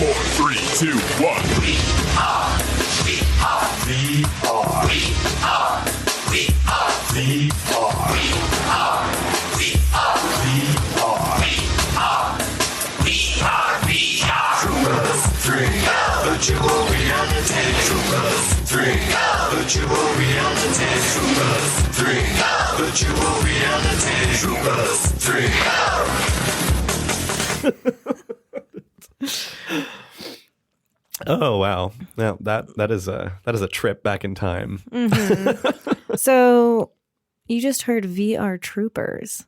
4, 3, 2, 1. We are VR. We are VR. We are VR. We are VR. We are VR. Troopers 3, virtual reality. Troopers 3, virtual reality. Troopers 3, virtual reality. Troopers 3. Oh wow! Now that is a trip back in time. Mm-hmm. So you just heard VR Troopers.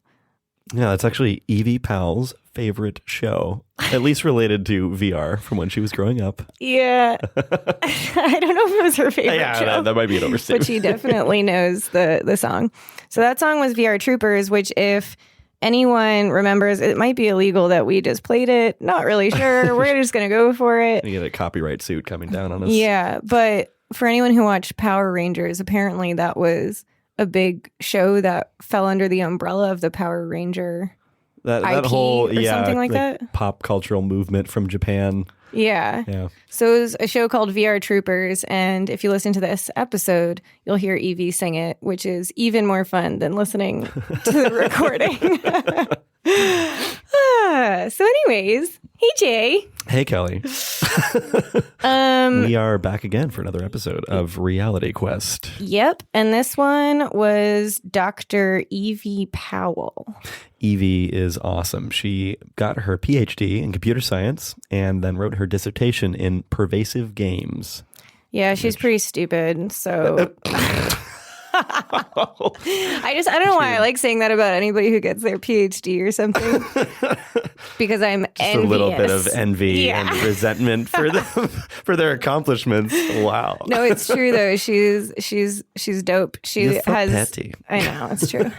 Yeah, that's actually Evie Powell's favorite show, at least related to VR from when she was growing up. Yeah, I don't know if it was her favorite show. That might be an overstatement. But she definitely knows the song. So that song was VR Troopers, which if anyone remembers, it might be illegal that we just played it. Not really sure. We're just going to go for it. You get a copyright suit coming down on us. Yeah, but for anyone who watched Power Rangers, apparently that was a big show that fell under the umbrella of the Power Ranger that IP whole or something like that. Pop cultural movement from Japan. Yeah. So it was a show called VR Troopers, and if you listen to this episode, you'll hear Evie sing it, which is even more fun than listening to the recording. So anyways, hey Jay. Hey Kelly. We are back again for another episode of Reality Quest. Yep, and this one was Dr. Evie Powell. Evie is awesome. She got her PhD in computer science and then wrote her dissertation in pervasive games. Yeah, she's pretty stupid, so I don't know why I like saying that about anybody who gets their PhD or something. Because I'm just envious. A little bit of envy and resentment for them for their accomplishments. Wow. No, it's true though. She's dope. You're so petty. I know, it's true.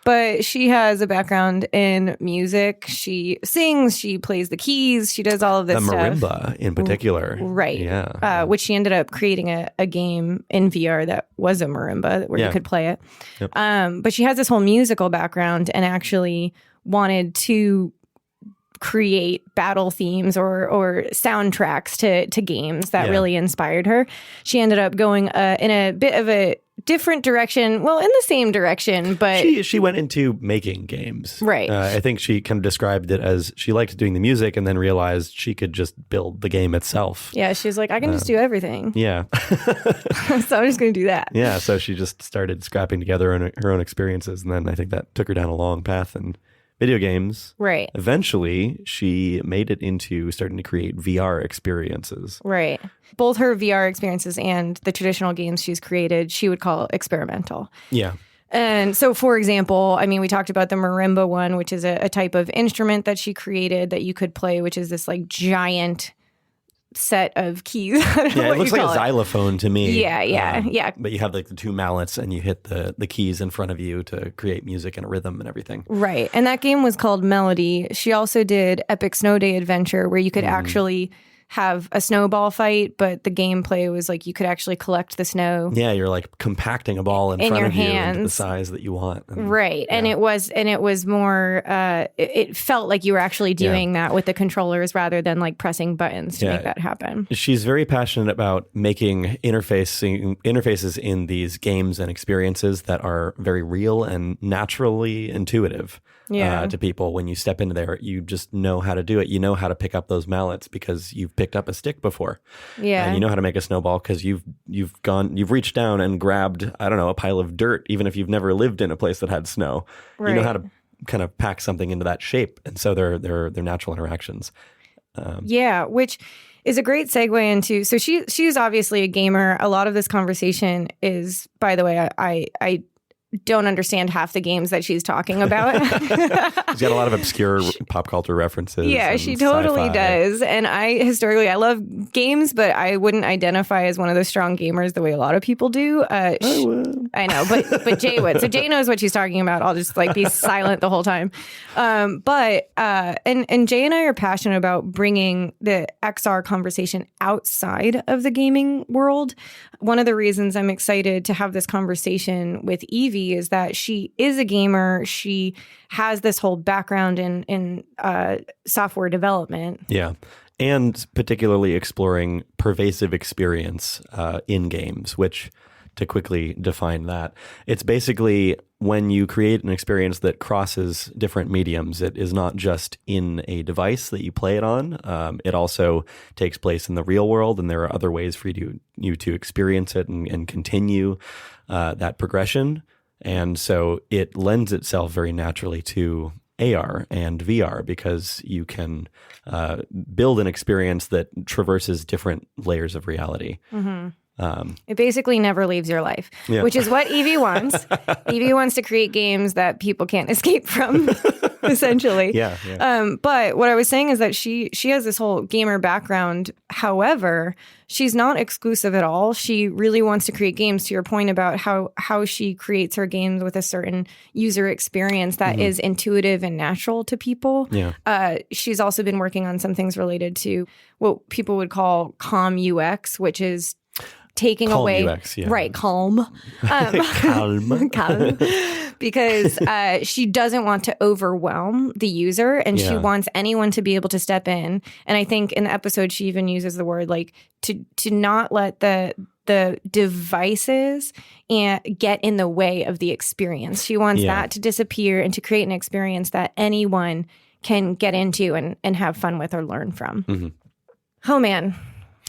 But she has a background in music. She sings, she plays the keys, she does all of this the stuff. marimba in particular. Right. Yeah. Which she ended up creating a game in VR that was a marimba where you could play it. Yep. But she has this whole musical background and actually wanted to create battle themes or soundtracks to games that really inspired her. She ended up going in a bit of a different direction. Well, in the same direction, but she went into making games. Right. I think she kind of described it as she liked doing the music and then realized she could just build the game itself. Yeah, she's like, I can just do everything. Yeah. So I'm just going to do that. Yeah. So she just started scrapping together her own experiences. And then I think that took her down a long path in video games. Right. Eventually, she made it into starting to create VR experiences. Right. Both her VR experiences and the traditional games she's created, she would call experimental. Yeah. And so, for example, I mean, we talked about the marimba one, which is a type of instrument that she created that you could play, which is this like giant set of keys. Yeah, it looks like a xylophone to me. Yeah. But you have like the two mallets and you hit the keys in front of you to create music and a rhythm and everything. Right. And that game was called Melody. She also did Epic Snow Day Adventure, where you could actually have a snowball fight, but the gameplay was like you could actually collect the snow. Yeah, you're like compacting a ball in front your of you hands. into the size that you want. Right. And it was more it felt like you were actually doing that with the controllers rather than like pressing buttons to make that happen. She's very passionate about making interfaces in these games and experiences that are very real and naturally intuitive. To people. When you step into there, you just know how to do it. You know how to pick up those mallets because you've picked up a stick before. Yeah. And you know how to make a snowball because you've reached down and grabbed, I don't know, a pile of dirt, even if you've never lived in a place that had snow. Right. You know how to kind of pack something into that shape. And so they're natural interactions. Which is a great segue into, so she's obviously a gamer. A lot of this conversation is, by the way, I don't understand half the games that she's talking about. She's got a lot of obscure pop culture references. Yeah, she totally does. And I love games, but I wouldn't identify as one of those strong gamers the way a lot of people do. I would. I know, but Jay would. So Jay knows what she's talking about. I'll just like be silent the whole time. But Jay and I are passionate about bringing the XR conversation outside of the gaming world. One of the reasons I'm excited to have this conversation with Evie is that she is a gamer. She has this whole background in software development. Yeah. and particularly exploring pervasive experience in games, which, to quickly define that, it's basically when you create an experience that crosses different mediums. It is not just in a device that you play it on. It also takes place in the real world, and there are other ways for you to experience it and continue that progression. And so it lends itself very naturally to AR and VR because you can build an experience that traverses different layers of reality. Mm-hmm. It basically never leaves your life, which is what Evie wants. Evie wants to create games that people can't escape from, essentially. Yeah. But what I was saying is that she has this whole gamer background. However, she's not exclusive at all. She really wants to create games, to your point about how she creates her games with a certain user experience that is intuitive and natural to people. Yeah. She's also been working on some things related to what people would call calm UX, which is taking calm away UX, yeah. Right, calm. Calm. Because she doesn't want to overwhelm the user, and she wants anyone to be able to step in. And I think in the episode she even uses the word like to not let the devices get in the way of the experience. She wants that to disappear and to create an experience that anyone can get into and have fun with or learn from. Mm-hmm. Oh man.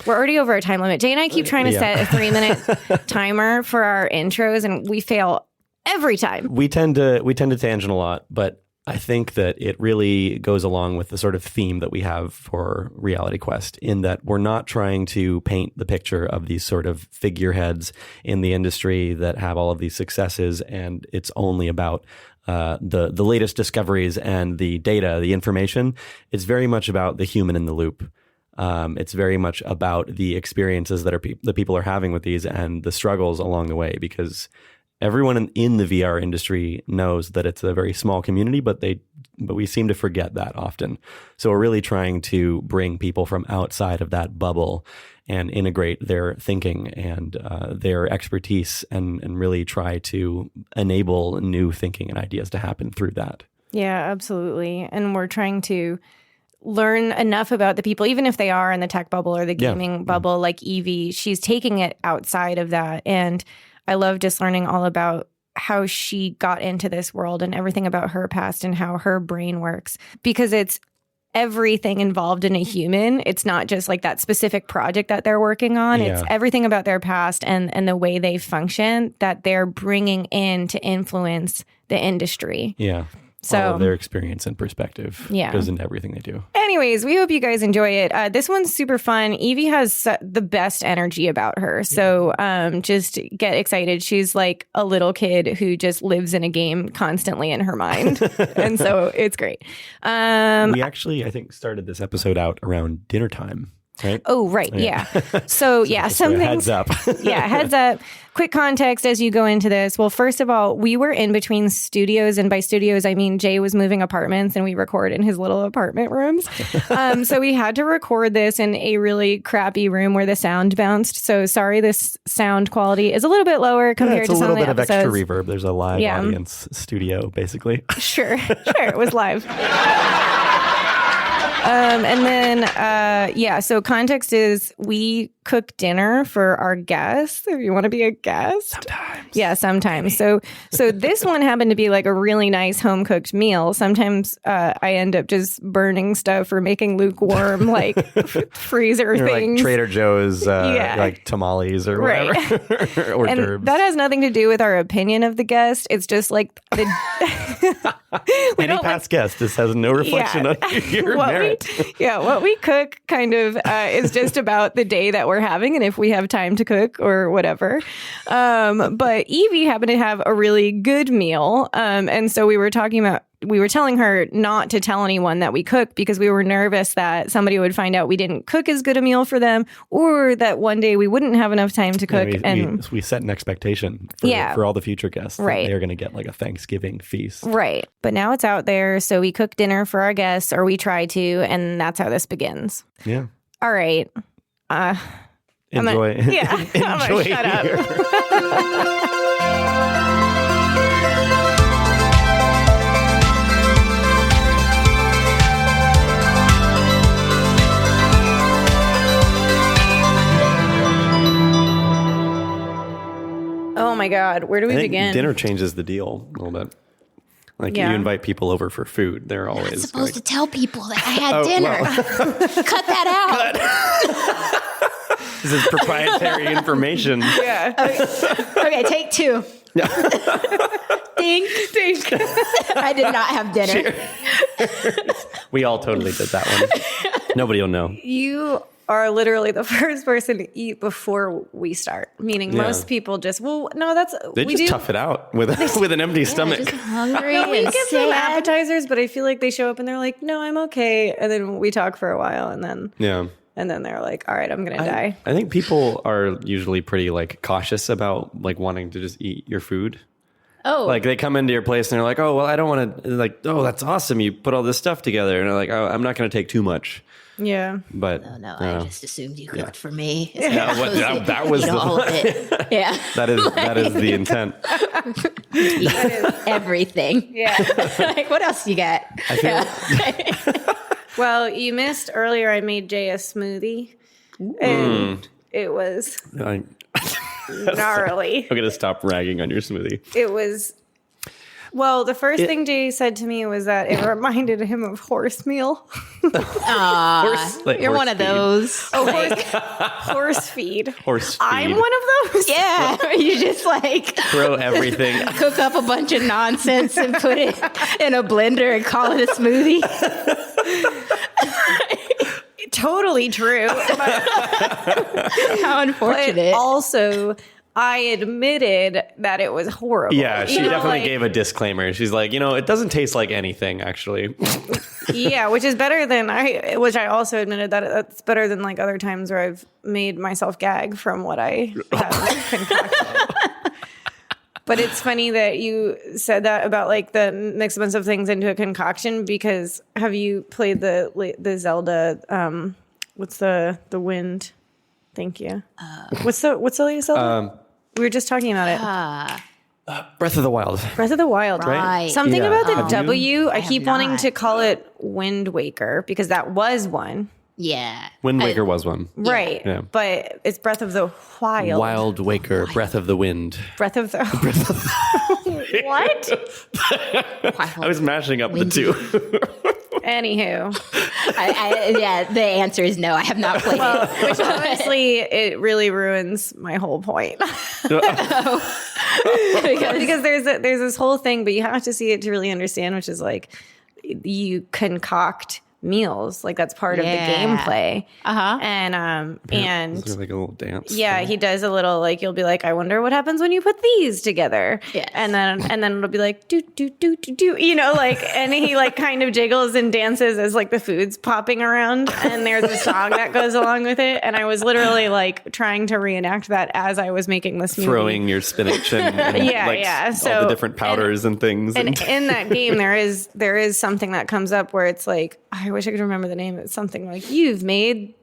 We're already over our time limit. Jay and I keep trying to set a 3-minute timer for our intros, and we fail every time. We tend to tangent a lot, but I think that it really goes along with the sort of theme that we have for Reality Quest, in that we're not trying to paint the picture of these sort of figureheads in the industry that have all of these successes, and it's only about the latest discoveries and the data, the information. It's very much about the human in the loop. It's very much about the experiences that that people are having with these and the struggles along the way, because everyone in the VR industry knows that it's a very small community, but we seem to forget that often. So we're really trying to bring people from outside of that bubble and integrate their thinking and their expertise and really try to enable new thinking and ideas to happen through that. Yeah, absolutely. And we're trying to learn enough about the people, even if they are in the tech bubble or the gaming bubble, like Evie. She's taking it outside of that. And I love just learning all about how she got into this world and everything about her past and how her brain works, because it's everything involved in a human. It's not just like that specific project that they're working on. Yeah. It's everything about their past and the way they function that they're bringing in to influence the industry. Yeah. So all of their experience and perspective goes into everything they do. Anyways, we hope you guys enjoy it. This one's super fun. Evie has the best energy about her. So just get excited. She's like a little kid who just lives in a game constantly in her mind. And so it's great. We actually, I think, started this episode out around dinner time. Right? Oh, right. Yeah. So, some things. Heads up. Heads up. Quick context as you go into this. Well, first of all, we were in between studios. And by studios, I mean Jay was moving apartments and we record in his little apartment rooms. So we had to record this in a really crappy room where the sound bounced. So sorry, this sound quality is a little bit lower compared to some of the episodes. It's a little bit of extra reverb. There's a live audience studio, basically. Sure. It was live. And then, so context is we cook dinner for our guests. If you want to be a guest. Sometimes. Yeah, sometimes. So this one happened to be like a really nice home cooked meal. Sometimes I end up just burning stuff or making lukewarm like freezer things. Like Trader Joe's like tamales or whatever. Right. Or and derbs. that has nothing to do with our opinion of the guest. It's just like the any past guest. This has no reflection on your merit. What we cook kind of is just about the day that we're having and if we have time to cook or whatever. But Evie happened to have a really good meal. And so we were telling her not to tell anyone that we cook because we were nervous that somebody would find out we didn't cook as good a meal for them, or that one day we wouldn't have enough time to cook. We set an expectation for all the future guests. Right. They're going to get like a Thanksgiving feast. Right. But now it's out there. So we cook dinner for our guests, or we try to, and that's how this begins. Yeah. All right. Enjoy. I'm gonna shut up. my God, where do we I think begin? dinner changes the deal a little bit. Like you invite people over for food, they're always I'm supposed to tell people that I had dinner. Well. Cut that out. This is proprietary information. Yeah. Okay, take 2. Ding. I did not have dinner. We all totally did that one. Nobody will know. You are literally the first person to eat before we start. Meaning most people just, They just tough it out with an empty stomach. Just hungry we and give them sad. appetizers, but I feel like they show up and they're like, no, I'm okay. And then we talk for a while and then they're like, all right, I'm going to die. I think people are usually pretty like cautious about like wanting to just eat your food. Oh. Like they come into your place and they're like, oh, well, I don't want to, like, oh, that's awesome. You put all this stuff together. And they're like, oh, I'm not going to take too much. Yeah. But No, I just assumed you cooked for me. that was all of it. Yeah. that is the intent. Everything. Yeah. Like, what else you got? I feel Well, you missed earlier. I made Jay a smoothie, and it was gnarly. I'm going to stop ragging on your smoothie. It was. Well, the first thing Jay said to me was that it reminded him of horse meal. You're one of those. Horse feed. Horse feed. I'm one of those. Yeah. You just like Throw everything. cook up a bunch of nonsense and put it in a blender and call it a smoothie. Totally true. How unfortunate. But also, I admitted that it was horrible. Yeah, she definitely gave a disclaimer. She's like, it doesn't taste like anything, actually. Yeah, which is better than which I also admitted that that's better than like other times where I've made myself gag from what I have concocted. But it's funny that you said that about like the mix a bunch of things into a concoction, because have you played the Zelda? What's the wind? Thank you. What's the latest Zelda? We were just talking about it. Breath of the Wild. Breath of the Wild. Right. Something Yeah. about the Have W. I keep wanting not. to call it Wind Waker because that was one. Yeah. Wind Waker was one. Right. Yeah. But it's Breath of the Wild. Wild Waker, Breath of the Wind. Breath of the What? I was mashing up the two. Anywho. The answer is no. I have not played it. Which honestly, it really ruins my whole point. because there's this whole thing, but you have to see it to really understand, which is like you concoct meals, like that's part of the gameplay. And It's like a little dance. yeah, he does a little like, you'll be like, I wonder what happens when you put these together. Yes. And then it'll be like do do do do do, like, and he like kind of jiggles and dances as like the food's popping around, and there's a song that goes along with it. And I was literally like trying to reenact that as I was making this movie. Throwing your spinach and all So the different powders and things. And in that game, there is something that comes up where it's like, I wish I could remember the name. It's something like, you've made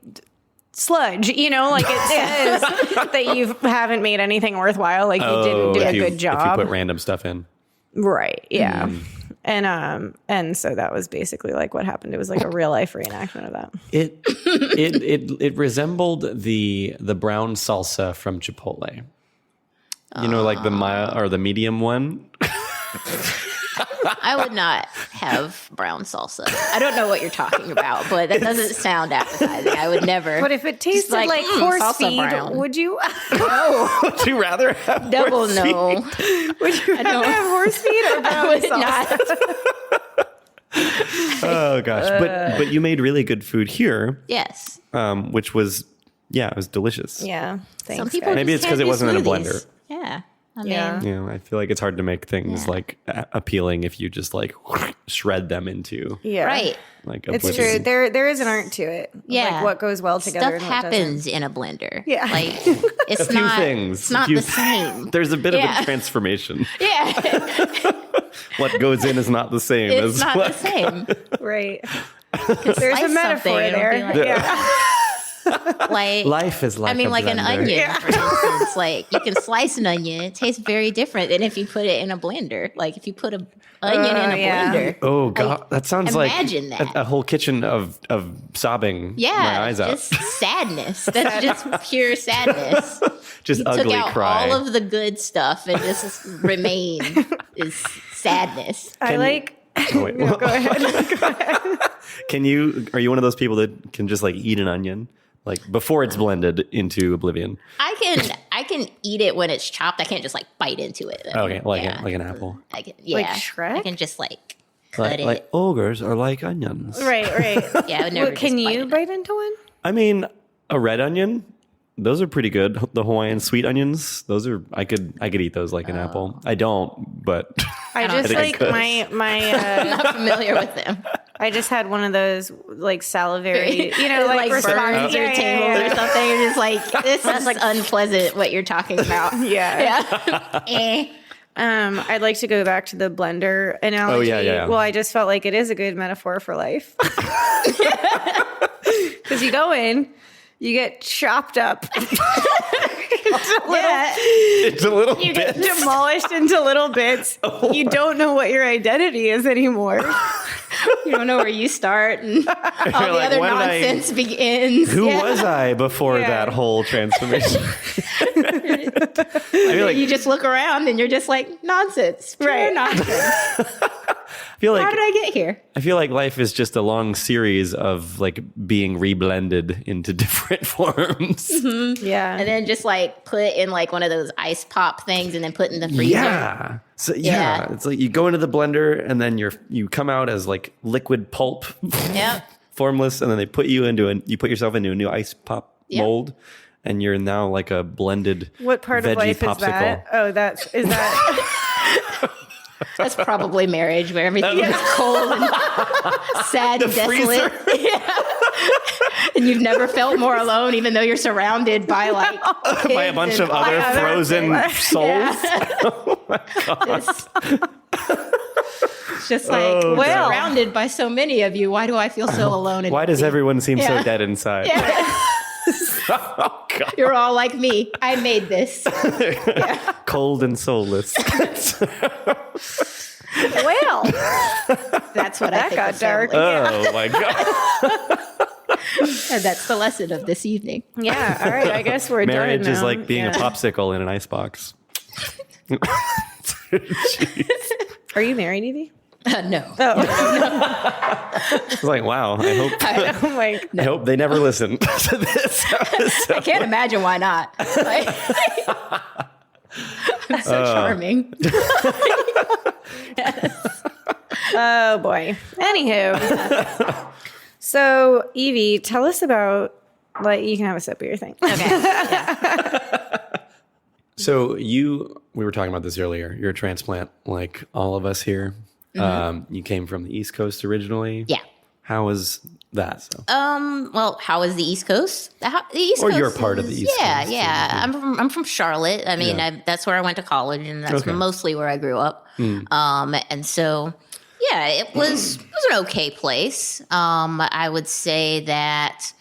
sludge, like it says that you haven't made anything worthwhile. Like you didn't do a good job. If you put random stuff in. Right. Yeah. And so that was basically like what happened. It was like a real life reenactment of that. It resembled the brown salsa from Chipotle. Like the mild or the medium one. I would not have brown salsa. I don't know what you're talking about, but that doesn't sound appetizing. I would never. But if it tasted like horse salsa feed, brown. would you? Would you rather have Double horse no. Would you rather have horse feed or I brown would salsa? not. Oh gosh, but you made really good food here, Yes. which was it was delicious. Yeah. Thanks, Some people guys. Maybe just it's 'cause can't it do wasn't in a smoothies. blender. Yeah. I Yeah. mean, I feel like it's hard to make things like appealing if you just like shred them into Yeah. right. like It's oblivion. true. There is an art to it. Yeah. Like what goes well together. Stuff and what doesn't. happens in a blender. Yeah. Like it's A few not things. It's not A few the same. There's a bit of Yeah. a transformation. Yeah. What goes in is not the same It's as not what the same. Right. There's a Slice metaphor something and it'll there. be like- Yeah. Like Life is like I mean, a like an blender. onion, for instance. Like you can slice an onion; it tastes very different than if you put it in a blender. Like if you put an onion in a blender. Oh God, that sounds like imagine that. a whole kitchen of sobbing Yeah, my eyes out. just sadness. That's just pure sadness. Just Took ugly out cry. all of the good stuff and just remain is sadness. I like. Oh, wait. No, go ahead. Are you one of those people that can just like eat an onion like before it's blended into oblivion? I can eat it when it's chopped. I can't just like bite into it. Though. Okay, like an apple. I can, Like yeah. Shrek? I can just like cut Like, it. like ogres are like onions. Right. Yeah, I would never. Well, can just you bite bite into one? I mean, a red onion, those are pretty good. The Hawaiian sweet onions, those are I could eat those like an apple. I don't, but I don't just think like I could. I'm not familiar with them. I just had one of those like salivary, like burns your table or something. You're just like, this is like unpleasant what you're talking about. Yeah. Eh. I'd like to go back to the blender analogy. Oh, yeah. Well, I just felt like it is a good metaphor for life. Because you go in, you get chopped up. it's a little You get bit. demolished into little bits. You don't know what your identity is anymore. You don't know where you start and all the like, other when did I- nonsense begins. Who was I before Yeah. that whole transformation? I feel like You just look around and you're just like, nonsense. Pure Right. nonsense. I How did I get here? feel like life is just a long series of like being reblended into different forms. Yeah. And then just like put in like one of those ice pop things and then put in the freezer. Yeah. So Yeah. it's like you go into the blender and then you come out as like liquid pulp, Yep. formless, and then they put you yourself into a new ice pop Yep. mold, and you're now like a blended What part veggie of life popsicle. is that? Oh, is that? That's probably marriage where everything is cold and sad and desolate. Yeah. And you've never felt more alone, even though you're surrounded by like By a bunch of other frozen souls. Oh my God. It's just like surrounded by so many of you. Why do I feel so alone? And Why does everyone seem so Yeah. dead inside? Yeah. Oh, God. You're all like me. I made this. Cold and soulless. Well, That's what I that think got of dark. family. Oh my God. And that's the lesson of this evening. Yeah. All right. I guess we're Marriage done is now. like being a Yeah. popsicle in an icebox. Jeez. Are you married, Evie? No. It's like, wow. I'm like, I hope they never listen to this episode. I can't imagine why not. Like, I'm so charming. oh boy. Anywho, so Evie, tell us about you can have a sip of your thing. So we were talking about this earlier. You're a transplant, like all of us here. You came from the East Coast originally. Yeah. How was that? So? Well, how is the East Coast? The East Or Coast you're part of the East yeah, Coast, Yeah, I'm from Charlotte. I mean, Yeah. that's where I went to college, and that's Okay. mostly where I grew up. And so, yeah, it was an okay place. I would say that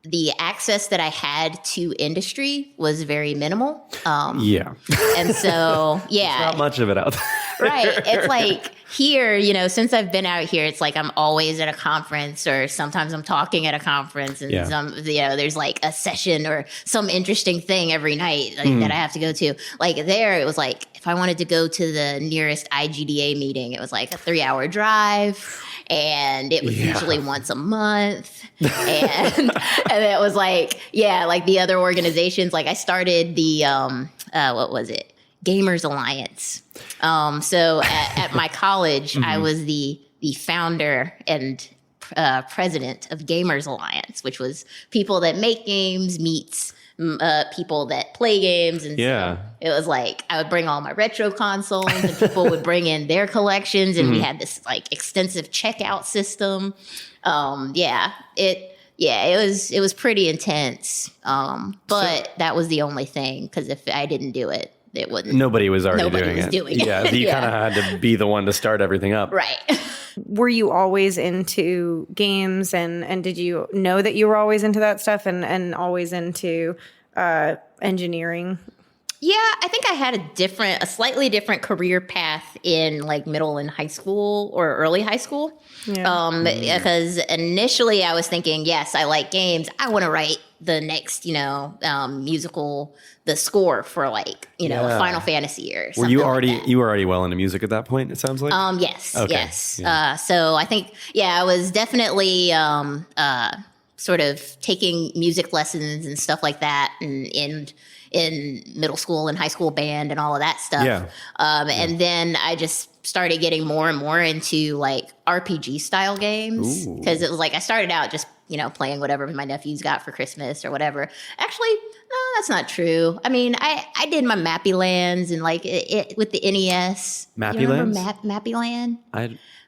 the access that I had to industry was very minimal. Yeah. And so, yeah. Not much of it out there. Right. It's like here, since I've been out here, it's like I'm always at a conference, or sometimes I'm talking at a conference, and there's like a session or some interesting thing every night that I have to go to. Like there, it was like if I wanted to go to the nearest IGDA meeting, it was like a 3-hour drive. And it was usually once a month. And it was like, like the other organizations, like I started the, what was it? Gamers Alliance. So at my college, I was the founder and president of Gamers Alliance, which was people that make games meets people that play games. And so it was like I would bring all my retro consoles, and people would bring in their collections, and we had this like extensive checkout system. It was pretty intense. But that was the only thing, because if I didn't do it, it wouldn't. Nobody was already Nobody doing was it. doing it. Yeah, you kind of had to be the one to start everything up. Right. Were you always into games, and did you know that you were always into that stuff and always into engineering? Yeah, I think I had a slightly different career path in like middle and high school or early high school. Yeah. Because initially I was thinking, yes, I like games. I want to write the next, musical, the score for like, Yeah. Final Fantasy or something. Were you already like that. you were already well into music at that point? It sounds like. Yes, Okay. yes. Yeah. So I think, I was definitely sort of taking music lessons and stuff like that, and in middle school and high school band and all of that stuff. Yeah. And then I just started getting more and more into like RPG style games, Ooh. because it was like I started out just playing whatever my nephews got for Christmas or whatever. Actually, no, that's not true. I mean, I did my Mappy Lands and like it with the NES. Mappy You remember Lands? Mappy Land?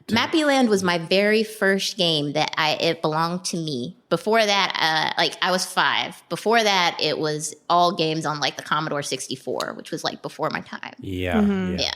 Mappy Land was my very first game that it belonged to me. Before that, I was 5. Before that, it was all games on like the Commodore 64, which was like before my time. Yeah. Yeah.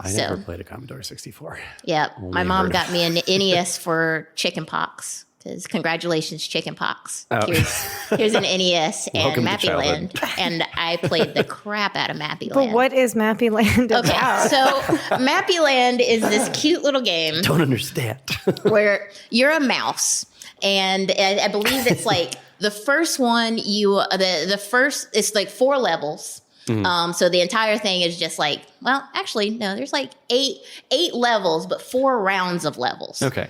I never played a Commodore 64. Yeah. My mom heard. got me an NES for chicken pox. Because congratulations, chicken pox. Oh. Here's an NES and Welcome to Mappy Land. And I played the crap out of Mappy Land. But what is Mappy Land about? Okay, so Mappy Land is this cute little game Don't understand. where you're a mouse, and I believe it's like the first one. The first, it's like 4 levels. So the entire thing is just like, well, actually, no, there's like eight levels, but 4 rounds of levels. Okay.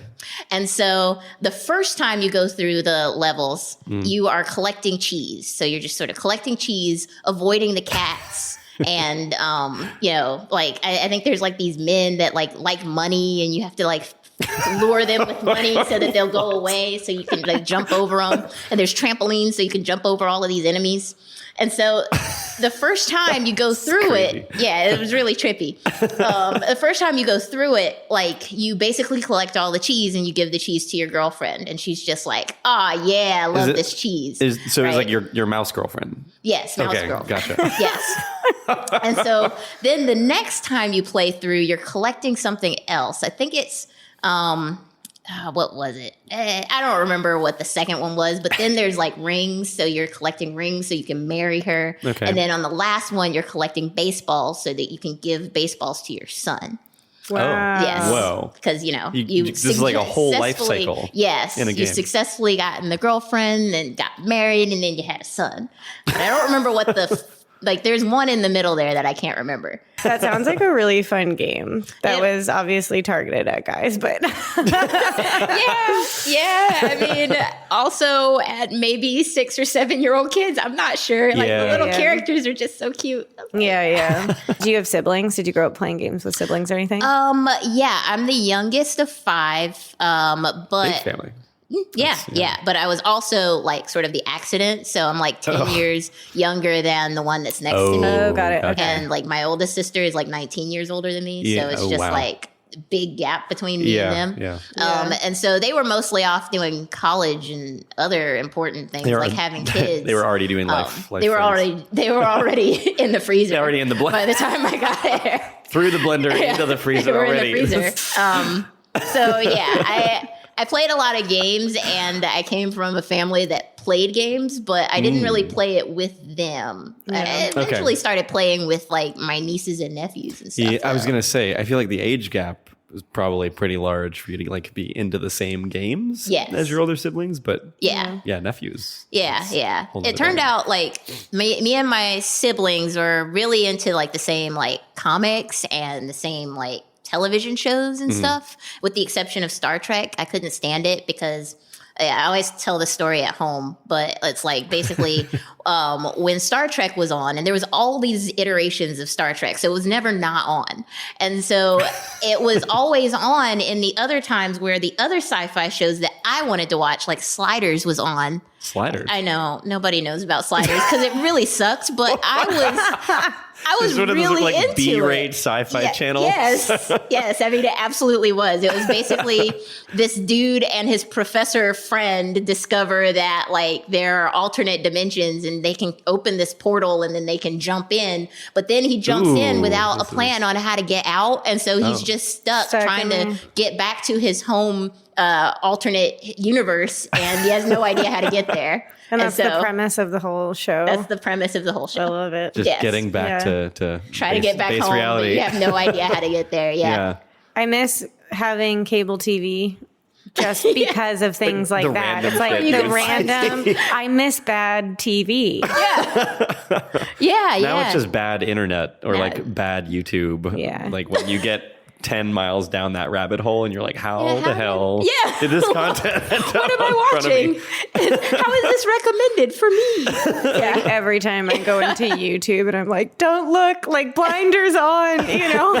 And so the first time you go through the levels, you are collecting cheese. So you're just sort of collecting cheese, avoiding the cats. And, like, I think there's like these men that like money, and you have to like lure them with money so that they'll go away, so you can like jump over them. And there's trampolines so you can jump over all of these enemies. And so the first time you go through it, it was really trippy. The first time you go through it, like you basically collect all the cheese and you give the cheese to your girlfriend. And she's just like, I love this cheese. So right? it's like your mouse girlfriend. Yes, mouse Okay, girlfriend. gotcha. Yes. And so then the next time you play through, you're collecting something else. I think it's, what was it? I don't remember what the second one was, but then there's like rings. So you're collecting rings so you can marry her. Okay. And then on the last one, you're collecting baseballs so that you can give baseballs to your son. Wow. Yes. Whoa. Because, This is like a whole life successfully- cycle. Yes. in a You game. successfully gotten the girlfriend and got married, and then you had a son. But I don't remember what there's one in the middle there that I can't remember. That sounds like a really fun game that was obviously targeted at guys, but Yeah. I mean, also at maybe 6 or 7-year-old kids, I'm not sure. Like Yeah. the little Yeah. characters are just so cute. yeah. Do you have siblings? Did you grow up playing games with siblings or anything? Yeah, I'm the youngest of 5. Big But family. yeah. But I was also like sort of the accident. So I'm like 10 years younger than the one that's next to me. Oh, got it. gotcha. Okay. And like my oldest sister is like 19 years older than me. Yeah. So it's Oh, just wow. like a big gap between me Yeah. and them. Yeah. And so they were mostly off doing college and other important things like having kids. They were already doing life. They were already in the freezer. They're already in the blender. by the time I got there. Through the blender into the freezer They were already. in the freezer. So yeah, I played a lot of games, and I came from a family that played games, but I didn't really play it with them. I eventually started playing with like my nieces and nephews and stuff. Yeah, I was gonna say, I feel like the age gap is probably pretty large for you to like be into the same games Yes. as your older siblings, but Yeah. nephews. Yeah. Hold It it turned on. out like me and my siblings were really into like the same like comics and the same like television shows and stuff, with the exception of Star Trek. I couldn't stand it because I always tell the story at home, but it's like basically when Star Trek was on, and there was all these iterations of Star Trek, so it was never not on. And so it was always on in the other times where the other sci-fi shows that I wanted to watch, like Sliders was on. Sliders. I know nobody knows about Sliders because it really sucks, but I was one of those really like into B-rate it. sci-fi channels. Yes. I mean, it absolutely was. It was basically this dude and his professor friend discover that like there are alternate dimensions and they can open this portal and then they can jump in. But then he jumps in without a plan on how to get out, and so he's just stuck trying to get back to his home alternate universe, and he has no idea how to get there. And that's the premise of the whole show. That's the premise of the whole show. I love it. Just getting back to try to get back home, reality. but you have no idea how to get there. Yeah. I miss having cable TV just because of things like the that. random It's like shit. the random. I miss bad TV. Yeah. Now it's just bad internet or like bad YouTube. Yeah. Like when you get 10 miles down that rabbit hole and you're like, how the how hell Yeah. did this content end up What am I in front of me? watching? How is this recommended for me? Like every time I go into YouTube and I'm like, don't look, like blinders on, you know?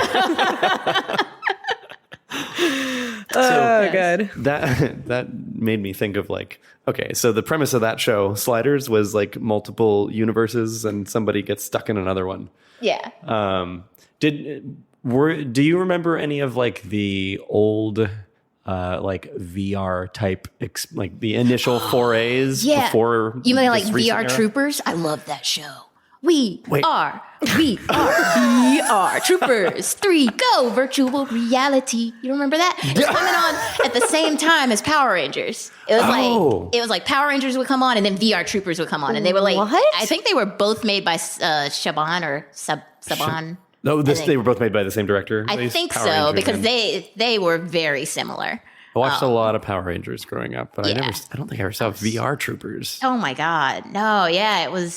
Good. That made me think of like, okay, so the premise of that show, Sliders, was like multiple universes and somebody gets stuck in another one. Yeah. Do you remember any of like the old like VR type like the initial forays before you mean like this recent VR era? Troopers? I love that show. We are VR Troopers 3 Go virtual reality. You remember that? It was coming on at the same time as Power Rangers. It was like Power Rangers would come on and then VR Troopers would come on, and they were like, What? I think they were both made by Shaban or Saban. No, they were both made by the same director. I think so, because they were very similar. I watched a lot of Power Rangers growing up, but Yeah. I don't think I ever saw VR Troopers. Oh my God. No, yeah, it was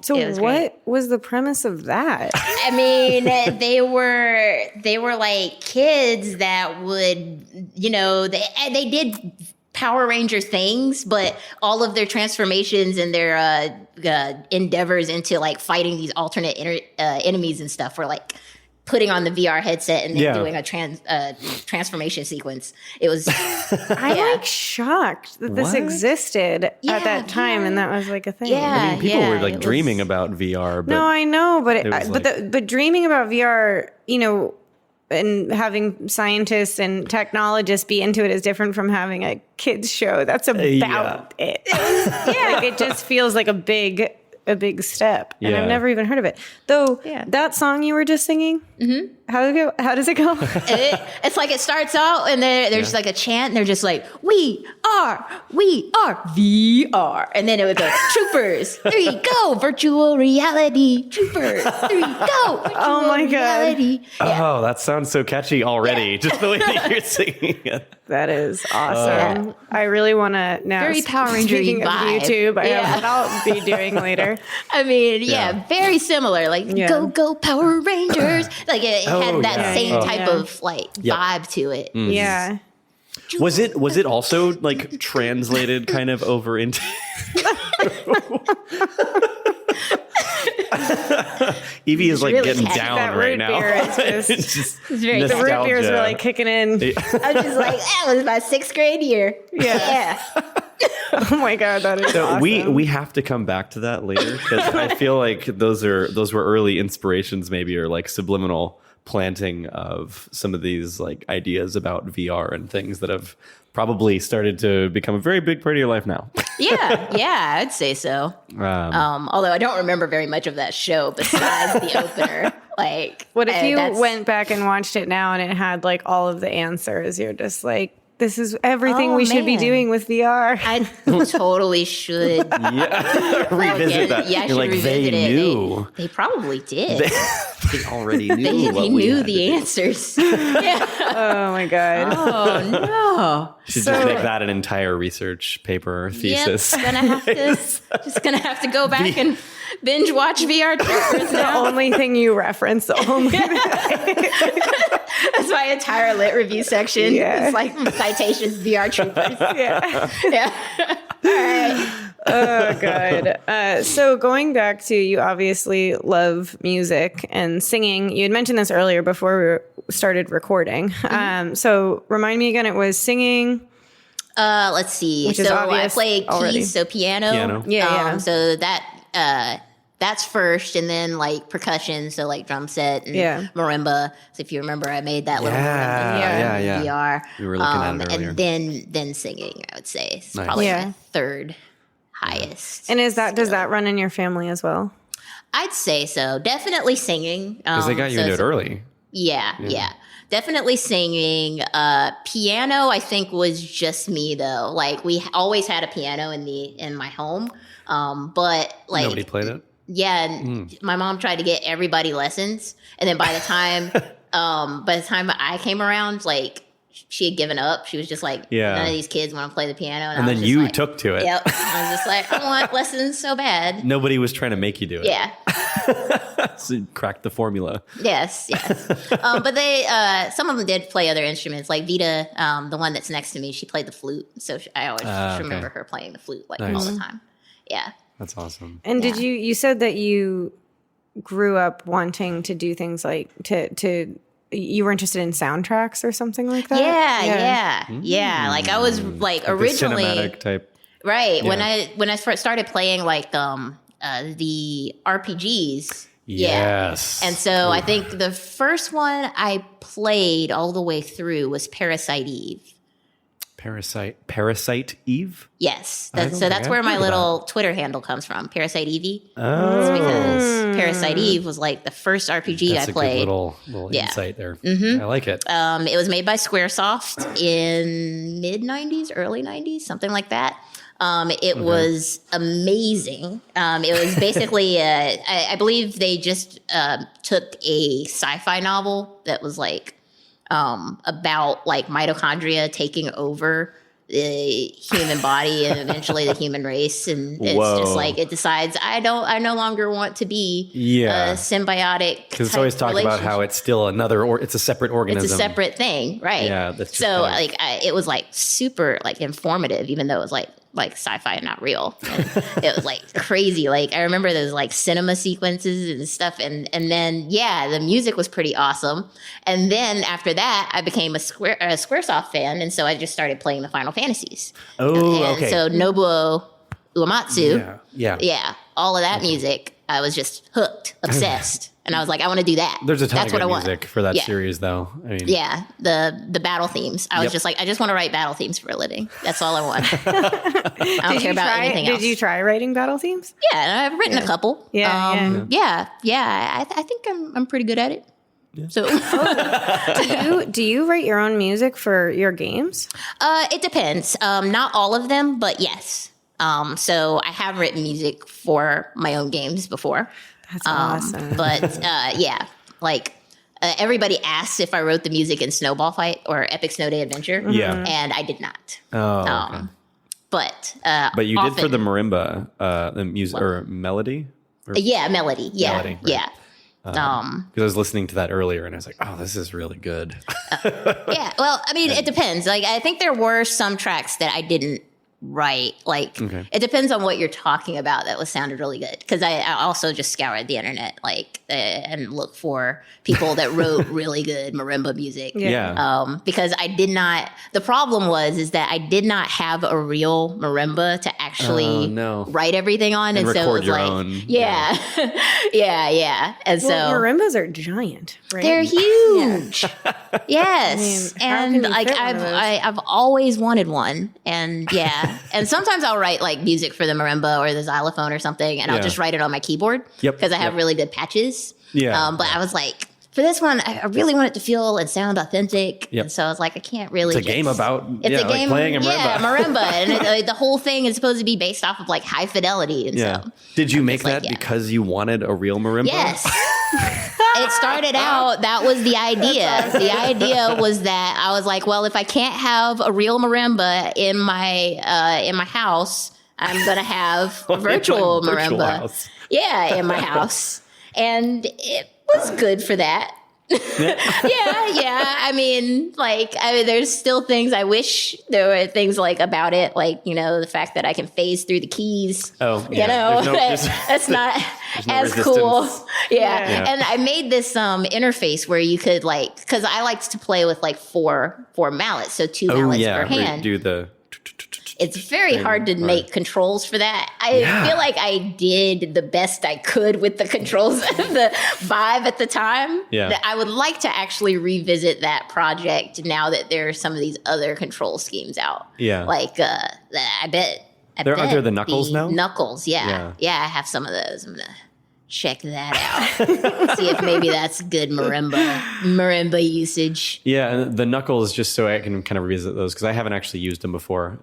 So it was what great. was the premise of that? I mean, they were like kids that would, you know, they did Power Ranger things, but all of their transformations and their endeavors into like fighting these alternate enemies and stuff were like putting on the VR headset and then doing a transformation sequence. It was I'm like shocked that this What? existed at that time, and that was like a thing. Yeah. I mean, people were it like was- dreaming about VR, but No, I know, but It was but dreaming about VR, you know, and having scientists and technologists be into it is different from having a kids show. That's about it. Like it just feels like a big step, and Yeah. I've never even heard of it. Though that song you were just singing, how does it go? How does it go? It's like it starts out and there's like a chant and they're just like, we are VR. And then it would go, Troopers 3 Go virtual reality. Troopers 3 Go virtual my God. reality. oh, that sounds so catchy already. Just the way that you're singing it. That is awesome. I really want to now. Very Power Ranger-y Speaking of vibe. YouTube, I Yeah. have what I'll be doing later. I mean, very similar. Like, go Power Rangers. Like it had that same type of like vibe to it. Yeah. Was it also like translated kind of over into Evie is like really getting catchy. down That right root now. beer is just- It's just very The root beer is nostalgia. really kicking in. I was just like, that was my 6th grade year. Yeah. Oh my God, that is So awesome. we have to come back to that later because I feel like those were early inspirations, maybe, or like subliminal planting of some of these like ideas about VR and things that have probably started to become a very big part of your life now. Yeah, I'd say so. Although I don't remember very much of that show besides the opener. Like, What if you that's- went back and watched it now and it had like all of the answers? You're just like, this is everything Oh, we should be man. doing with VR. I totally should. Yeah, revisit that. Yeah, I You're should like, revisit they it. knew. They probably did. They already knew. They what we knew had to the do. answers. Yeah. Oh my God. Oh no. Should So- just make that an entire research paper or thesis. Yep, gonna have to go back and binge watch VR Troopers The now. only thing you reference, the only That's my entire lit review section. Yeah. It's like citations VR Troopers. yeah. Yeah. All right. Oh, God. So going back to, you obviously love music and singing. You had mentioned this earlier before we started recording. So remind me again, it was singing. Let's see. Which is so I obvious play already. keys, so piano. Yeah. So that's first, and then like percussion, so like drum set and marimba. So if you remember, I made that little marimba VR. We were looking at it earlier. And then singing, I would say, it's probably my third highest. And does that run in your family as well? I'd say so. Definitely singing. Because they got you into it early. Yeah. Definitely singing. Piano, I think, was just me though. Like we always had a piano in my home, but like nobody played it. Yeah, and my mom tried to get everybody lessons, and then by the time I came around, like she had given up. She was just like, none of these kids want to play the piano. And then you took to it. Yep. I was just like, I want lessons so bad. Nobody was trying to make you do it. Yeah. So you cracked the formula. Yes. But they, some of them did play other instruments. Like Vita, the one that's next to me, she played the flute. So I always remember her playing the flute all the time. Yeah. That's awesome. And did you said that you grew up wanting to do things like to you were interested in soundtracks or something like that? Yeah. Like I was like originally cinematic type. Right. Yeah. When I first started playing like the RPGs. Yes. And so I think the first one I played all the way through was Parasite Eve. Parasite Eve? Yes. That's where my little Twitter handle comes from, Parasite Evie. Oh. It's because Parasite Eve was like the first RPG I played. That's a good little insight there. Mm-hmm. I like it. It was made by Squaresoft in mid-90s, early 90s, something like that. It was amazing. It was basically, I believe they just took a sci-fi novel that was like, about like mitochondria taking over the human body and eventually the human race, and it's just like it decides I no longer want to be a symbiotic. Because it's always talked about how it's still it's a separate organism. It's a separate thing, right? Yeah. That's so like it was like super like informative, even though it was like sci-fi and not real. And it was like crazy. Like I remember those like cinema sequences and stuff. And then, the music was pretty awesome. And then after that, I became a Squaresoft fan. And so I just started playing the Final Fantasies. Oh, and okay. So Nobuo Uematsu. Yeah. All of that music, I was just hooked, obsessed. And I was like, I want to do that. There's a ton That's of good what I music want. for that series, though. I mean, the battle themes. I was just like, I just want to wrthink battle themes for a living. That's all I want. I don't care about anything else. Did you try writing battle themes? Yeah, I've written a couple. I think I'm pretty good at it. Yeah. So, do you write your own music for your games? It depends. Not all of them, but yes. So I have written music for my own games before. That's awesome. But everybody asks if I wrote the music in Snowball Fight or Epic Snow Day Adventure. Yeah. And I did not. Oh, okay. But you did for the marimba, the music or melody? Melody. Yeah. Melody, right. Yeah. Because I was listening to that earlier and I was like, oh, this is really good. Well, I mean, it depends. Like, I think there were some tracks that I didn't write. Like, it depends on what you're talking about that sounded really good. Because I also just scoured the internet, and looked for people that wrote really good marimba music. Yeah. Because I did not, the problem is that I did not have a real marimba to actually write everything on. And so it was your like, own. Yeah. And so marimbas are giant, right? they're huge. Yes. I mean, and like I've always wanted one. And and sometimes I'll write like music for the marimba or the xylophone or something, and I'll just write it on my keyboard because I have really good patches. Yeah. But I was like, for this one, I really want it to feel and sound authentic. Yep. And so I was like, I can't really. It's a game about game playing a marimba. Yeah, marimba, and the whole thing is supposed to be based off of like high fidelity. And so, did you make that because you wanted a real marimba? Yes. It started out, that was the idea. Awesome. The idea was that I was like, well, if I can't have a real marimba in my house, I'm going to have a virtual marimba. House. Yeah, in my house. And it was good for that. I mean, there's still things I wish there were things like about it, like, the fact that I can phase through the keys. Oh, yeah. That's not as cool. Yeah. And I made this interface where you could because I liked to play with 4 mallets, so 2 mallets per hand. Do the it's very hard to make controls for that. I feel like I did the best I could with the controls of the Vive at the time. Yeah. That I would like to actually revisit that project now that there are some of these other control schemes out. Yeah. Like, I bet. Aren't there the Knuckles now? Knuckles, yeah. Yeah, I have some of those. I'm going to check that out. See if maybe that's good marimba usage. Yeah, and the Knuckles, just so I can kind of revisit those, because I haven't actually used them before.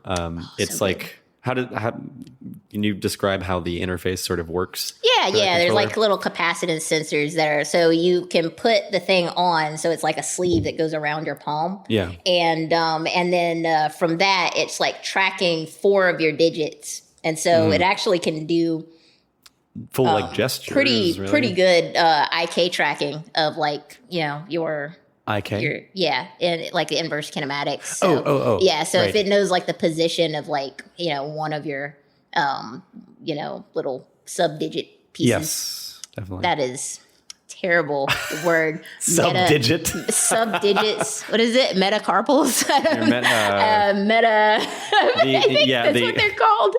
It's so like, how can you describe how the interface sort of works? Yeah. There's like little capacitance sensors that are, so you can put the thing on, so it's like a sleeve that goes around your palm. Yeah. And then from that, it's like tracking 4 of your digits. And so it actually can do full like gestures. Pretty good IK tracking of like, your IK. And like the inverse kinematics. So, yeah, so if it knows like the position of like, one of your little sub-digit pieces. Yes, definitely. That is terrible word. Sub-digit. Sub-digits. What is it? Metacarpals? That's what they're called.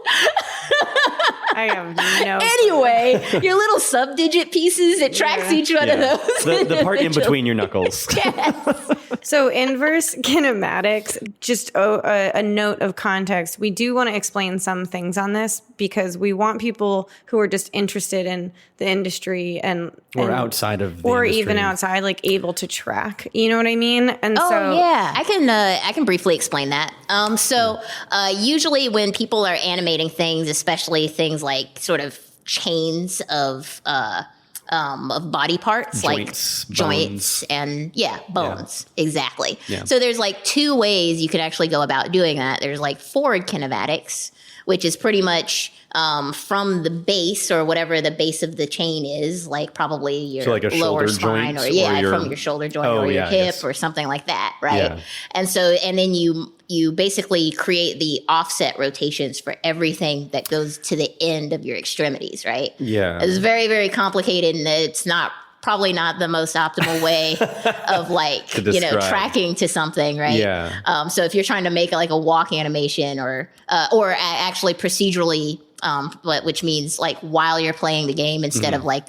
I have no. Anyway, your little sub-digit pieces, it tracks each one of those. The part in between your knuckles. Yes. So inverse kinematics, just a note of context. We do want to explain some things on this because we want people who are just interested in the industry or outside of the or industry. even outside, like able to track. You know what I mean? And I can briefly explain that. Usually when people are animating things, especially things like sort of chains of body parts, joints, like joints and bones. Yeah. Exactly. Yeah. So there's like 2 ways you could actually go about doing that. There's like forward kinematics, which is pretty much from the base or whatever the base of the chain is, like probably your like a lower spine or from your shoulder joint or your hip or something like that, right? Yeah. And then you basically create the offset rotations for everything that goes to the end of your extremities, right? Yeah. It's very, very complicated, and it's probably not the most optimal way of like, tracking to something, right? Yeah. So if you're trying to make like a walk animation or actually procedurally, which means like while you're playing the game instead of like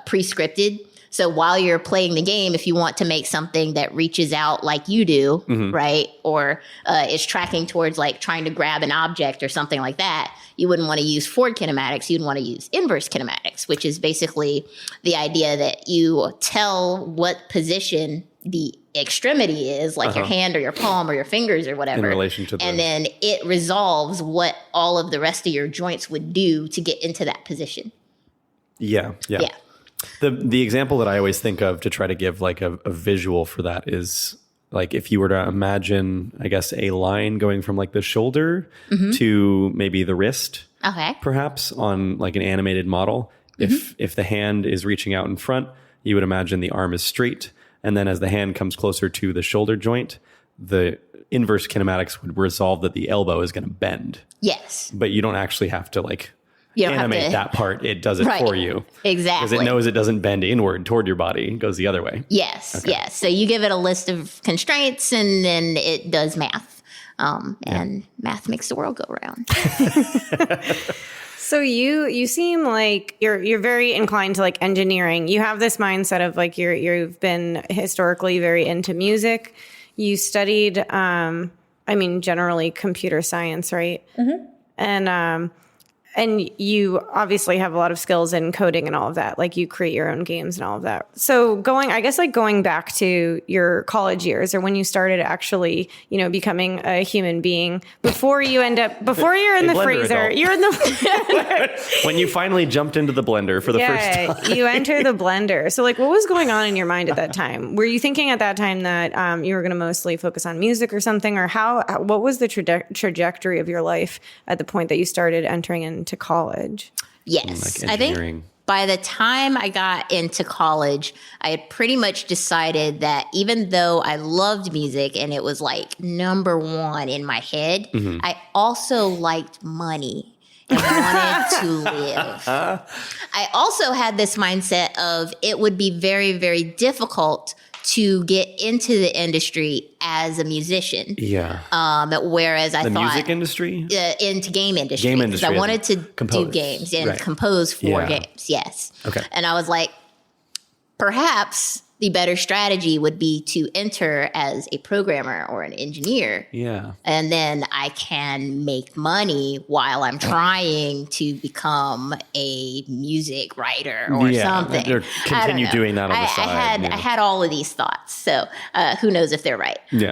pre-scripted. So while you're playing the game, if you want to make something that reaches out like you do, right, or is tracking towards like trying to grab an object or something like that, you wouldn't want to use forward kinematics. You'd want to use inverse kinematics, which is basically the idea that you tell what position the extremity is, like your hand or your palm or your fingers or whatever. In relation to and then it resolves what all of the rest of your joints would do to get into that position. Yeah. The example that I always think of to try to give like a visual for that is like if you were to imagine, I guess, a line going from like the shoulder to maybe the wrist, perhaps on like an animated model. If the hand is reaching out in front, you would imagine the arm is straight. And then as the hand comes closer to the shoulder joint, the inverse kinematics would resolve that the elbow is going to bend. Yes. But you don't actually have to like animate that part. It does it for you. Exactly. Because it knows it doesn't bend inward toward your body. It goes the other way. Yes. Okay. Yes. So you give it a list of constraints and then it does math. And math makes the world go round. So you seem like you're very inclined to like engineering. You have this mindset of like you've been historically very into music. You studied, generally computer science, right? And you obviously have a lot of skills in coding and all of that. Like you create your own games and all of that. So going back to your college years or when you started actually, becoming a human being before you're in the freezer, adult. you're in the when you finally jumped into the blender for the first time. You enter the blender. So like what was going on in your mind at that time? Were you thinking at that time that you were going to mostly focus on music or something, or what was the trajectory of your life at the point that you started entering into college? Yes. I think by the time I got into college, I had pretty much decided that even though I loved music and it was like number one in my head, I also liked money and wanted to live. I also had this mindset of it would be very, very difficult to get into the industry as a musician. Yeah. Whereas I the thought music industry? Into game industry. Game Because industry. I wanted to compose. do games and Right. compose for Yeah. games. Yes. Okay. And I was like, perhaps the better strategy would be to enter as a programmer or an engineer. Yeah. And then I can make money while I'm trying to become a music writer or something. Or I don't continue know. doing that on the side. I had all of these thoughts. So who knows if they're right? Yeah.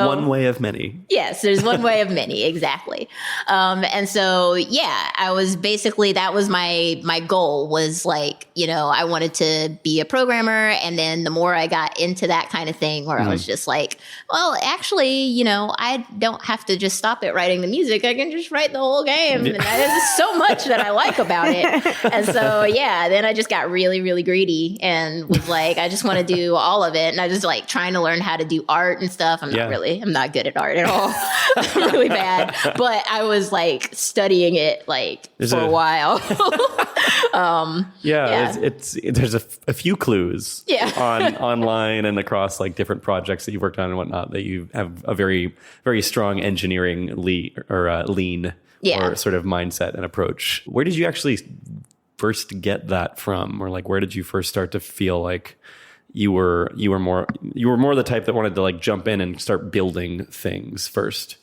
One way of many. Yes, there's one way of many, exactly. And so, yeah, I was basically, that was my goal was like, I wanted to be a programmer. And then the more I got into that kind of thing where I was just like, well, actually, I don't have to just stop at writing the music. I can just write the whole game. And there's so much that I like about it. And so, yeah, then I just got really, really greedy and was like, I just want to do all of it. And I just like trying to learn how to do art and stuff. I'm not good at art at all. I'm really bad. But I was like studying it for a while. There's a few clues on online and across like different projects that you've worked on and whatnot that you have a very, very strong engineering lean or sort of mindset and approach. Where did you actually first get that from? Or like, where did you first start to feel like you were more the type that wanted to like jump in and start building things first?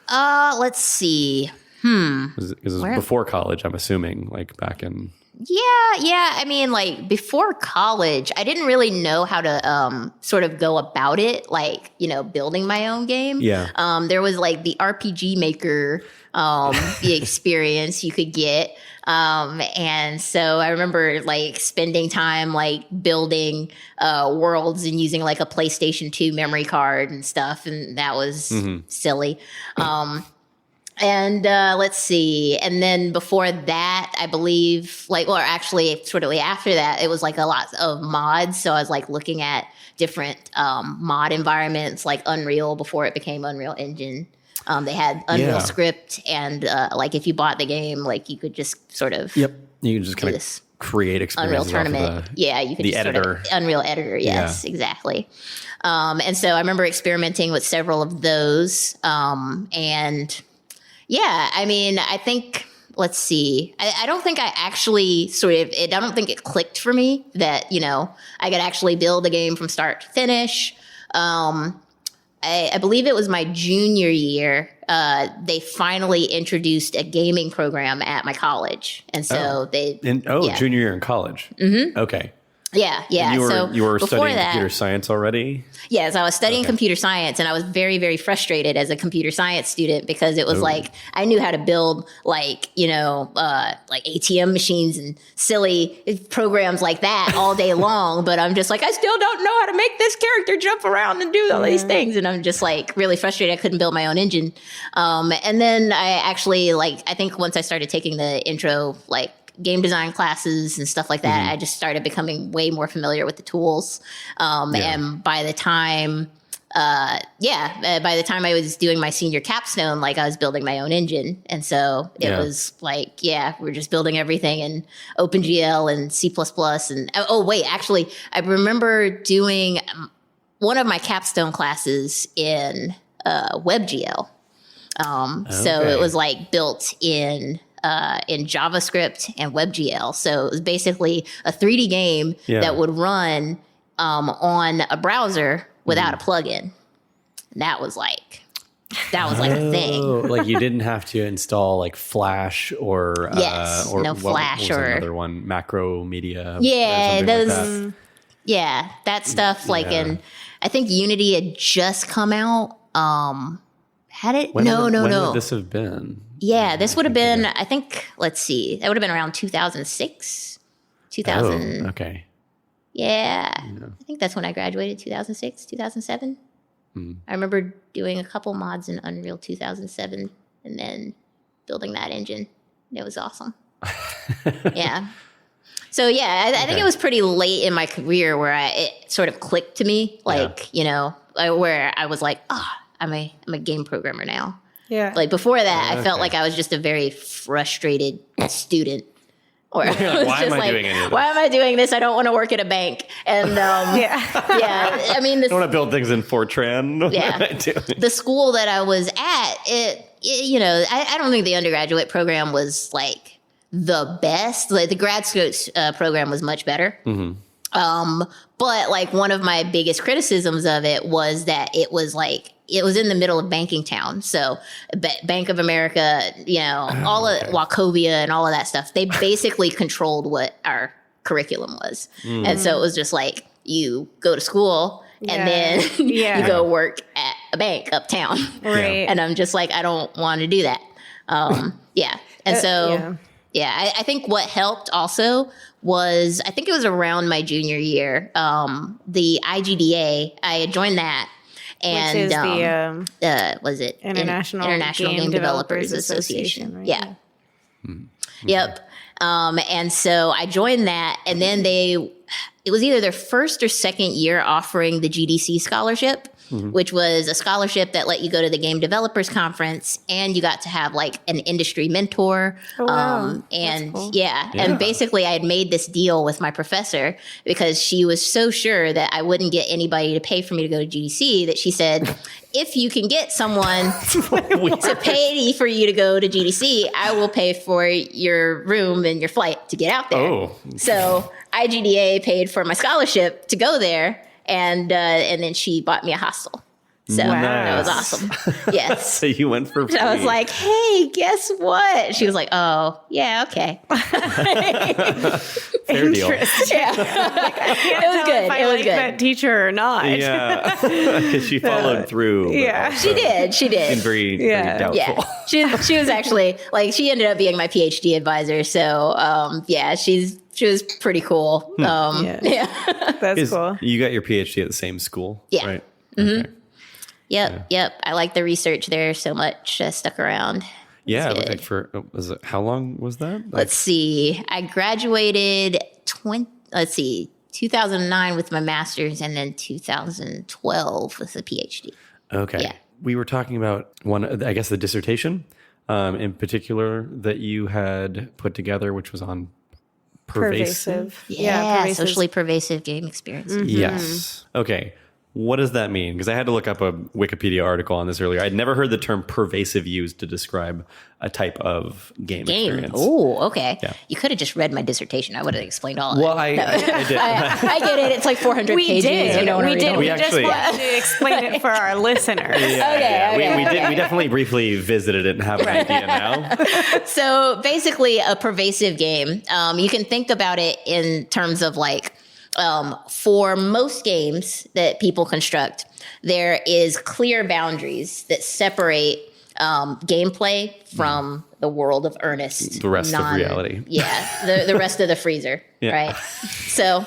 Let's see. Because it was before college, I'm assuming, like back in. Yeah. I mean, like before college, I didn't really know how to sort of go about it, like, building my own game. Yeah. There was like the RPG Maker, the experience you could get. And so I remember like spending time like building worlds and using like a PlayStation 2 memory card and stuff. And that was silly. And let's see. And then before that, I believe actually shortly after that, it was like a lot of mods. So I was like looking at different mod environments like Unreal before it became Unreal Engine. They had Unreal Script and like if you bought the game, like you could just sort of you can just kind of create experiences. Unreal Tournament. You could the just editor. Sort of, Unreal Editor. Yes, exactly. And so I remember experimenting with several of those. And yeah, I mean, I think, let's see. I don't think I actually I don't think it clicked for me that, I could actually build a game from start to finish. I believe it was my junior year. They finally introduced a gaming program at my college. And so junior year in college. Mm-hmm. Okay. Yeah. And you were studying that, computer science already? Yes, I was studying computer science, and I was very, very frustrated as a computer science student because it was like I knew how to build like ATM machines and silly programs like that all day long, but I'm just like I still don't know how to make this character jump around and do all these things, and I'm just like really frustrated. I couldn't build my own engine, and then I actually I think once I started taking the intro game design classes and stuff like that, I just started becoming way more familiar with the tools. And by the time I was doing my senior capstone, I was building my own engine. And so it was we're just building everything in OpenGL and C++. And actually, I remember doing one of my capstone classes in WebGL. So it was built in JavaScript and WebGL. So it was basically a 3D game that would run on a browser without a plugin. And that was a thing. You didn't have to install Flash or no Flash or another one, Macro Media. Yeah, those. Like that. Yeah, that stuff. And I think Unity had just come out. Had it? When no. would this have been? Yeah, this would have been, I think, let's see. That would have been around 2006. 2000. Oh, okay. Yeah. I think that's when I graduated, 2006, 2007. I remember doing a couple mods in Unreal 2007 and then building that engine. It was awesome. Yeah. So, yeah, I think it was pretty late in my career where it sort of clicked to me, where I was like, I'm a game programmer now. Yeah. Before that, I felt like I was just a very frustrated student. Or Why am I doing any of this? Why am I doing this? I don't want to work at a bank. And I mean, I want to build things in Fortran. Yeah, the school that I was at, I don't think the undergraduate program was like the best. Like the grad school program was much better. But like one of my biggest criticisms of it was that it was in the middle of banking town. So Bank of America, all of Wachovia and all of that stuff, they basically controlled what our curriculum was. And so it was just like you go to school and then you go work at a bank uptown. Right. And I'm just like, I don't want to do that. And so, I think what helped also was, I think it was around my junior year, the IGDA, I had joined that. And which is the was it International Game Developers Association? Right? Yeah. Yep. And so I joined that, and then it was either their first or second year offering the GDC scholarship, which was a scholarship that let you go to the Game Developers Conference, and you got to have like an industry mentor. Oh, wow. And cool. And basically I had made this deal with my professor because she was so sure that I wouldn't get anybody to pay for me to go to GDC that she said, if you can get someone to pay for you to go to GDC, I will pay for your room and your flight to get out there. Oh. So IGDA paid for my scholarship to go there. And then she bought me a hostel. So that was awesome. Yes. So you went for free. I was like, hey, guess what? She was like, oh, yeah, okay. Fair deal. It was good. It was good. That teacher or not? Yeah, because she followed through. She did. And very doubtful. Yeah, she was actually like, she ended up being my PhD advisor. So she was pretty cool. That's cool. You got your PhD at the same school, yeah. right? Mm-hmm. Okay. Yep. I like the research there so much. I stuck around. Yeah, how long was that? Let's see. I graduated 2009 with my master's, and then 2012 with a PhD. Okay. Yeah. We were talking about the dissertation in particular that you had put together, which was on pervasive. Yeah, socially pervasive game experiences. Mm-hmm. Yes. Okay. What does that mean? Because I had to look up a Wikipedia article on this earlier. I'd never heard the term pervasive used to describe a type of game experience. Oh, okay. Yeah. You could have just read my dissertation. I would have explained all of Well, it. I did. I get it. It's like 400 pages. Did. You don't We did. We actually- just wanted to explain it for our listeners. We definitely briefly visited it and have an idea now. So basically a pervasive game, you can think about it in terms of like, for most games that people construct, there is clear boundaries that separate gameplay from the world of earnest. The rest of reality. Yeah, the rest of the freezer, right? So...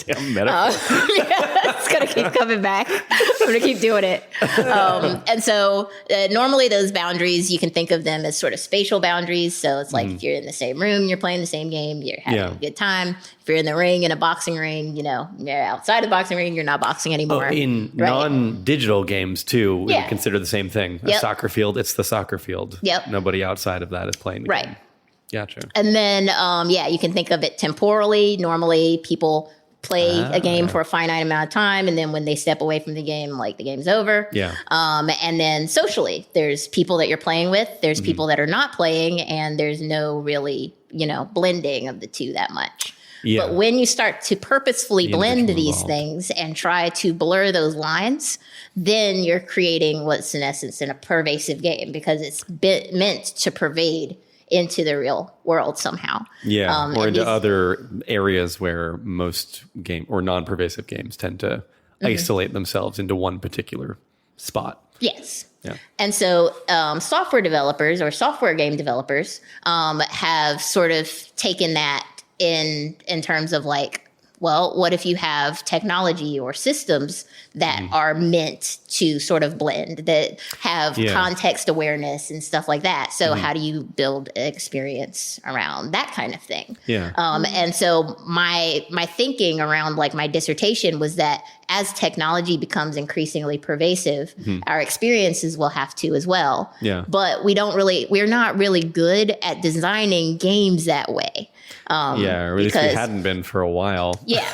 Damn metaphor. It's going to keep coming back. I'm going to keep doing it. And so normally those boundaries, you can think of them as sort of spatial boundaries. So it's like if you're in the same room, you're playing the same game, you're having a good time. If you're in the ring, in a boxing ring, you're outside of the boxing ring, you're not boxing anymore. In non-digital games too, we would consider the same thing. A soccer field, it's the soccer field. Yep. Nobody outside of that is playing the game. Gotcha. And then, you can think of it temporally. Normally, people play a game for a finite amount of time, and then when they step away from the game, like the game's over. Yeah. And then socially, there's people that you're playing with, there's people that are not playing, and there's no really, blending of the two that much. Yeah. But when you start to purposefully blend these things and try to blur those lines, then you're creating what's in essence a pervasive game, because it's meant to pervade into the real world somehow. Yeah, or into other areas where most game or non-pervasive games tend to isolate themselves into one particular spot. Yes. Yeah. And so software developers or software game developers have sort of taken that in terms of like, well, what if you have technology or systems that are meant to sort of blend, that have context awareness and stuff like that? So how do you build an experience around that kind of thing? Yeah. And so my thinking around like my dissertation was that as technology becomes increasingly pervasive, our experiences will have to as well. Yeah. But we're not really good at designing games that way. Or at least we hadn't been for a while. Yeah.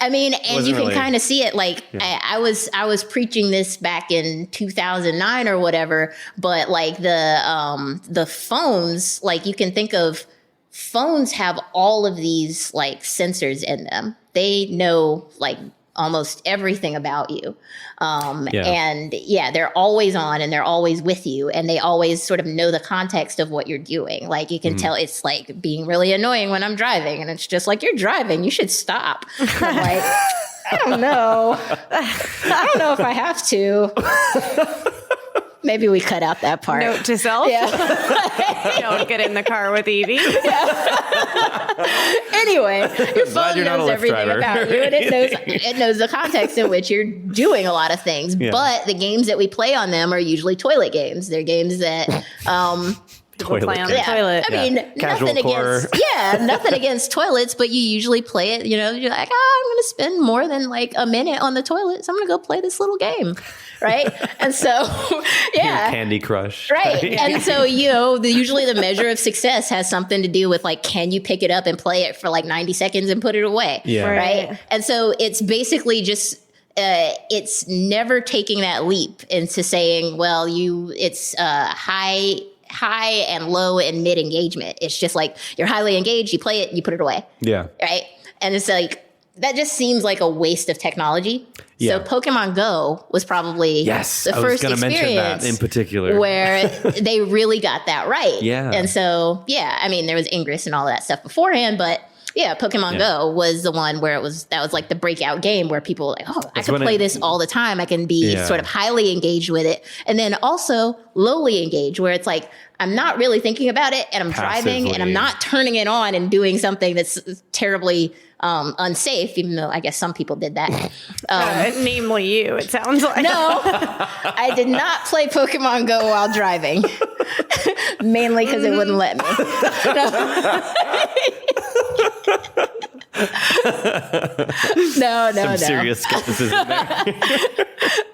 I mean, and you can really- kind of see it like I was preaching this back in 2009 or whatever, but like the phones, like you can think of phones have all of these like sensors in them. They know like almost everything about you. And they're always on and they're always with you and they always sort of know the context of what you're doing. Like you can tell it's like being really annoying when I'm driving and it's just like, you're driving, you should stop. I'm like, I don't know. I don't know if I have to. Maybe we cut out that part. Note to self. Yeah. Don't get in the car with Evie. Anyway, your phone you're not a knows Lyft everything driver. about you, and it knows the context in which you're doing a lot of things. Yeah. But the games that we play on them are usually toilet games. They're games that People play on the games. toilet. I mean, Casual nothing core. nothing against toilets, but you usually play it, you know, you're like, I'm going to spend more than like a minute on the toilet, so I'm going to go play this little game, right? And so, Candy Crush. right. And so, you know, usually the measure of success has something to do with like, can you pick it up and play it for like 90 seconds and put it away? Yeah. Right. And so it's basically just, it's never taking that leap into saying, well, it's high and low and mid engagement. It's just like you're highly engaged, you play it, you put it away. Yeah. Right. And it's like, that just seems like a waste of technology. Yeah. So Pokemon Go was probably the first I was going to mention experience that in particular. where they really got that right. Yeah. And so, I mean, there was Ingress and all of that stuff beforehand, but Pokemon Go was the one where that was like the breakout game where people were like, oh, I can play this all the time. I can be sort of highly engaged with it. And then also lowly engaged where it's like, I'm not really thinking about it and I'm driving and I'm not turning it on and doing something that's terribly unsafe, even though I guess some people did that. Namely you, it sounds like. No, I did not play Pokemon Go while driving. Mainly because it wouldn't let me. No. Some serious skepticism there.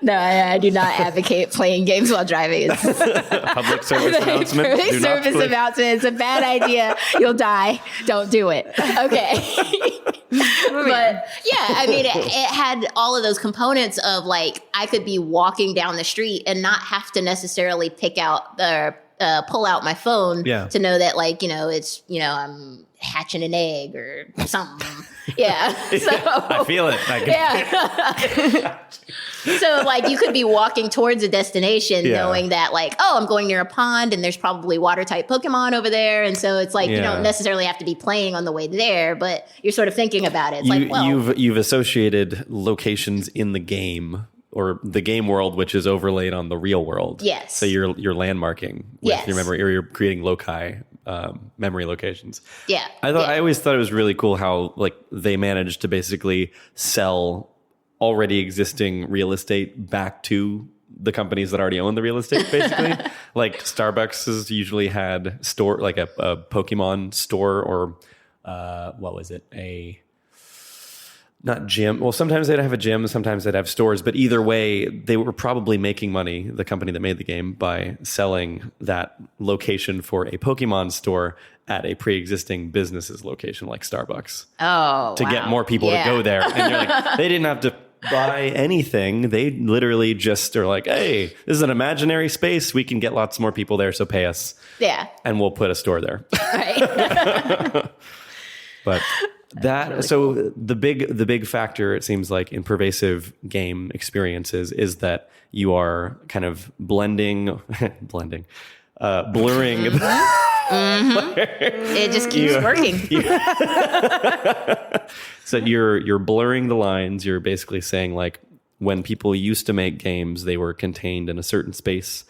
No, I do not advocate playing games while driving. It's Public service announcement. Public Do not service play. announcement. It's a bad idea. You'll die. Don't do it. Okay. But I mean, it had all of those components of like, I could be walking down the street and not have to necessarily pick out the pull out my phone to know that like, you know, it's, you know, I'm hatching an egg or something. Yeah. So I feel it. So like you could be walking towards a destination knowing that like, oh, I'm going near a pond and there's probably water type Pokemon over there. And so it's like, you don't necessarily have to be playing on the way there, but you're sort of thinking about it. It's like, well, you've associated locations in the game or the game world, which is overlaid on the real world. Yes. So you're landmarking with your memory, or you're creating loci, memory locations. Yeah. I always thought it was really cool how like they managed to basically sell already existing real estate back to the companies that already own the real estate, basically. Like Starbucks has usually had a Pokemon store or what was it? Not gym. Well, sometimes they'd have a gym, sometimes they'd have stores, but either way, they were probably making money, the company that made the game, by selling that location for a Pokemon store at a pre-existing business's location like Starbucks. Oh, to get more people to go there. And you're like, they didn't have to buy anything. They literally just are like, hey, this is an imaginary space. We can get lots more people there, so pay us. Yeah. And we'll put a store there. Right. But so the big factor, it seems like, in pervasive game experiences is that you are kind of blurring. It just keeps working. So you're blurring the lines. You're basically saying like when people used to make games, they were contained in a certain space,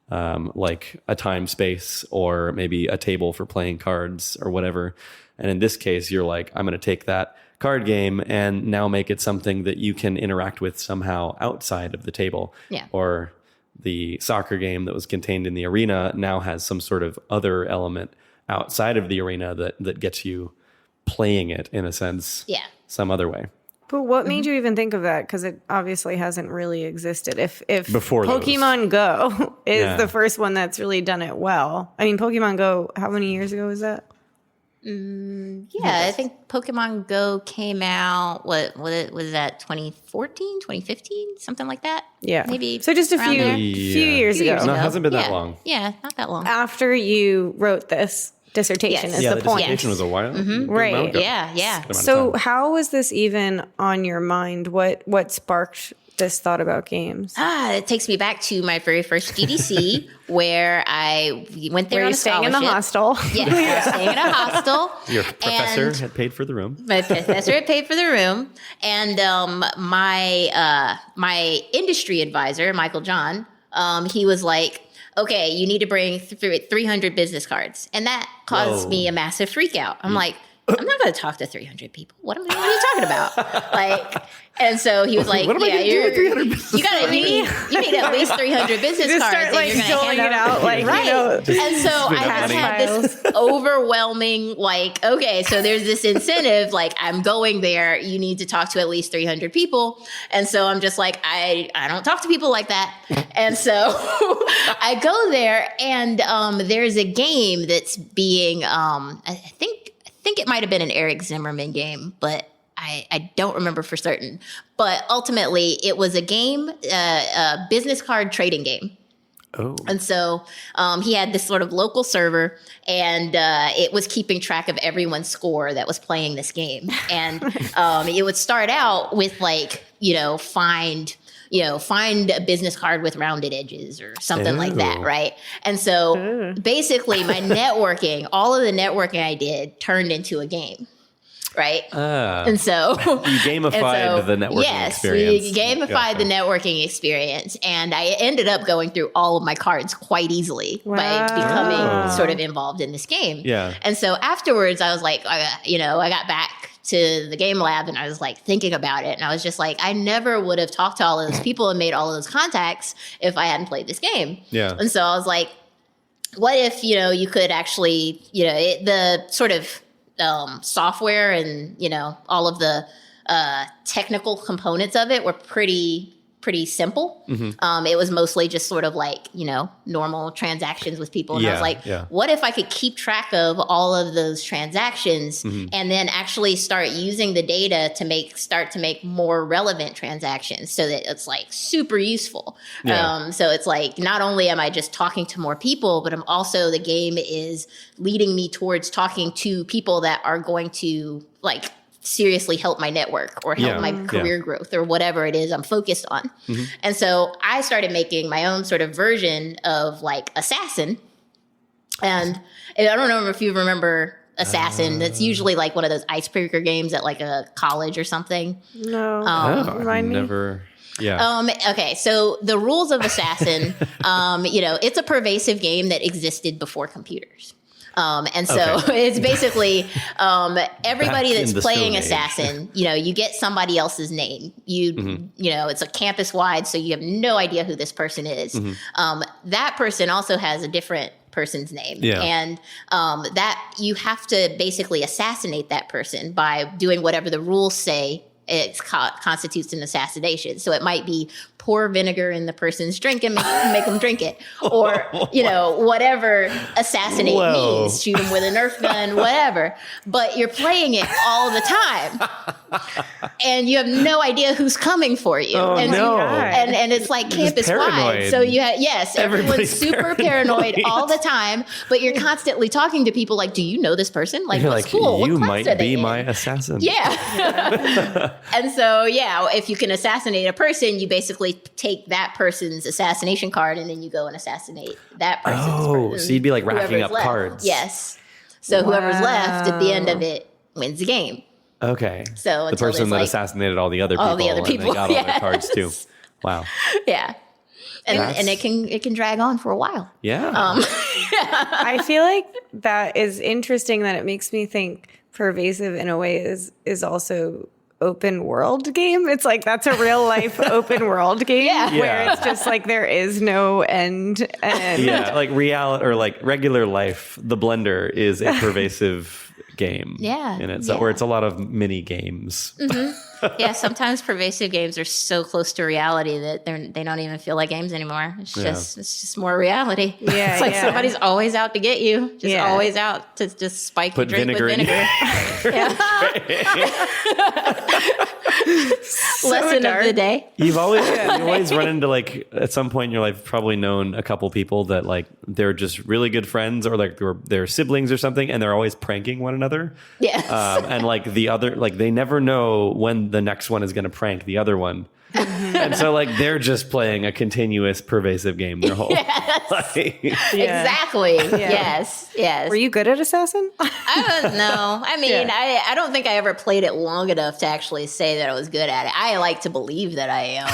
like a time space or maybe a table for playing cards or whatever. And in this case, you're like, I'm going to take that card game and now make it something that you can interact with somehow outside of the table. Yeah. Or the soccer game that was contained in the arena now has some sort of other element outside of the arena that gets you playing it in a sense. Yeah. Some other way. But what made you even think of that? Because it obviously hasn't really existed. If Before Pokemon Go is the first one that's really done it well. I mean, Pokemon Go, how many years ago was that? I think Pokemon Go came out, what was that, 2014, 2015, something like that? Yeah. Maybe. So just a few years ago. No, it hasn't been that long. Yeah, not that long. After you wrote this dissertation is the point. Dissertation was a while. Right. Yeah. So how was this even on your mind? What sparked this thought about games? It takes me back to my very first GDC where I went there Were on you a staying in scholarship. the hostel? Yes, I was staying in a hostel. Your professor had paid for the room. My professor had paid for the room, and my industry advisor, Michael John, he was like, okay, you need to bring 300 business cards. And that caused me a massive freak out. I'm like, I'm not going to talk to 300 people. What are you talking about? And so he was like, what am I going to do with 300 business you need at least 300 business Just cards. start like doling it out, like, right. you know, And so I just had this overwhelming, like, okay, so there's this incentive, like I'm going there. You need to talk to at least 300 people. And so I'm just like, I don't talk to people like that. And so I go there and there's a game that's being, I think it might have been an Eric Zimmerman game, but I don't remember for certain. But ultimately, it was a game, a business card trading game. Oh. And so he had this sort of local server, and it was keeping track of everyone's score that was playing this game. And it would start out with like, find a business card with rounded edges or something like that, right? And so basically my networking, all of the networking I did turned into a game. Right. And so you gamified the networking experience. Yes, we gamified the networking experience. And I ended up going through all of my cards quite easily by becoming sort of involved in this game. Yeah. And so afterwards I was like, I got back to the game lab and I was like thinking about it. And I was just like, I never would have talked to all of those people and made all of those contacts if I hadn't played this game. Yeah. And so I was like, what if, you could actually, the sort of software and all of the technical components of it were pretty simple. It was mostly just sort of like normal transactions with people, and I was like, what if I could keep track of all of those transactions and then actually start using the data to start to make more relevant transactions so that it's like super useful. So it's like not only am I just talking to more people, but I'm also, the game is leading me towards talking to people that are going to like seriously help my network or help my career growth or whatever it is I'm focused on. And so I started making my own sort of version of like Assassin. And I don't know if you remember Assassin. That's usually like one of those icebreaker games at like a college or something. No. Remind me. Never. Yeah. Okay. So the rules of Assassin, it's a pervasive game that existed before computers. And so it's basically everybody that's playing Assassin, you get somebody else's name. It's a campus wide, so you have no idea who this person is. That person also has a different person's name. And that you have to basically assassinate that person by doing whatever the rules say it constitutes an assassination. So it might be pour vinegar in the person's drink and make them drink it. Or, whatever assassinate means. Shoot them with a Nerf gun, whatever. But you're playing it all the time. And you have no idea who's coming for you. And it's like campus-wide. So everyone's super paranoid all the time. But you're constantly talking to people like, do you know this person? Like, what school? You what class might be my assassin. Yeah. And so, if you can assassinate a person, you basically take that person's assassination card and then you go and assassinate that person's so you'd be like racking up left. cards. Yes. So whoever's left at the end of it wins the game. Okay. So the person that assassinated all the other people. All the other people. And they got all their cards too. Wow. Yeah. And it can drag on for a while. Yeah. I feel like that is interesting, that it makes me think Pervasive in a way is also open world game. It's like that's a real life open world game where it's just like there is no end. And like reality or like regular life. The Blender is a pervasive game. Yeah. In it, so where it's a lot of mini games. Yeah, sometimes pervasive games are so close to reality that they don't even feel like games anymore. It's just more reality. Yeah, it's like somebody's always out to get you. Just always out to just spike your drink with vinegar. Lesson of the day. You've always run into, like, at some point in your life, probably known a couple people that, like, they're just really good friends, or like they're siblings or something, and they're always pranking one another. Yes. And like the other, like, they never know when the next one is going to prank the other one. And so, like, they're just playing a continuous pervasive game their whole life. Exactly. Yes. Were you good at Assassin? I don't know. I mean, I don't think I ever played it long enough to actually say that I was good at it. I like to believe that I am.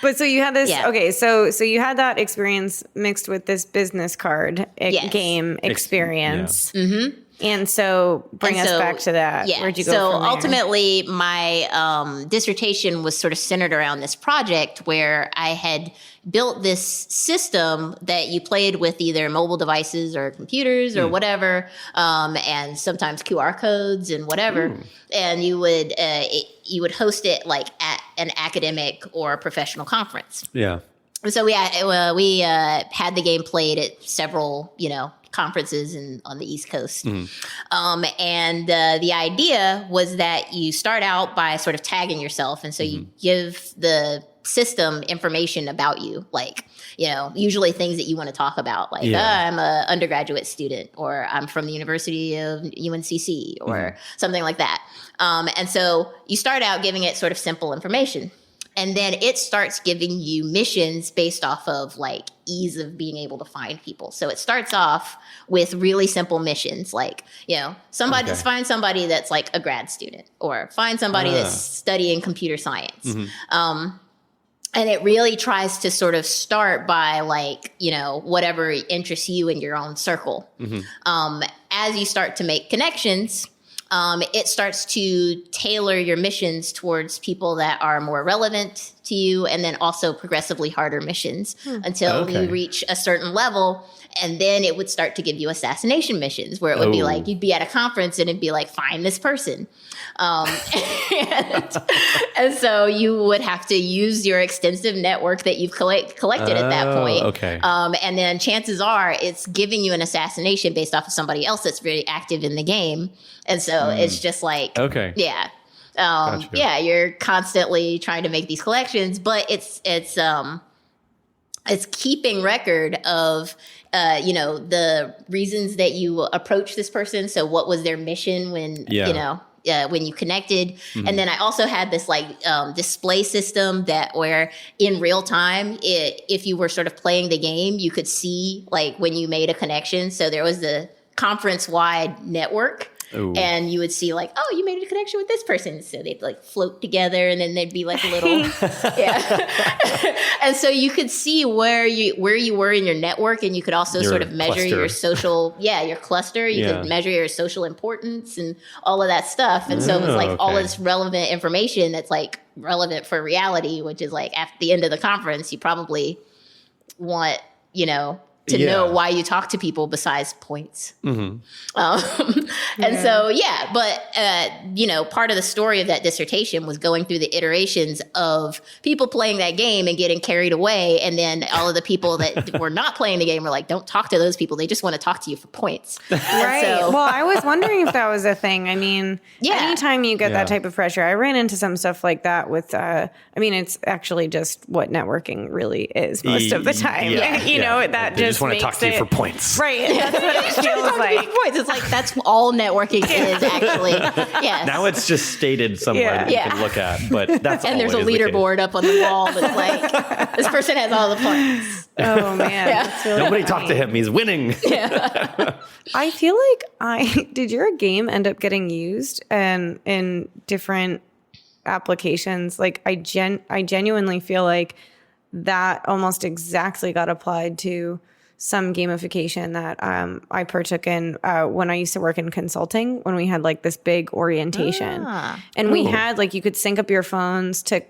But so you had this, okay, so you had that experience mixed with this business card game experience. Mm-hmm. And so bring us back to that. Yeah. Where'd you go so from there? ultimately, my dissertation was sort of centered around this project where I had built this system that you played with either mobile devices or computers or whatever, and sometimes QR codes and whatever. And you would host it like at an academic or professional conference. Yeah. So we had the game played at several, conferences on the East Coast. And the idea was that you start out by sort of tagging yourself. And so you give the system information about you, like, usually things that you want to talk about, like, I'm an undergraduate student, or I'm from the University of UNCC, or something like that. And so you start out giving it sort of simple information. And then it starts giving you missions based off of, like, ease of being able to find people. So it starts off with really simple missions, like, find somebody that's like a grad student, or find somebody that's studying computer science. And it really tries to sort of start by, like, whatever interests you in your own circle. As you start to make connections, it starts to tailor your missions towards people that are more relevant to you, and then also progressively harder missions until you reach a certain level. And then it would start to give you assassination missions, where it would be like, you'd be at a conference and it'd be like, find this person. And so you would have to use your extensive network that you've collected at that point. And then chances are it's giving you an assassination based off of somebody else that's very active in the game. And so it's just like, you're constantly trying to make these collections, but it's keeping record of, the reasons that you approach this person. So what was their mission when you connected? And then I also had this display system where in real time, if you were sort of playing the game, you could see like when you made a connection. So there was the conference-wide network. And you would see like, oh, you made a connection with this person. So they'd like float together, and then they'd be like a little, And so you could see where you were in your network, and you could also sort of measure cluster. your social, your cluster. You could measure your social importance and all of that stuff. And so it was like all this relevant information that's like relevant for reality, which is like at the end of the conference, you probably want, to know why you talk to people besides points. And so, but, part of the story of that dissertation was going through the iterations of people playing that game and getting carried away. And then all of the people that were not playing the game were like, don't talk to those people. They just want to talk to you for points. Right. So, well, I was wondering if that was a thing. I mean, anytime you get that type of pressure, I ran into some stuff like that with, it's actually just what networking really is most of the time. That just want to talk to you for points. Right. That's what it feels like. Points. It's like, that's all networking is actually. Yes. Now it's just stated somewhere that you can look at, but that's and there's a leaderboard up on the wall that's like, this person has all the points. Oh, man. Really Nobody talked to him. He's winning. I feel like did your game end up getting used in different applications? Like I genuinely feel like that almost exactly got applied to some gamification that I partook in when I used to work in consulting, when we had like this big orientation. And we had like, you could sync up your phones to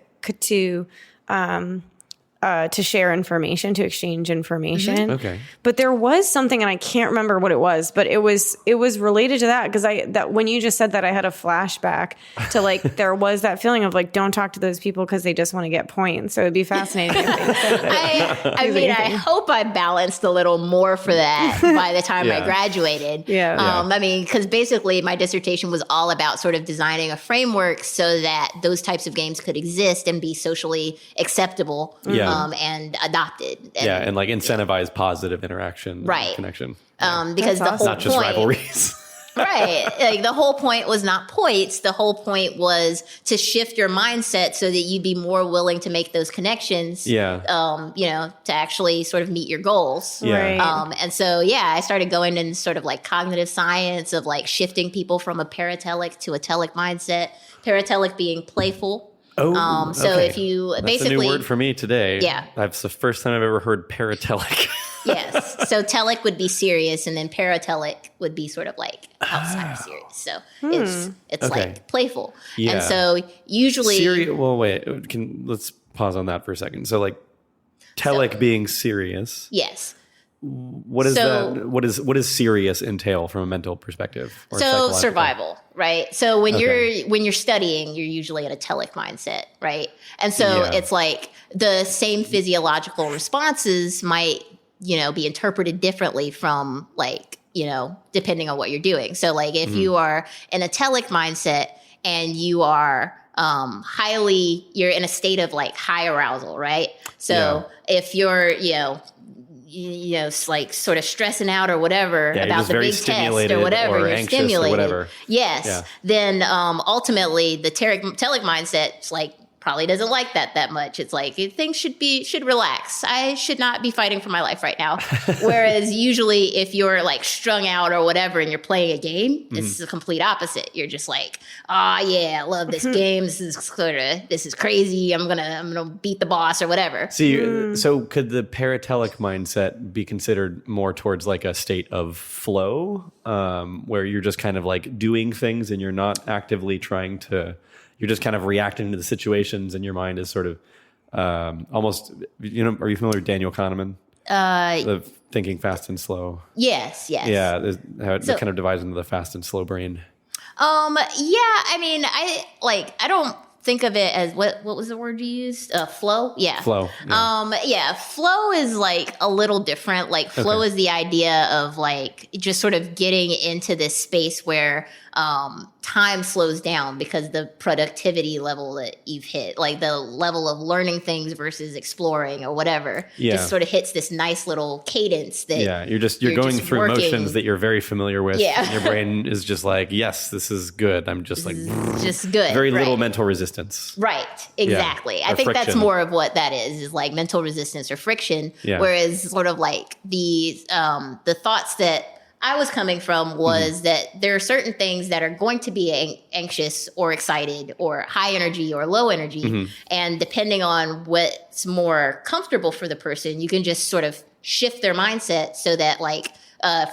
to share information, to exchange information. Okay. But there was something, and I can't remember what it was, but it was related to that, because that when you just said that, I had a flashback to like there was that feeling of like, don't talk to those people because they just want to get points. So it'd be fascinating. If they said that. I hope I balanced a little more for that by the time I graduated. I mean, because basically my dissertation was all about sort of designing a framework so that those types of games could exist and be socially acceptable. And adopted. And like incentivize positive interaction, and connection. Because the whole not just rivalries. Right. Like the whole point was not points. The whole point was to shift your mindset so that you'd be more willing to make those connections. To actually sort of meet your goals. And so, I started going into sort of like cognitive science of like shifting people from a paratelic to a telic mindset. Paratelic being playful. If you That's basically a new word for me today. Yeah. That's the first time I've ever heard paratelic. Yes. So telic would be serious, and then paratelic would be sort of like outside of serious. So it's like playful. And so usually let's pause on that for a second. So like telic being serious. Yes. What is that? What does serious entail from a mental perspective? So survival, right? So when you're studying, you're usually at a telic mindset, right? And so it's like the same physiological responses might, be interpreted differently from like, depending on what you're doing. So like if you are in a telic mindset and you are you're in a state of like high arousal, right? So if you're, like sort of stressing out or whatever about the big test or whatever, you're stimulated. Or whatever. Yes. Then ultimately the telic mindset like probably doesn't like that much. It's like things should relax. I should not be fighting for my life right now. Whereas usually if you're like strung out or whatever and you're playing a game, it's the complete opposite. You're just like, I love this game. This is crazy. I'm gonna beat the boss or whatever. So could the paratelic mindset be considered more towards like a state of flow, where you're just kind of like doing things and you're not actively trying to. You're just kind of reacting to the situations, and your mind is sort of almost. Are you familiar with Daniel Kahneman? The thinking fast and slow. Yes. Yeah, it kind of divides into the fast and slow brain. I mean, I don't think of it as what was the word you used? Flow? Yeah. Flow. Yeah. Flow is like a little different. Like flow is the idea of like just sort of getting into this space where time slows down because the productivity level that you've hit, like the level of learning things versus exploring or whatever, just sort of hits this nice little cadence that you're going through motions that you're very familiar with. And your brain is just like, yes, this is good. I'm just like, just good. Very little mental resistance. Right. Exactly. I think friction. That's more of what that is like mental resistance or friction. Whereas sort of like the thoughts that I was coming from was that there are certain things that are going to be anxious or excited or high energy or low energy. And depending on what's more comfortable for the person, you can just sort of shift their mindset so that like,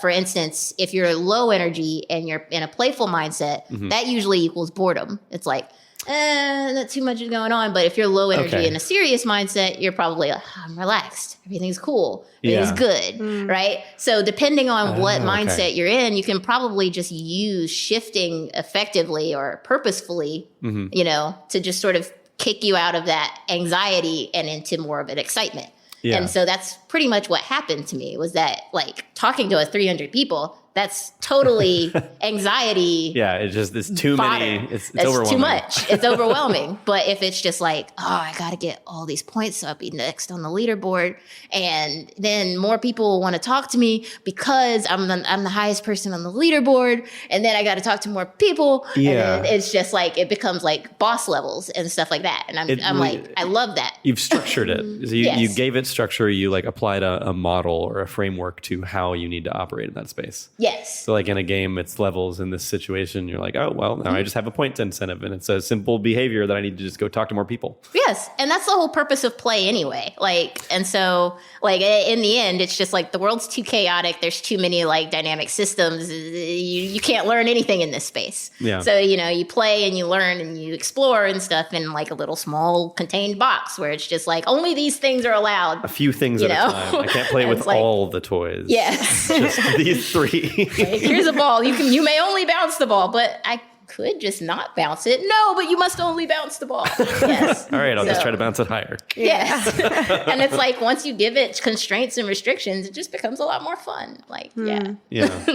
for instance, if you're low energy and you're in a playful mindset, that usually equals boredom. It's like, not too much is going on. But if you're low energy in a serious mindset, you're probably like, I'm relaxed. Everything's cool. Everything's good. Right? So depending on what mindset you're in, you can probably just use shifting effectively or purposefully, to just sort of kick you out of that anxiety and into more of an excitement. And so that's pretty much what happened to me was that like talking to 300 people, that's totally anxiety. It's too many. It's overwhelming. Too much. It's overwhelming. But if it's just like, I got to get all these points so I'll be next on the leaderboard. And then more people want to talk to me because I'm the highest person on the leaderboard. And then I got to talk to more people. And then it's just like, it becomes like boss levels and stuff like that. And I'm like, I love that. You've structured it. So you gave it structure. You like applied a model or a framework to how you need to operate in that space. Yes. So like in a game, it's levels. In this situation, you're like, oh, well, now I just have a point incentive, and it's a simple behavior that I need to just go talk to more people. Yes. And that's the whole purpose of play anyway. Like, and so like in the end, it's just like the world's too chaotic. There's too many like dynamic systems. You can't learn anything in this space. Yeah. So, you know, you play and you learn and you explore and stuff in like a little small contained box where it's just like only these things are allowed. A few things at a time. I can't play with like, all the toys. Yes. Just these 3. Like, here's a ball. You may only bounce the ball, but I could just not bounce it. No, but you must only bounce the ball. Yes. All right, I'll just try to bounce it higher. Yes. And it's like once you give it constraints and restrictions, it just becomes a lot more fun. Like, yeah. Yeah.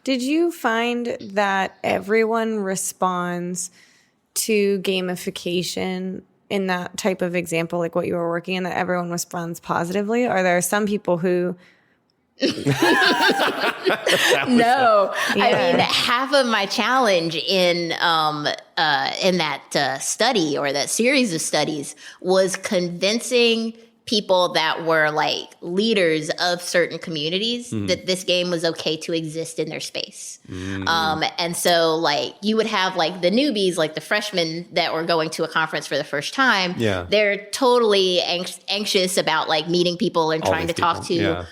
Did you find that everyone responds to gamification in that type of example, like what you were working in, that everyone responds positively? Or there are some people who... No, I mean, half of my challenge in that study or that series of studies was convincing people that were like leaders of certain communities that this game was okay to exist in their space. And so like you would have like the newbies, like the freshmen that were going to a conference for the first time. Yeah. They're totally anxious about like meeting people and trying to talk to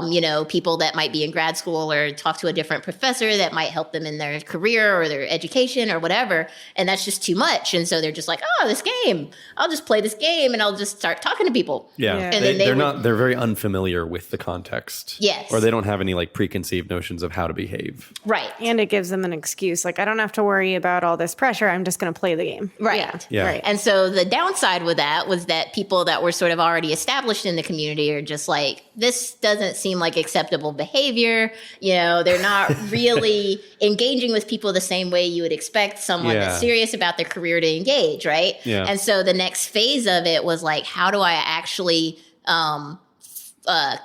you know, people that might be in grad school or talk to a different professor that might help them in their career or their education or whatever. And that's just too much. And so they're just like, oh, this game, I'll just play this game and I'll just start talking to people. Yeah. And then they're very unfamiliar with the context. Yes. Or they don't have any like preconceived notions of how to behave. Right. And it gives them an excuse. Like, I don't have to worry about all this pressure. I'm just going to play the game. Right. Yeah. Right. And so the downside with that was that people that were sort of already established in the community are just like, this doesn't seem like acceptable behavior. You know, they're not really engaging with people the same way you would expect someone that's serious about their career to engage, right? Yeah. And so the next phase of it was like, how do I actually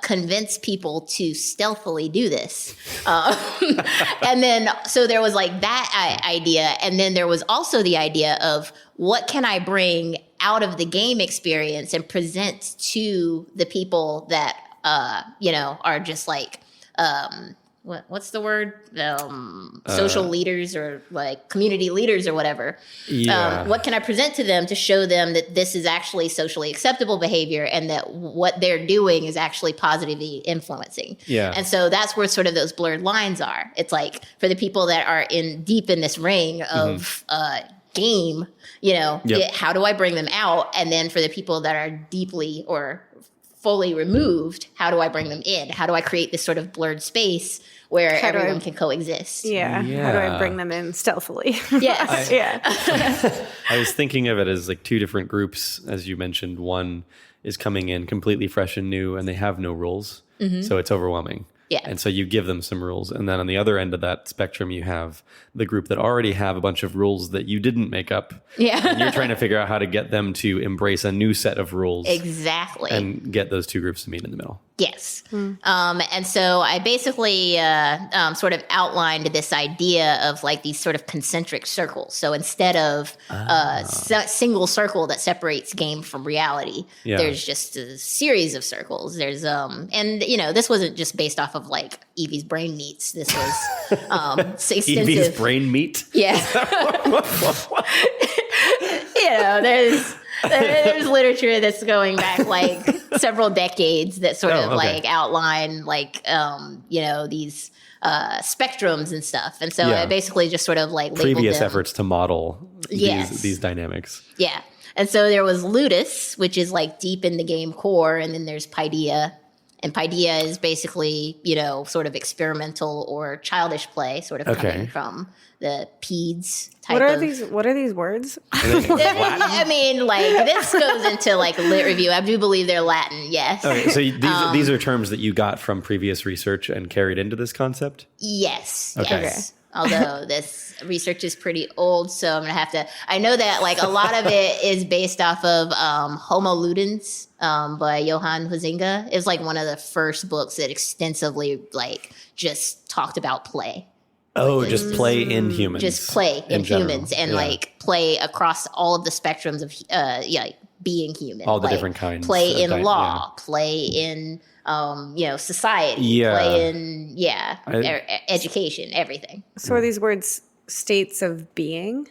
convince people to stealthily do this? And then, so there was like that idea. And then there was also the idea of what can I bring out of the game experience and present to the people that, you know, are just like, what's the word? Social leaders or like community leaders or whatever. Yeah. What can I present to them to show them that this is actually socially acceptable behavior and that what they're doing is actually positively influencing? Yeah. And so that's where sort of those blurred lines are. It's like for the people that are deep in this ring of game, you know, how do I bring them out? And then for the people that are deeply or fully removed, how do I bring them in? How do I create this sort of blurred space where everyone can coexist? Yeah. How do I bring them in stealthily? Yes. I was thinking of it as like 2 different groups, as you mentioned. One is coming in completely fresh and new, and they have no rules. So it's overwhelming. Yeah. And so you give them some rules. And then on the other end of that spectrum, you have the group that already have a bunch of rules that you didn't make up. Yeah. And you're trying to figure out how to get them to embrace a new set of rules. Exactly. And get those 2 groups to meet in the middle. Yes. And so I basically sort of outlined this idea of like these sort of concentric circles. So instead of a single circle that separates game from reality, there's just a series of circles. There's, and you know, this wasn't just based off of like Evie's brain meats. This was extensive. Evie's brain meat? Yeah. You know, there's literature that's going back like several decades that sort of like outline like you know, these spectrums and stuff. And so I basically just sort of like labeled previous them. efforts to model these dynamics. Yeah. And so there was Ludus, which is like deep in the game core, and then there's Paideia. And Paideia is basically, you know, sort of experimental or childish play, sort of coming from the PEDS type What are these words? I mean, like, this goes into, like, lit review. I do believe they're Latin, yes. Okay, so these are terms that you got from previous research and carried into this concept? Yes, Okay. yes. Although this research is pretty old, so I'm going to have to... I know that, like, a lot of it is based off of Homo Ludens by Johann Huizinga. It was, like, one of the first books that extensively, like, just talked about play. Oh, just play in humans. Just play in general. humans and Yeah. like play across all of the spectrums of like being human. All the like, different kinds. Play in of law, play in society, Yeah. play in education, everything. So are these words states of being?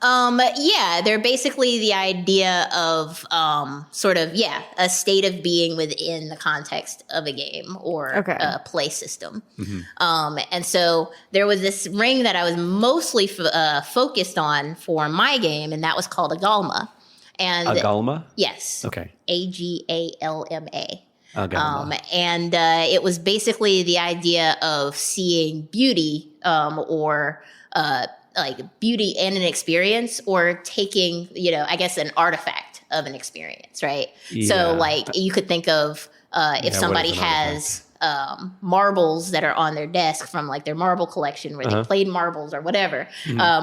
They're basically the idea of a state of being within the context of a game or a play system. And so there was this ring that I was mostly focused on for my game, and that was called Agalma. And Agalma? Yes. Okay. Agalma. Agalma. And it was basically the idea of seeing beauty or like beauty in an experience or taking, I guess an artifact of an experience, right? Yeah. So like you could think of if somebody has marbles that are on their desk from like their marble collection where they played marbles or whatever,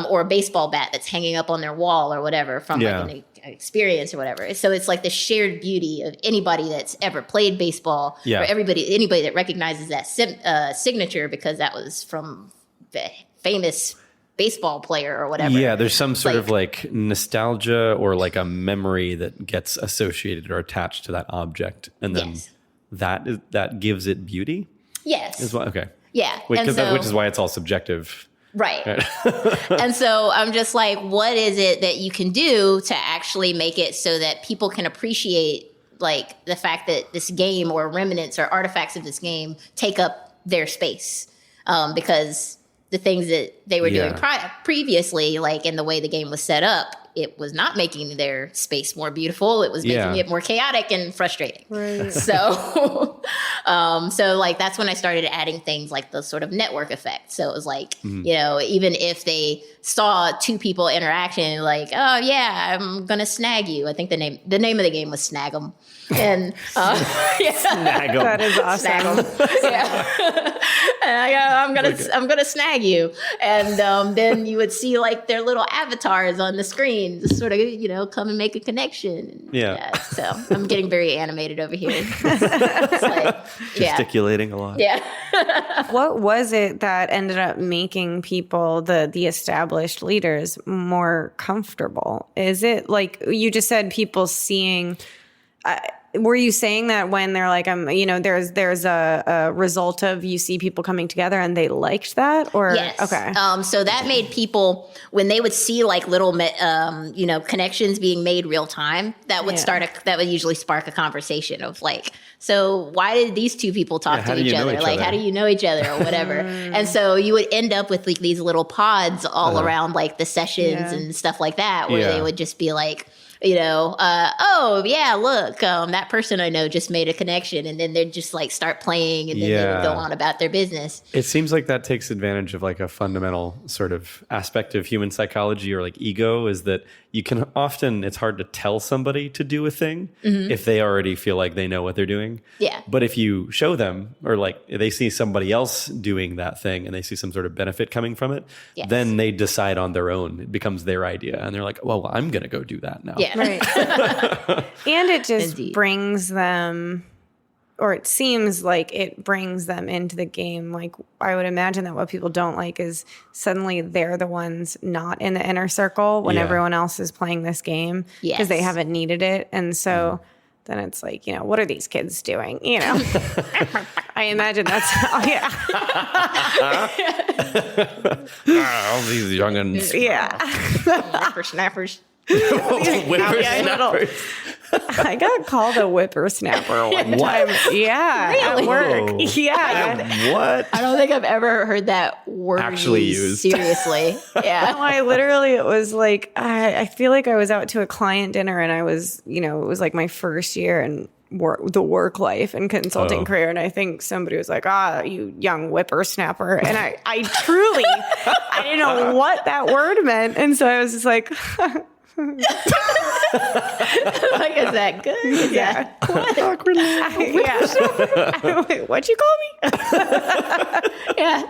or a baseball bat that's hanging up on their wall or whatever from like an experience or whatever. So it's like the shared beauty of anybody that's ever played baseball or anybody that recognizes that signature because that was from the famous baseball player or whatever. Yeah, there's some sort of like nostalgia or like a memory that gets associated or attached to that object, and then that gives it beauty. Yes. Okay. Yeah. Which is why it's all subjective. Right. And so I'm just like, what is it that you can do to actually make it so that people can appreciate like the fact that this game or remnants or artifacts of this game take up their space? Because the things that they were doing previously, like in the way the game was set up, it was not making their space more beautiful. It was making it more chaotic and frustrating. Right. So, like that's when I started adding things like the sort of network effect. So it was like, even if they saw two people interaction, like, oh yeah, I'm gonna snag you. I think the name of the game was Snag 'em. And Snag 'em. That is awesome. And I'm gonna snag you, and then you would see like their little avatars on the screen, just sort of come and make a connection. So I'm getting very animated over here. It's like, gesticulating a lot. Yeah. What was it that ended up making people, the established leaders, more comfortable? Is it like you just said, people seeing? Were you saying that when they're like, there's a result of you see people coming together and they liked that? Or yes. Okay. So that made people, when they would see like little, connections being made real time, that would that would usually spark a conversation of like, so why did these two people talk to each other? Like, how do you know each other or whatever? And so you would end up with like these little pods all around like the sessions and stuff like that, where they would just be like, oh yeah, look, that person I know just made a connection, and then they'd just like start playing, and then they would go on about their business. It seems like that takes advantage of like a fundamental sort of aspect of human psychology or like ego, is that you can often, it's hard to tell somebody to do a thing if they already feel like they know what they're doing. Yeah. But if you show them, or like they see somebody else doing that thing and they see some sort of benefit coming from it, then they decide on their own. It becomes their idea. And they're like, well, I'm going to go do that now. Yeah. Right. And it just brings them, or it seems like it brings them into the game. Like, I would imagine that what people don't like is suddenly they're the ones not in the inner circle when everyone else is playing this game because they haven't needed it. And so then it's like, what are these kids doing? I imagine that's all these youngins. Whippersnappers. Whippersnappers. I got called a whippersnapper one time. Yeah, Really? at work. Yeah. What? I don't think I've ever heard that word actually used seriously. Yeah. No, it was like, I feel like I was out to a client dinner and I was, it was like my first year in the work life and consulting career. And I think somebody was like, you young whippersnapper. And I truly, I didn't know what that word meant. And so I was just like, Like, is that good? Is that awkwardly? Wait, what'd you call me? Yeah.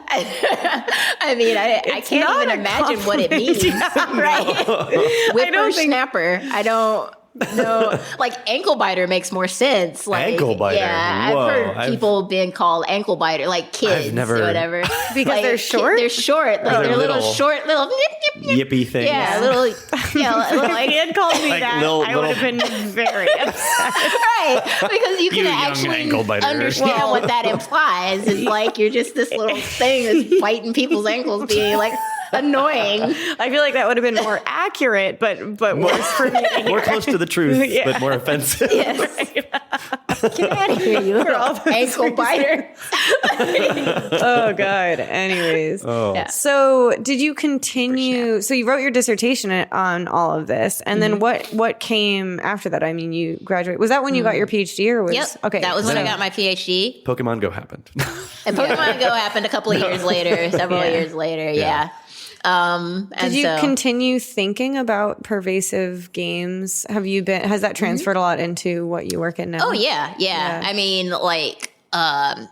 I mean, I can't even imagine what it means. Right? Whippersnapper. I don't. No, like ankle biter makes more sense. Like, Ankle biter? Yeah, Whoa, I've heard people being called ankle biter, like kids or whatever. Because like, they're short? They're short. Like they're little short, little yippy things. Yeah, little, little If like, he had called me Like that, little- I would have been very upset. right. Because you can You young actually ankle biter. understand what that implies. Is like you're just this little thing that's biting people's ankles, being like annoying. I feel like that would have been more accurate, but worse for me. More close to the truth, Yeah. but more offensive. Yes. Get out of here, you little all those ankle biter. Oh God. Anyways. Oh. Yeah. So did you continue? So you wrote your dissertation on all of this, and then what came after that? I mean, you graduated. Was that when you got your PhD, or was Yep. okay? That was when I got my PhD. Pokemon Go happened. And Pokemon Go happened a couple of years later, several years later. Yeah. And Did you continue thinking about pervasive games? Has that transferred a lot into what you work in now? Oh yeah. I mean, like, a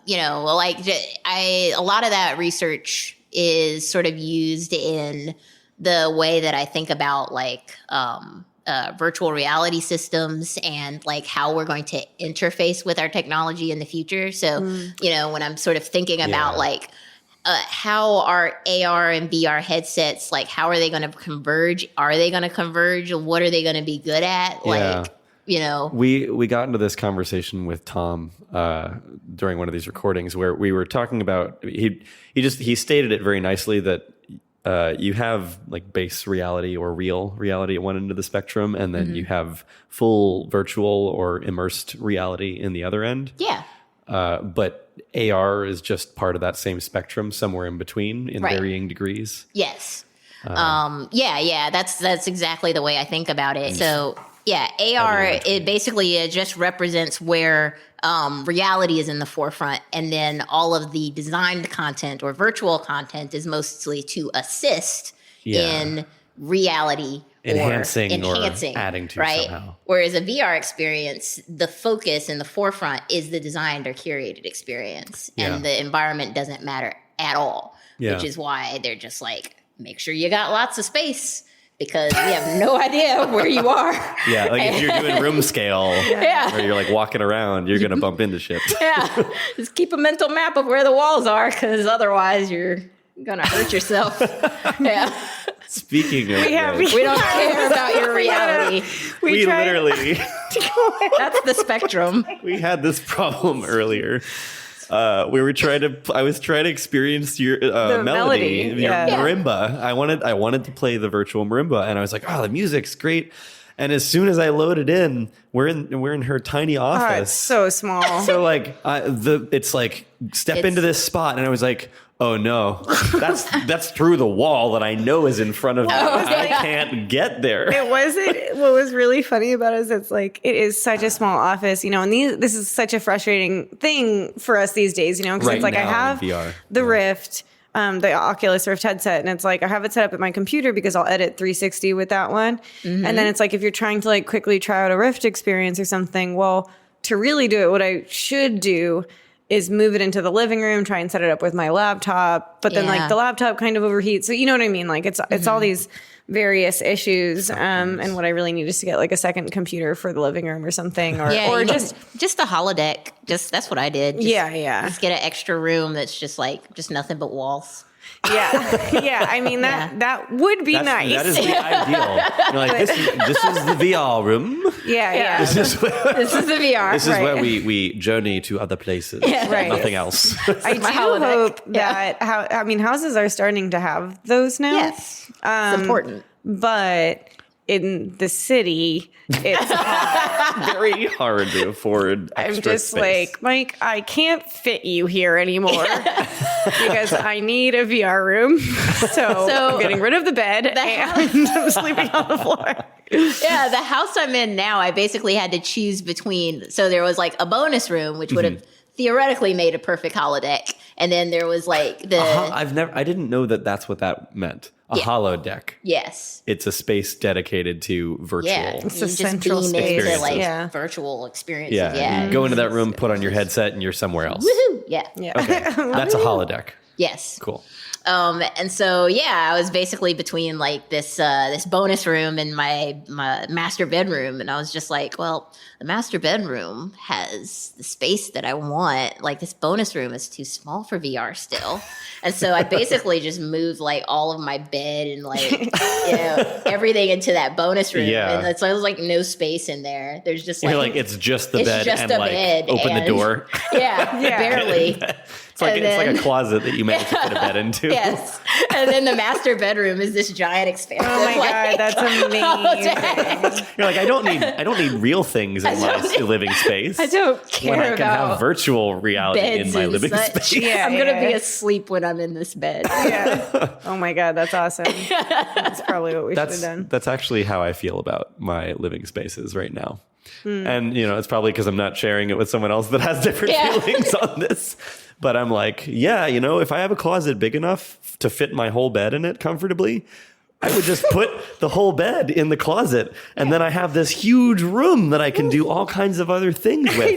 lot of that research is sort of used in the way that I think about like virtual reality systems and like how we're going to interface with our technology in the future. So, when I'm sort of thinking about like how are AR and VR headsets, like how are they going to converge? Are they going to converge? What are they going to be good at? Like, We got into this conversation with Tom during one of these recordings where we were talking about, he stated it very nicely that you have like base reality or real reality at one end of the spectrum, and then you have full virtual or immersed reality in the other end. Yeah. But AR is just part of that same spectrum, somewhere in between in varying degrees. Yes. That's exactly the way I think about it. So yeah, AR, it basically just represents where reality is in the forefront, and then all of the designed content or virtual content is mostly to assist in reality. Enhancing or adding to somehow. Whereas a VR experience, the focus in the forefront is the designed or curated experience, and the environment doesn't matter at all, which is why they're just like, make sure you got lots of space, because we have no idea where you are. Yeah, like if you're doing room scale, or you're like walking around, you're going to bump into shit. Yeah, just keep a mental map of where the walls are, because otherwise you're going to hurt yourself. Yeah. Speaking of which, We don't care about your reality. we literally, That's the spectrum. we had this problem earlier. I was trying to experience your melody, your marimba. I wanted to play the virtual marimba, and I was like, oh, the music's great. And as soon as I loaded in, we're in her tiny office. Oh, it's so small. So like it's like step into this spot, and I was like, oh no, that's through the wall that I know is in front of me. I can't get there. What was really funny about it is it is such a small office, and this is such a frustrating thing for us these days, because Right it's like I now have in VR. the Rift, the Oculus Rift headset, and it's like I have it set up at my computer because I'll edit 360 with that one. And then it's like if you're trying to like quickly try out a Rift experience or something, well, to really do it, what I should do is move it into the living room, try and set it up with my laptop, but then like the laptop kind of overheats. So you know what I mean? Like it's all these various issues. And what I really need is to get like a second computer for the living room or something, or just a holodeck. That's what I did. Just get an extra room that's just nothing but walls. Yeah. I mean that would be nice. That is the ideal. You're like, this is the VR room. Yeah. This is the VR. This is where we journey to other places. Right. Nothing else. I do hope that houses are starting to have those now. Yes, it's important. But in the city, it's very hard to afford extra I'm just space. like, Mike, I can't fit you here anymore because I need a VR room. So I'm getting rid of the bed and I'm sleeping on the floor. Yeah, the house I'm in now, I basically had to choose between. So there was like a bonus room, which would have theoretically made a perfect holodeck, and then there was like the. I didn't know that that's what that meant. A holodeck. Yes. It's a space dedicated to virtual. Yeah, It's you a just central beam space. into like Yeah. virtual experiences. Yeah. Yeah. You go into that room, put on your headset, and you're somewhere else. Woohoo! Yeah. Yeah. Okay. That's a holodeck. Yes. Cool. And so, I was basically between like this bonus room and my master bedroom. And I was just like, well, the master bedroom has the space that I want. Like this bonus room is too small for VR still. And so I basically just moved like all of my bed and like, everything into that bonus room. Yeah. And so there was like no space in there. There's just like, You're like, it's just the bed just and a like bed open the and- door. Yeah, barely. It's like And a closet that you managed to fit a bed into. Yes. And then the master bedroom is this giant expansive. Oh my God, that's amazing. You're like, I don't need real things in my living space. I don't care when I can about have virtual reality beds in my and living such. space. Yeah, I'm gonna yeah. be asleep when I'm in this bed. Yeah. Oh my God, that's awesome. That's probably what we should have done. That's actually how I feel about my living spaces right now. And, it's probably because I'm not sharing it with someone else that has different feelings on this. But I'm like, if I have a closet big enough to fit my whole bed in it comfortably, I would just put the whole bed in the closet. And then I have this huge room that I can do all kinds of other things with.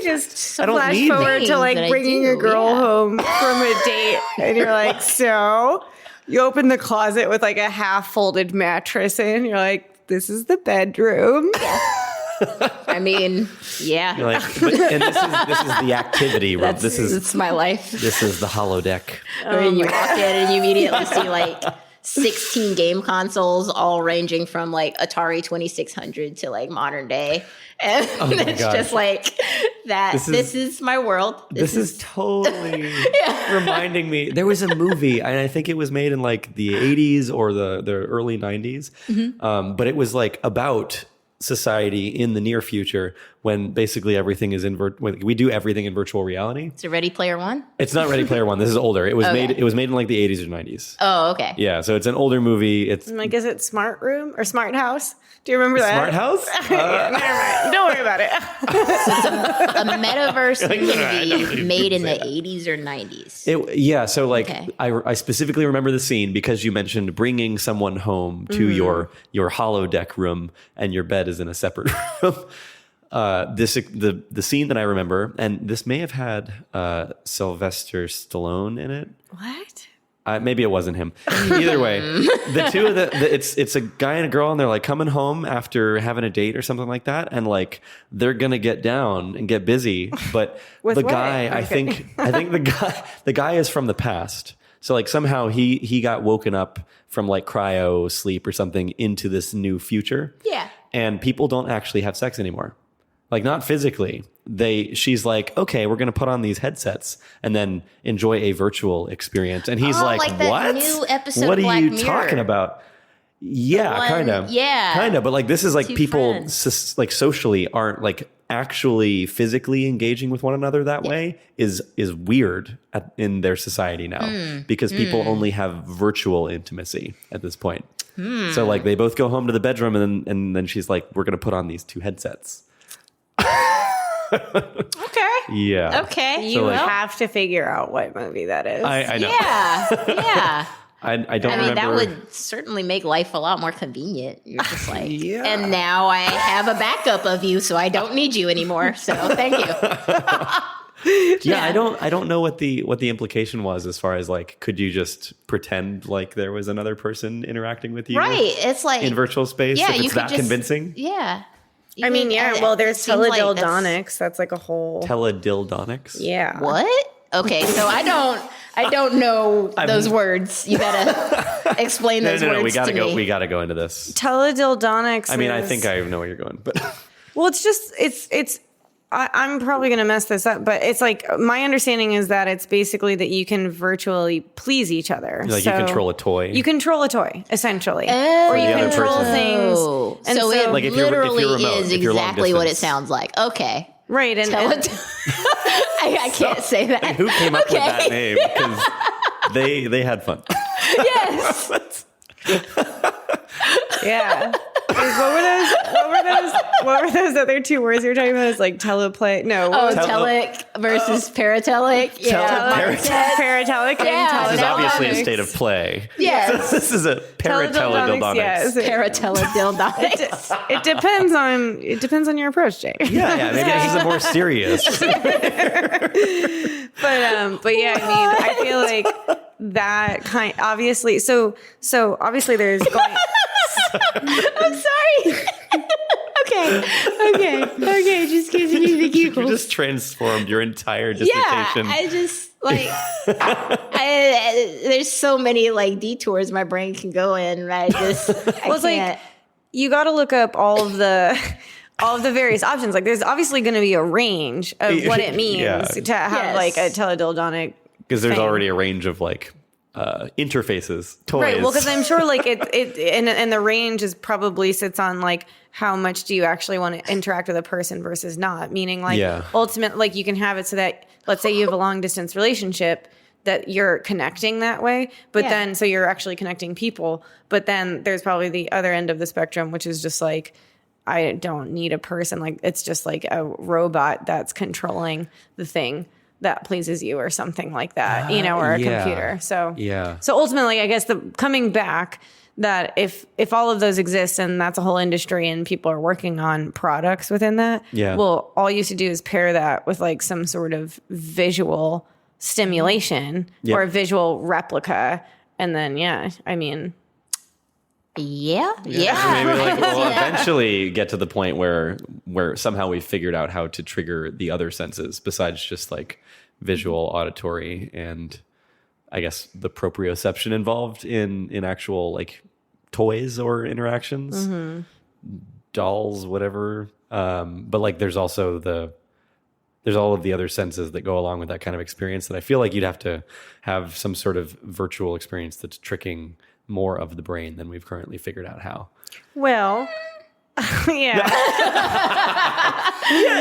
I don't flash need forward to things like that I bringing do, a girl home from a date, and you're like, so you open the closet with like a half folded mattress in. You're like, this is the bedroom. I mean, You're like, and this is the activity room. it's my life. This is the holodeck. I mean, you walk in and you immediately see like 16 game consoles, all ranging from like Atari 2600 to like modern day. And it's God. just like that. This is my world. This is totally reminding me. There was a movie, and I think it was made in like the 80s or the early 90s. But it was like about society in the near future when basically everything is when we do everything in virtual reality. It's a Ready Player One? It's not Ready Player One. This is older. It was made in like the 80s or 90s. Oh, okay. Yeah, so it's an older movie. It's I'm like, is it Smart Room or Smart House? Do you remember that? Smart House? Never mind. Don't worry about it. A metaverse movie made in the 80s or 90s. So like Okay. I specifically remember the scene because you mentioned bringing someone home to your holodeck room and your bed is in a separate room. The scene that I remember, and this may have had Sylvester Stallone in it. What? Maybe it wasn't him. Either way, the two of it's a guy and a girl, and they're like coming home after having a date or something like that, and like they're gonna get down and get busy. But the guy, I think the guy is from the past. So like somehow he got woken up from like cryo sleep or something into this new future. Yeah. And people don't actually have sex anymore. Like not physically. She's like, okay, we're going to put on these headsets and then enjoy a virtual experience. And he's like that what? new episode what of are Black you Mirror. talking about? Yeah, one- kind of. yeah. Kind of. But like this is like Two people friends. like socially aren't like actually physically engaging with one another that way is weird in their society now because people only have virtual intimacy at this point. So like they both go home to the bedroom and then she's like, we're going to put on these two headsets. Okay. Yeah. Okay. You like- have to figure out what movie that is. I know. Yeah. Yeah. I don't I mean, remember. that would certainly make life a lot more convenient. You're just like, Yeah. and now I have a backup of you, so I don't need you anymore. So thank you. Yeah, I don't know what the implication was as far as like, could you just pretend like there was another person interacting with you Right. It's like in virtual space? Yeah, if you it's could that just- convincing? Yeah. I mean, yeah. Well, there's it seems like that's- teledildonics. That's like a whole. Teledildonics? Yeah. What? Okay, so I don't know those words. You gotta explain those words we gotta to go. me. We gotta go into this. Teledildonics. I mean, I is- think I know where you're going, but Well, it's just it's. I'm probably going to mess this up, but it's like my understanding is that it's basically that you can virtually please each other. like So you control a toy. You control a toy, essentially. Or you the other control person. things. And so it Like if you're literally remote, is if you're long exactly what it distance. sounds like. Okay. Right. And I can't say that. Who came up with that Okay. name? Because they had fun. Yes. yeah. What were those other two words you were talking about? It's like teleplay. No. Oh, What was telic versus paratelic. Yeah. paratelic and Yeah. This is obviously a teledildonics. state of play. Yes. This is a Teledildonics, yes. Parateleldildonics. It depends on your approach, Jay. Yeah, maybe this is a more serious. But yeah, I mean, I feel like that kind, obviously. So obviously there's going. I'm sorry. Okay. Just gives me the You giggles. just transformed your entire dissertation. Yeah, I just like there's so many like detours my brain can go in. Right? It's like you got to look up all of the various options. Like there's obviously going to be a range of what it means to have like a teledildonic. Because there's already a range of like interfaces, toys. Right. Well, because I'm sure like and the range is probably sits on like how much do you actually want to interact with a person versus not. Meaning like ultimate, like you can have it so that let's say you have a long distance relationship that you're connecting that way, but then so you're actually connecting people. But then there's probably the other end of the spectrum, which is just like I don't need a person. Like it's just like a robot that's controlling the thing that pleases you or something like that, or a computer. So ultimately, I guess coming back that if all of those exist and that's a whole industry and people are working on products within that, well, all you have to do is pair that with like some sort of visual stimulation or a visual replica. And then, Maybe like we'll eventually get to the point where somehow we figured out how to trigger the other senses besides just like visual, auditory, and I guess the proprioception involved in actual like toys or interactions, dolls, whatever. But like there's also there's all of the other senses that go along with that kind of experience that I feel like you'd have to have some sort of virtual experience that's tricking more of the brain than we've currently figured out how. Well, yeah,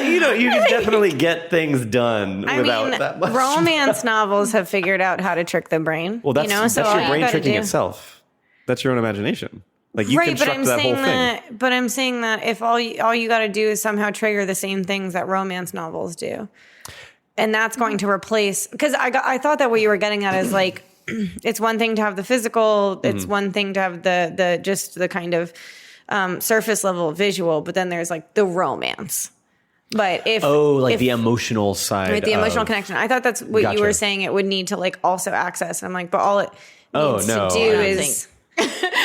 you can definitely get things done without that much. Romance novels have figured out how to trick the brain. Well, that's your brain tricking itself. That's your own imagination. Like you construct that whole thing. But I'm saying that if all you got to do is somehow trigger the same things that romance novels do, and that's going to replace. Because I thought that what you were getting at is like. It's one thing to have the physical. It's one thing to have the just the kind of surface level visual, but then there's like the romance. But if the emotional side, with the emotional connection, I thought that's what you were saying. It would need to like also access. I'm like, but all it needs to do is.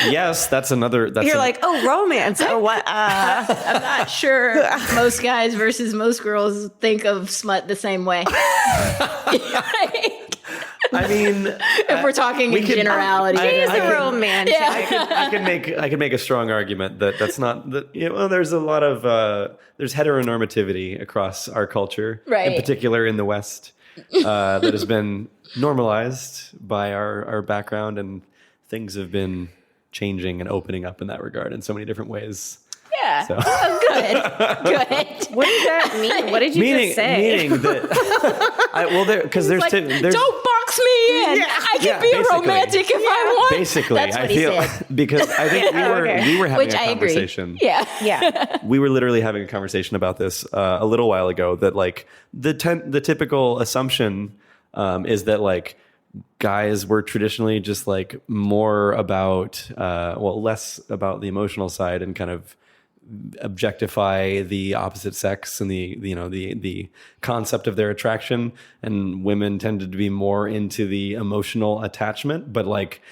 Yes, that's another. You're like, romance. Oh, what? I'm not sure. Most guys versus most girls think of smut the same way. I mean, if we're talking in generality, she's a romantic. I could make a strong argument that that's not that. There's a lot of there's heteronormativity across our culture, right. In particular in the West, that has been normalized by our background, and things have been changing and opening up in that regard in so many different ways. Yeah. So. Oh, good. What does that mean? What did you just say? Meaning that, because there's don't box me in. I can be romantic if I want. Basically, that's what he said. Because I think we were having a conversation. Yeah. We were literally having a conversation about this a little while ago. That like the typical assumption is that like guys were traditionally just like more about less about the emotional side and kind of objectify the opposite sex and the concept of their attraction, and women tended to be more into the emotional attachment, but like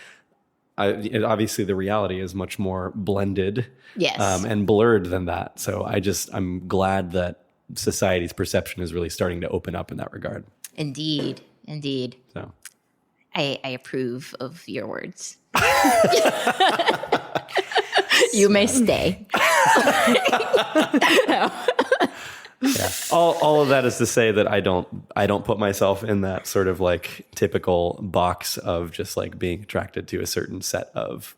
obviously the reality is much more blended and blurred than that. So I'm glad that society's perception is really starting to open up in that regard. Indeed So I approve of your words. You may stay. Yeah. All of that is to say that I don't put myself in that sort of like typical box of just like being attracted to a certain set of.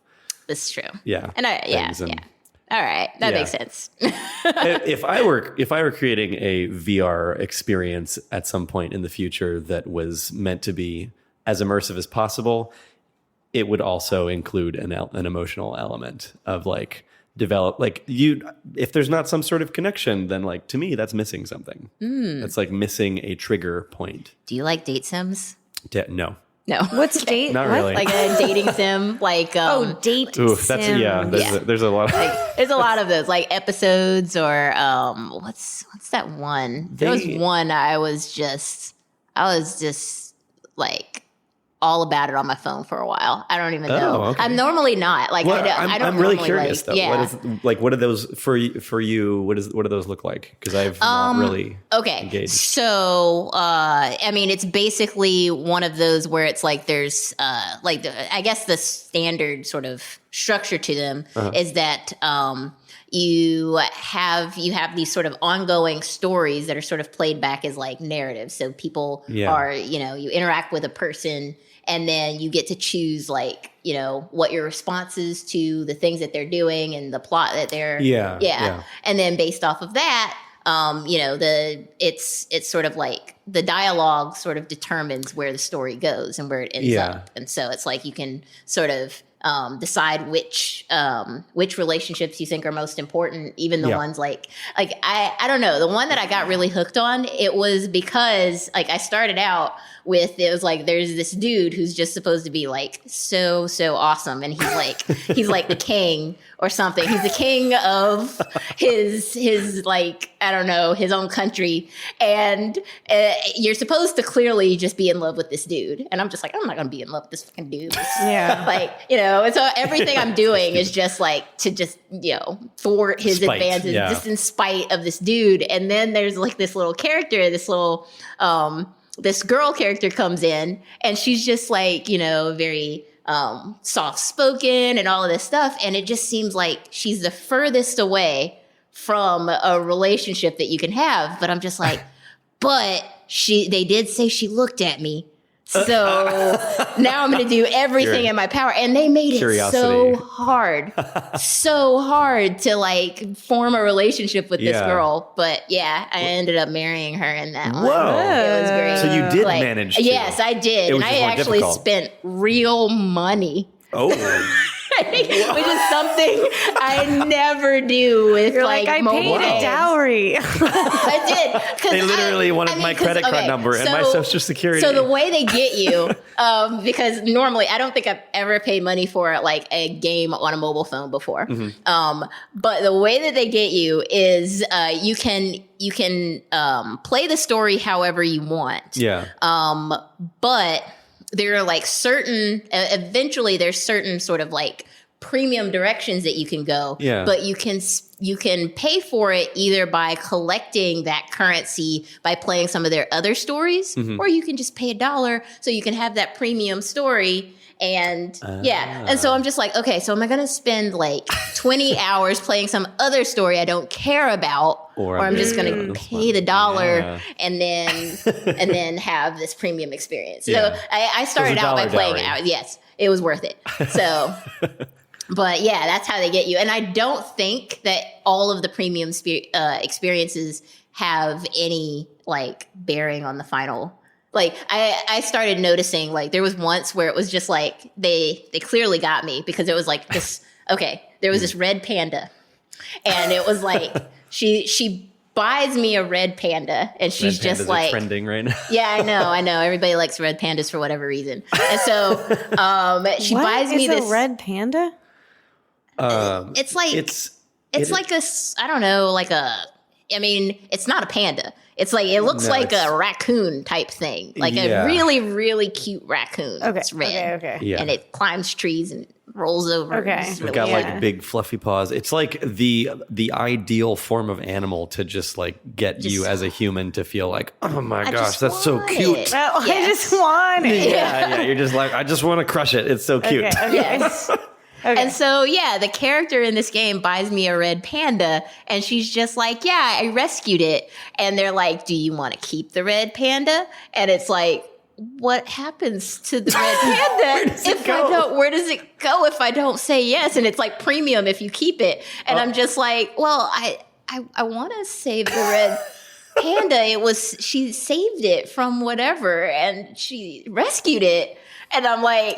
This is true. Yeah. And all right, that makes sense. If I were creating a VR experience at some point in the future that was meant to be as immersive as possible, it would also include an emotional element of like develop like if there's not some sort of connection, then like to me that's missing something. That's like missing a trigger point. Do you like date sims? No. What's date? Not really. Like a dating sim, like date Ooh, sim. There's a lot of there's a lot of those like episodes or what's that one? There was one I was just like all about it on my phone for a while. I don't even know. Okay. I'm normally not like, Well, I don't I'm really normally, curious like, though. yeah. What are those for you? What do those look like? Because I've not really engaged. So, I mean, it's basically one of those where it's like there's I guess the standard sort of structure to them is that you have these sort of ongoing stories that are sort of played back as like narratives. So people are, you interact with a person and then you get to choose like, what your response is to the things that they're doing and the plot that they're And then based off of that, it's sort of like the dialogue sort of determines where the story goes and where it ends up. And so it's like you can sort of decide which relationships you think are most important, even the ones like I don't know. The one that I got really hooked on, it was because like I started out with, it was like there's this dude who's just supposed to be like so awesome, and he's like the king or something. He's the king of his like, I don't know, his own country, and you're supposed to clearly just be in love with this dude. And I'm just like, I'm not gonna be in love with this fucking dude. Like, and so everything I'm doing is just like to just thwart his advances, just in spite of this dude. And then there's like this little character, this girl character comes in, and she's just like, very soft-spoken and all of this stuff. And it just seems like she's the furthest away from a relationship that you can have. But I'm just like, but they did say she looked at me. So now I'm going to do everything in my power. And they made it so hard to like form a relationship with this girl. But yeah, I ended up marrying her in that one. Whoa. It was great. So you did manage to. Yes, I did. And I actually spent real money. Oh. Which is something I never do with like I paid a dowry. I did. They literally wanted my credit card number and my social security. So the way they get you, because normally I don't think I've ever paid money for like a game on a mobile phone before. But the way that they get you is you can play the story however you want. Yeah. But there are like eventually there's certain sort of like premium directions that you can go, but you can pay for it either by collecting that currency by playing some of their other stories, or you can just pay $1 so you can have that premium story. And and so I'm just like, okay, so am I going to spend like 20 hours playing some other story I don't care about, or I'm just going to pay the $1 and then have this premium experience? So I started out by playing out. Yes, it was worth it. So, but yeah, that's how they get you. And I don't think that all of the premium experiences have any like bearing on the final. Like I started noticing like there was once where it was just like they clearly got me because it was like this. Okay, there was this red panda, and it was like she buys me a red panda, and she's just like trending right now. Yeah, I know. Everybody likes red pandas for whatever reason, and so she buys me this red panda. It's like like a, I don't know, like a. I mean, it's not a panda. It's like, it looks like a raccoon type thing. Like a really, really cute raccoon. Okay. It's red. Okay. Yeah. And it climbs trees and rolls over. Okay. It's got like big fluffy paws. It's like the ideal form of animal to just like get you as a human to feel like, oh my gosh, that's so cute. I just want it. Yeah. You're just like, I just want to crush it. It's so cute. Okay. Yes. Okay. And so, the character in this game buys me a red panda, and she's just like, yeah, I rescued it. And they're like, do you want to keep the red panda? And it's like, what happens to the red panda where does it go if I don't say yes? And it's like premium if you keep it. And I'm just like, well, I want to save the red panda. She saved it from whatever, and she rescued it. And I'm like,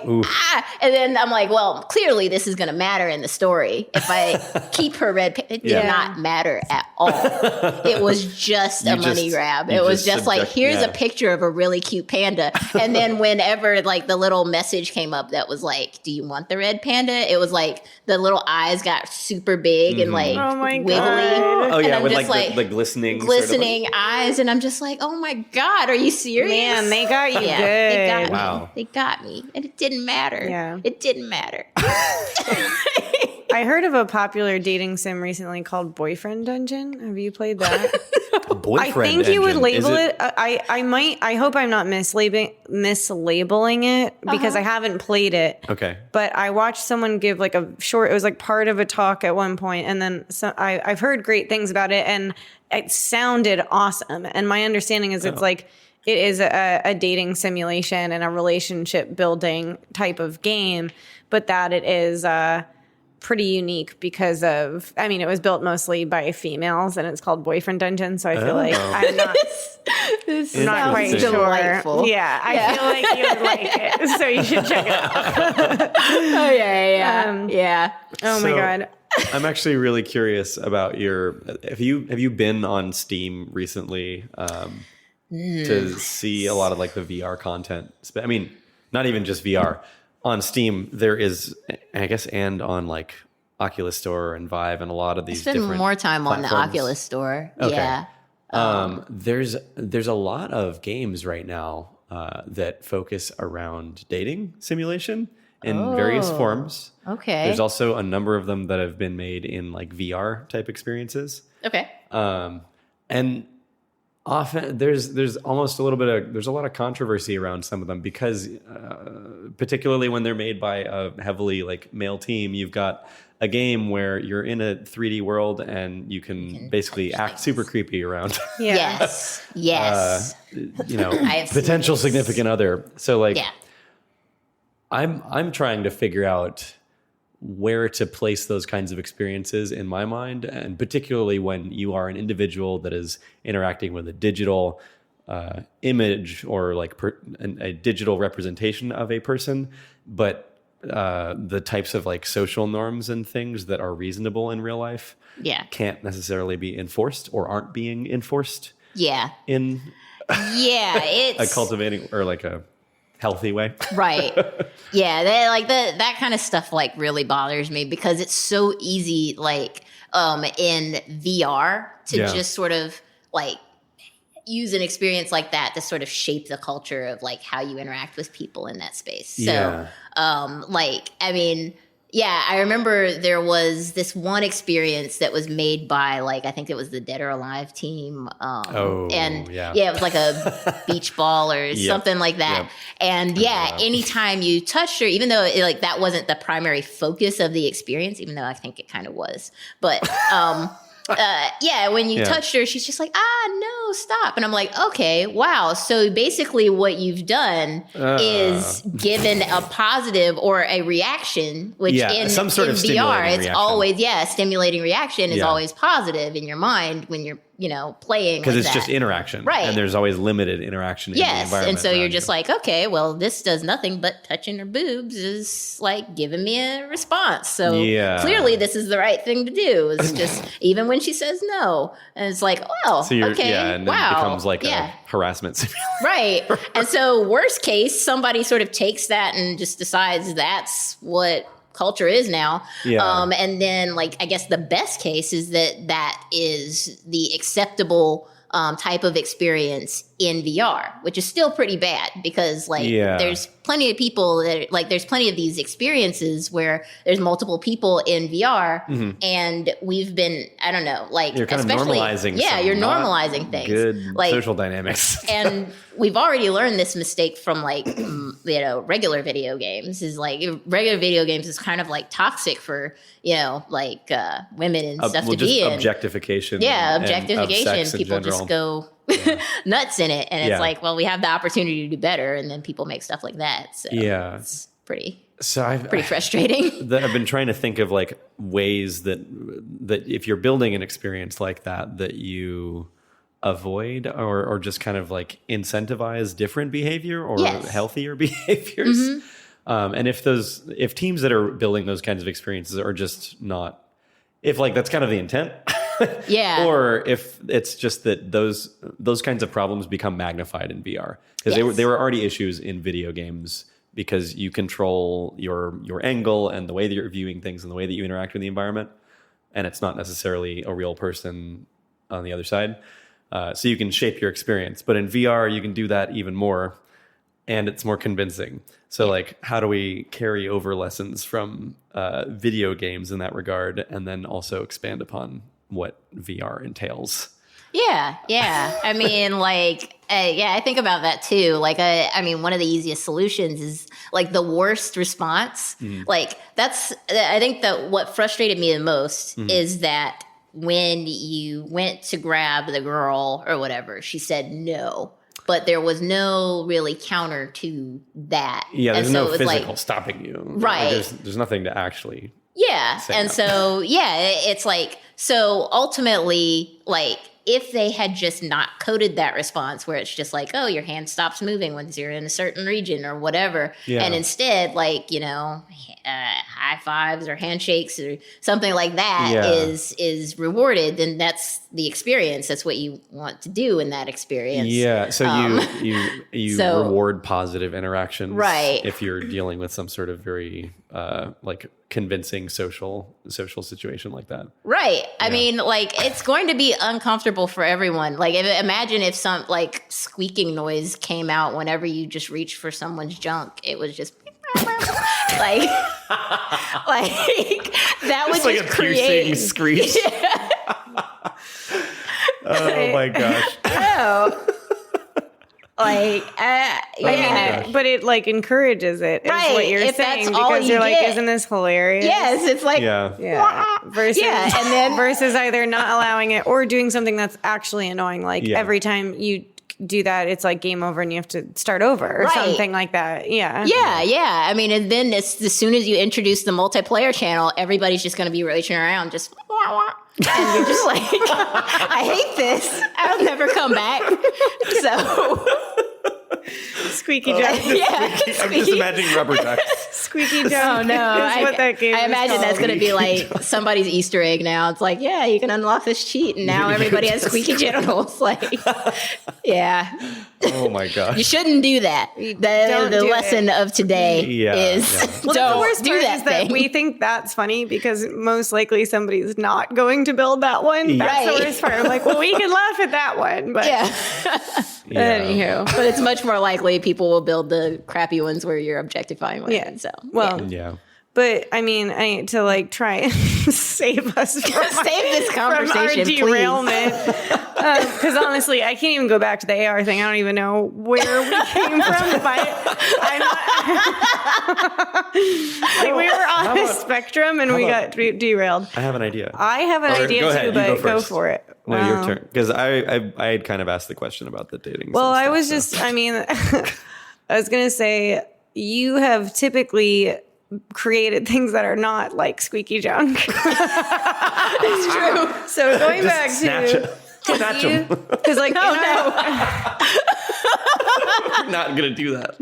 And then I'm like, well, clearly this is going to matter in the story. If I keep her red panda, it did not matter at all. It was just a money grab. It was just like, here's a picture of a really cute panda. And then whenever like the little message came up that was like, do you want the red panda? It was like the little eyes got super big and like wiggly. Oh yeah, and with like the glistening. Glistening. eyes, and I'm just like, oh my God, are you serious? Man, they got you good. They got Wow. me. They got me. And it didn't matter. Yeah. It didn't matter. I heard of a popular dating sim recently called Boyfriend Dungeon. Have you played that? Boyfriend I think you would engine. label Is it. I hope I'm not mislabeling it because I haven't played it. Okay. But I watched someone give like a short. It was like part of a talk at one point, and then I've heard great things about it, and it sounded awesome. And my understanding is it's like it is a dating simulation and a relationship building type of game, but that it is pretty unique because of, I mean, it was built mostly by females and it's called Boyfriend Dungeon. So I feel like I'm not quite Interesting. sure. Delightful. Yeah, I feel like you would like it. So you should check it out. Oh, yeah. Oh my So, God. I'm actually really curious about have you been on Steam recently to see a lot of like the VR content? I mean, not even just VR. On Steam, there is, I guess, and on like Oculus Store and Vive and a lot of these Spend different more time on the platforms. Oculus Store. Okay. Yeah. There's a lot of games right now that focus around dating simulation in various forms. Okay. There's also a number of them that have been made in like VR type experiences. Okay. And often there's almost a little bit of, there's a lot of controversy around some of them because particularly when they're made by a heavily like male team, you've got a game where you're in a 3D world and you can basically act super creepy around, Yeah. Yes. have seen potential this. significant other. So like, Yeah. I'm trying to figure out where to place those kinds of experiences in my mind, and particularly when you are an individual that is interacting with a digital image or like a digital representation of a person, but the types of like social norms and things that are reasonable in real life Yeah. can't necessarily be enforced or aren't being enforced Yeah. in Yeah. It's a cultivating or like a healthy way. right. Yeah, they like that kind of stuff like really bothers me because it's so easy like in VR to Yeah. just sort of like use an experience like that to sort of shape the culture of like how you interact with people in that space. So Yeah. like I mean, yeah, I remember there was this one experience that was made by like I think it was the Dead or Alive team. And yeah. it was like a beach ball or something like that. Yep. And anytime you touched her, even though like that wasn't the primary focus of the experience, even though I think it kind of was, but when you touched her, she's just like, no, stop. And I'm like, okay, wow. So basically what you've done is given a positive or a reaction, which in some sort in of VR, stimulating it's reaction. always, stimulating reaction is Yeah. always positive in your mind when you're, playing Because like it's that. just interaction. Right. And there's always limited interaction in the Yes, environment. and so you're around just you. like, okay, well, this does nothing but touching her boobs is like giving me a response. So Yeah. clearly, this is the right thing to do. It's just even when she says no, and it's like, well, So you're, okay, and then wow, it becomes like a harassment simulation. right. And so, worst case, somebody sort of takes that and just decides that's what culture is now. Yeah. And then, like, I guess the best case is that is the acceptable type of experience in VR, which is still pretty bad because, like, there's plenty of people that, like, there's plenty of these experiences where there's multiple people in VR, and we've been, I don't know, like, You're kind of especially, normalizing. yeah, some you're not normalizing things, Good like social dynamics. and we've already learned this mistake from like regular video games is like regular video games is kind of like toxic for like women and stuff to just be in. Objectification. Yeah, and of objectification. sex in People just go nuts in it, and it's Yeah. like, well, we have the opportunity to do better, and then people make stuff like that. So Yeah. it's pretty So pretty frustrating. I've been trying to think of like ways that if you're building an experience like that you avoid or just kind of like incentivize different behavior or healthier behaviors. And if teams that are building those kinds of experiences are just not, if like that's kind of the intent, Yeah. or if it's just that those kinds of problems become magnified in VR because Yes. they were already issues in video games because you control your angle and the way that you're viewing things and the way that you interact with the environment, and it's not necessarily a real person on the other side. So you can shape your experience. But in VR, you can do that even more, and it's more convincing. So like, how do we carry over lessons from video games in that regard, and then also expand upon what VR entails? Yeah. I mean, like, I think about that too. Like, I mean, one of the easiest solutions is like the worst response. Like, I think that what frustrated me the most is that when you went to grab the girl or whatever, she said no. But there was no really counter to that. Yeah, there's no physical like, stopping you. Right. There's nothing to actually. Yeah. And so, it's like, so ultimately, like, if they had just not coded that response where it's just like, oh, your hand stops moving when you're in a certain region or whatever. Yeah. And instead, like, high fives or handshakes or something like that is rewarded, then that's the experience. That's what you want to do in that experience. Yeah. So you reward positive interactions, right? If you're dealing with some sort of very like convincing social situation like that, right? I mean, like, it's going to be uncomfortable for everyone. Like, imagine if some like squeaking noise came out whenever you just reached for someone's junk. It was just like that would it's just like a create piercing screech. Oh my gosh! No. Like, I mean, but it like encourages it, is right? what you're if saying, that's all because you're get. like, isn't this hilarious? Yes, it's like, Versus, and then versus either not allowing it or doing something that's actually annoying. Like every time you do that, it's like game over and you have to start over or something like that. Yeah. I mean, and then as soon as you introduce the multiplayer channel, everybody's just going to be reaching around just and you're just like, I hate this. I'll never come back. So squeaky duck. I'm just imagining rubber ducks. Squeaky duck. Oh no! Is what that game I imagine is that's going to be like somebody's Easter egg. Now it's like, yeah, you can unlock this cheat, and now everybody has squeaky genitals. Like, yeah. Oh my gosh! You shouldn't do that. The lesson of today is well, don't the worst do part that is that thing. we think that's funny because most likely somebody's not going to build that one. That's the worst part. I'm like, well, we can laugh at that one, but anywho, but it's much more likely people will build the crappy ones where you're objectifying women. So But I mean, to like try and save us from this conversation, from our derailment. Because honestly, I can't even go back to the AR thing. I don't even know where we came from. But I'm not, like, we were on a spectrum and we got derailed. I have an idea. I have an idea go too, ahead, but go for it. No, your turn. Because I had kind of asked the question about the dating. Well, I was just, I mean, I was going to say, you have typically created things that are not like squeaky junk. It's true. So going just back snatch to them. because like We're not gonna do that.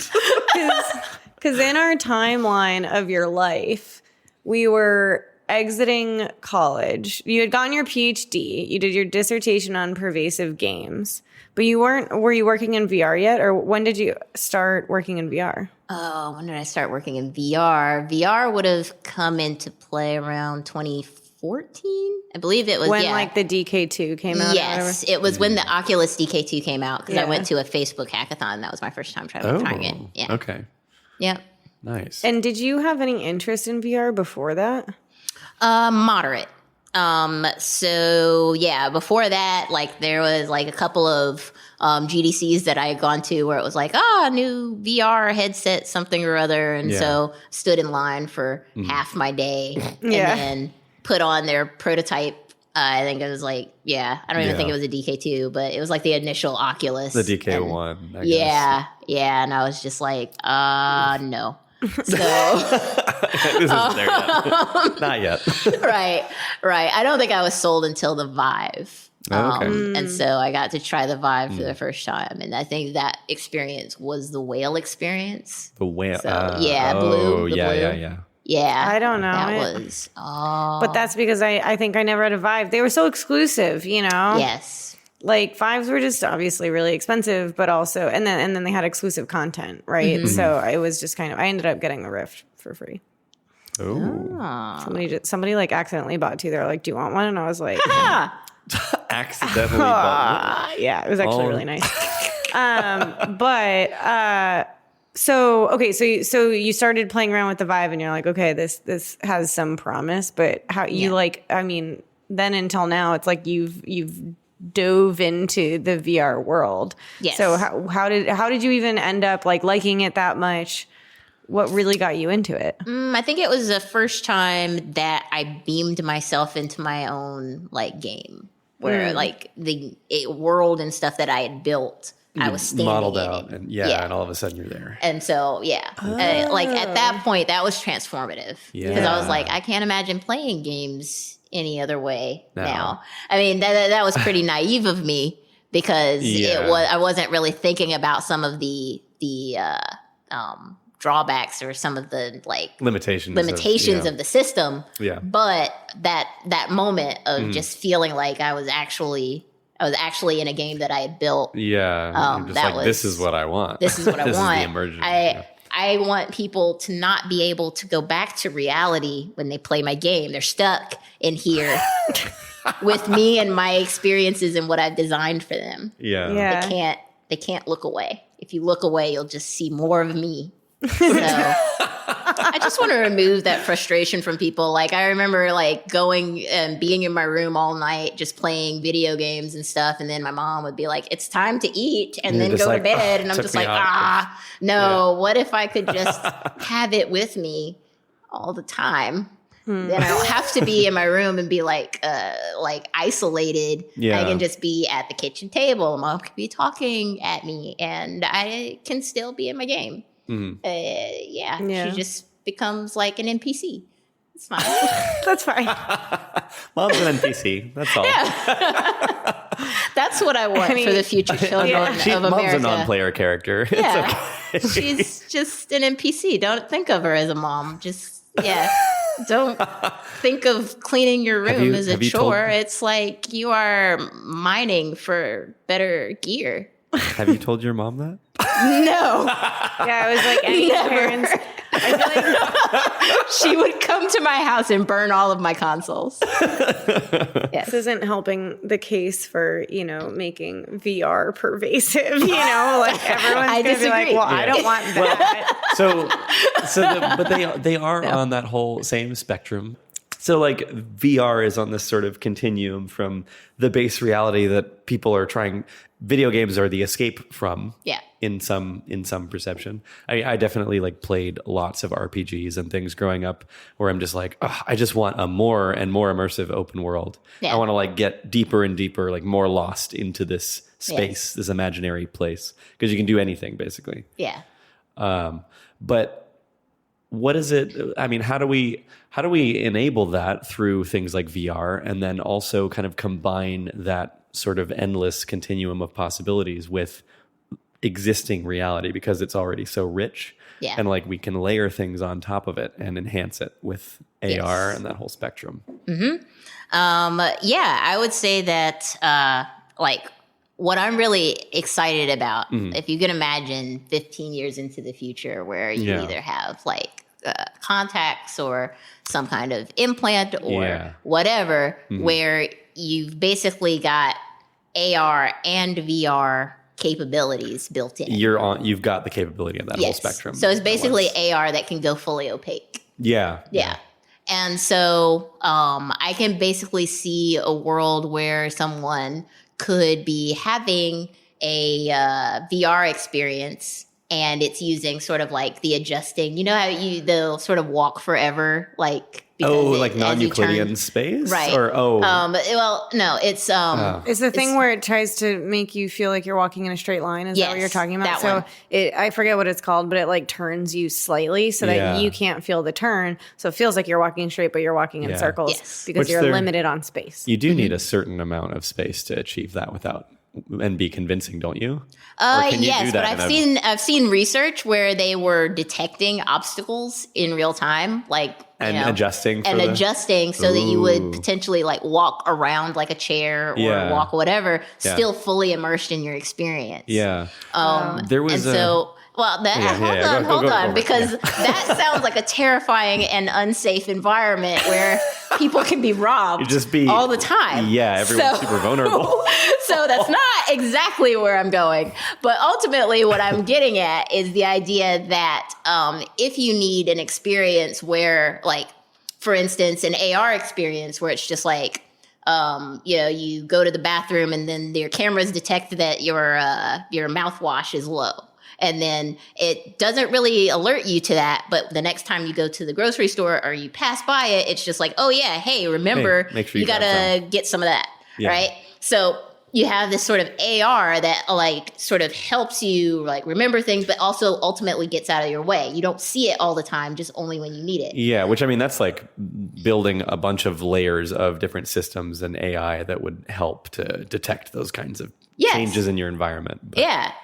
Because in our timeline of your life, we were exiting college. You had gotten your PhD. You did your dissertation on pervasive games, but you weren't. Were you working in VR yet, or when did you start working in VR? Oh, when did I start working in VR? VR would have come into play around 2014. I believe it was when like the DK2 came out. Yes, it was when the Oculus DK2 came out because I went to a Facebook hackathon. That was my first time trying it. Yeah. Okay. Yep. Nice. And did you have any interest in VR before that? Moderate. So yeah, before that, like there was like a couple of GDCs that I had gone to where it was like, new VR headset, something or other. And so stood in line for half my day and then put on their prototype. I think it was like, I don't even think it was a DK2, but it was like the initial Oculus. The DK1. I guess. Yeah. And I was just like, no. So this isn't there yet. Not yet. Right. I don't think I was sold until the Vive. And so I got to try the Vive for the first time. And I think that experience was the whale experience. The whale. So, blue. Blue. Yeah. I don't know. That was. But that's because I think I never had a Vive. They were so exclusive, you know? Yes. Like Vives were just obviously really expensive, but also, and then they had exclusive content, right? Mm-hmm. So it was just kind of, I ended up getting the Rift for free. Oh. Somebody like accidentally bought two. They're like, "Do you want one?" And I was like, accidentally bought. Yeah, it was actually really nice. So you started playing around with the Vive, and you're like, okay, this has some promise, but how you then until now, it's like you've dove into the VR world. Yes. So how did you even end up like liking it that much? What really got you into it? I think it was the first time that I beamed myself into my own like game, where like the world and stuff that I had built, I was standing modeled in out, it. and all of a sudden you're there. And so, like at that point, that was transformative because I was like, I can't imagine playing games any other way now. I mean, that was pretty naive of me because I wasn't really thinking about some of the drawbacks or some of the like limitations of the system. Yeah. But that moment of just feeling like I was actually in a game that I had built. Yeah. This is what I want. This is what I want. This is the immersion. I want people to not be able to go back to reality when they play my game. They're stuck in here with me and my experiences and what I've designed for them. Yeah. They can't look away. If you look away, you'll just see more of me. So I just want to remove that frustration from people. Like I remember like going and being in my room all night, just playing video games and stuff. And then my mom would be like, it's time to eat and then go to bed. And I'm just like, what if I could just have it with me all the time? Then I don't have to be in my room and be like isolated. I can just be at the kitchen table. Mom could be talking at me and I can still be in my game. She just becomes like an NPC. It's fine. That's fine. Mom's an NPC. That's all. Yeah. That's what I want for the future children of America. Mom's a non-player character. Yeah. It's okay. She's just an NPC. Don't think of her as a mom. Just, don't think of cleaning your room as a chore. It's like you are mining for better gear. Have you told your mom that? No. Yeah, it was like any parents. I feel like she would come to my house and burn all of my consoles. This isn't helping the case for, making VR pervasive, like everyone's going to be like, well, I don't want that. But they are on that whole same spectrum. So like VR is on this sort of continuum from the base reality that people are trying. Video games are the escape from. Yeah. In some perception, I definitely like played lots of RPGs and things growing up where I'm just like, I just want a more and more immersive open world. Yeah. I want to like get deeper and deeper, like more lost into this space, this imaginary place, because you can do anything basically. Yeah. But what is it? I mean, how do we enable that through things like VR, and then also kind of combine that sort of endless continuum of possibilities with existing reality, because it's already so rich, and like we can layer things on top of it and enhance it with AR and that whole spectrum. I would say that like what I'm really excited about, if you can imagine 15 years into the future where you either have like contacts or some kind of implant or whatever, where you've basically got AR and VR capabilities built in. You've got the capability of that whole spectrum. So it's basically AR that can go fully opaque. Yeah. And so I can basically see a world where someone could be having a VR experience, and it's using sort of like the adjusting, how they'll sort of walk forever, like like non-Euclidean space, right? Or well, no, it's it's the thing where it tries to make you feel like you're walking in a straight line. Is that what you're talking about? So I forget what it's called, but it like turns you slightly so that you can't feel the turn. So it feels like you're walking straight, but you're walking in circles because you're limited on space. You do need a certain amount of space to achieve that and be convincing, don't you? Yes, but I've seen research where they were detecting obstacles in real time, like adjusting so that you would potentially like walk around like a chair or walk whatever, still fully immersed in your experience. Yeah, there was Well, hold Go on, over it. because that sounds like a terrifying and unsafe environment where people can be robbed all the time. Yeah, everyone's super vulnerable. So that's not exactly where I'm going. But ultimately, what I'm getting at is the idea that if you need an experience where, like, for instance, an AR experience where it's just like, you go to the bathroom and then your cameras detect that your mouthwash is low. And then it doesn't really alert you to that. But the next time you go to the grocery store or you pass by it, it's just like, oh, yeah, hey, remember, make sure you got to get some of that. Yeah. Right. So you have this sort of AR that like sort of helps you like remember things, but also ultimately gets out of your way. You don't see it all the time, just only when you need it. Yeah, which I mean, that's like building a bunch of layers of different systems and AI that would help to detect those kinds of changes in your environment.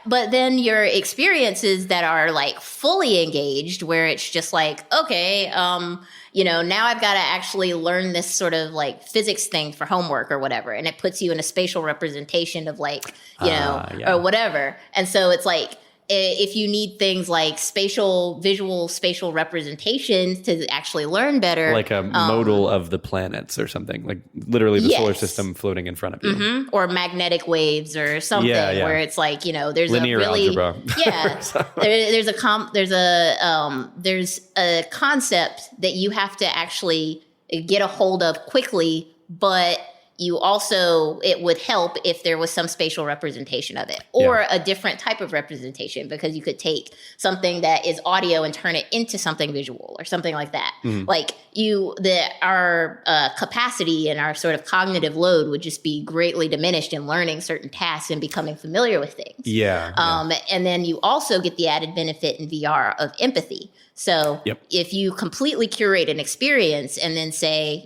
But then your experiences that are like fully engaged, where it's just like, okay, now I've got to actually learn this sort of like physics thing for homework or whatever. And it puts you in a spatial representation of like, or whatever. And so it's like, if you need things like visual spatial representations to actually learn better. Like a modal of the planets or something, like literally the solar system floating in front of you. Mm-hmm. Or magnetic waves or something where it's like, there's linear a really, algebra. there's a concept that you have to actually get a hold of quickly, but you also, it would help if there was some spatial representation of it or a different type of representation, because you could take something that is audio and turn it into something visual or something like that. Mm-hmm. Like our capacity and our sort of cognitive load would just be greatly diminished in learning certain tasks and becoming familiar with things. And then you also get the added benefit in VR of empathy. So if you completely curate an experience and then say,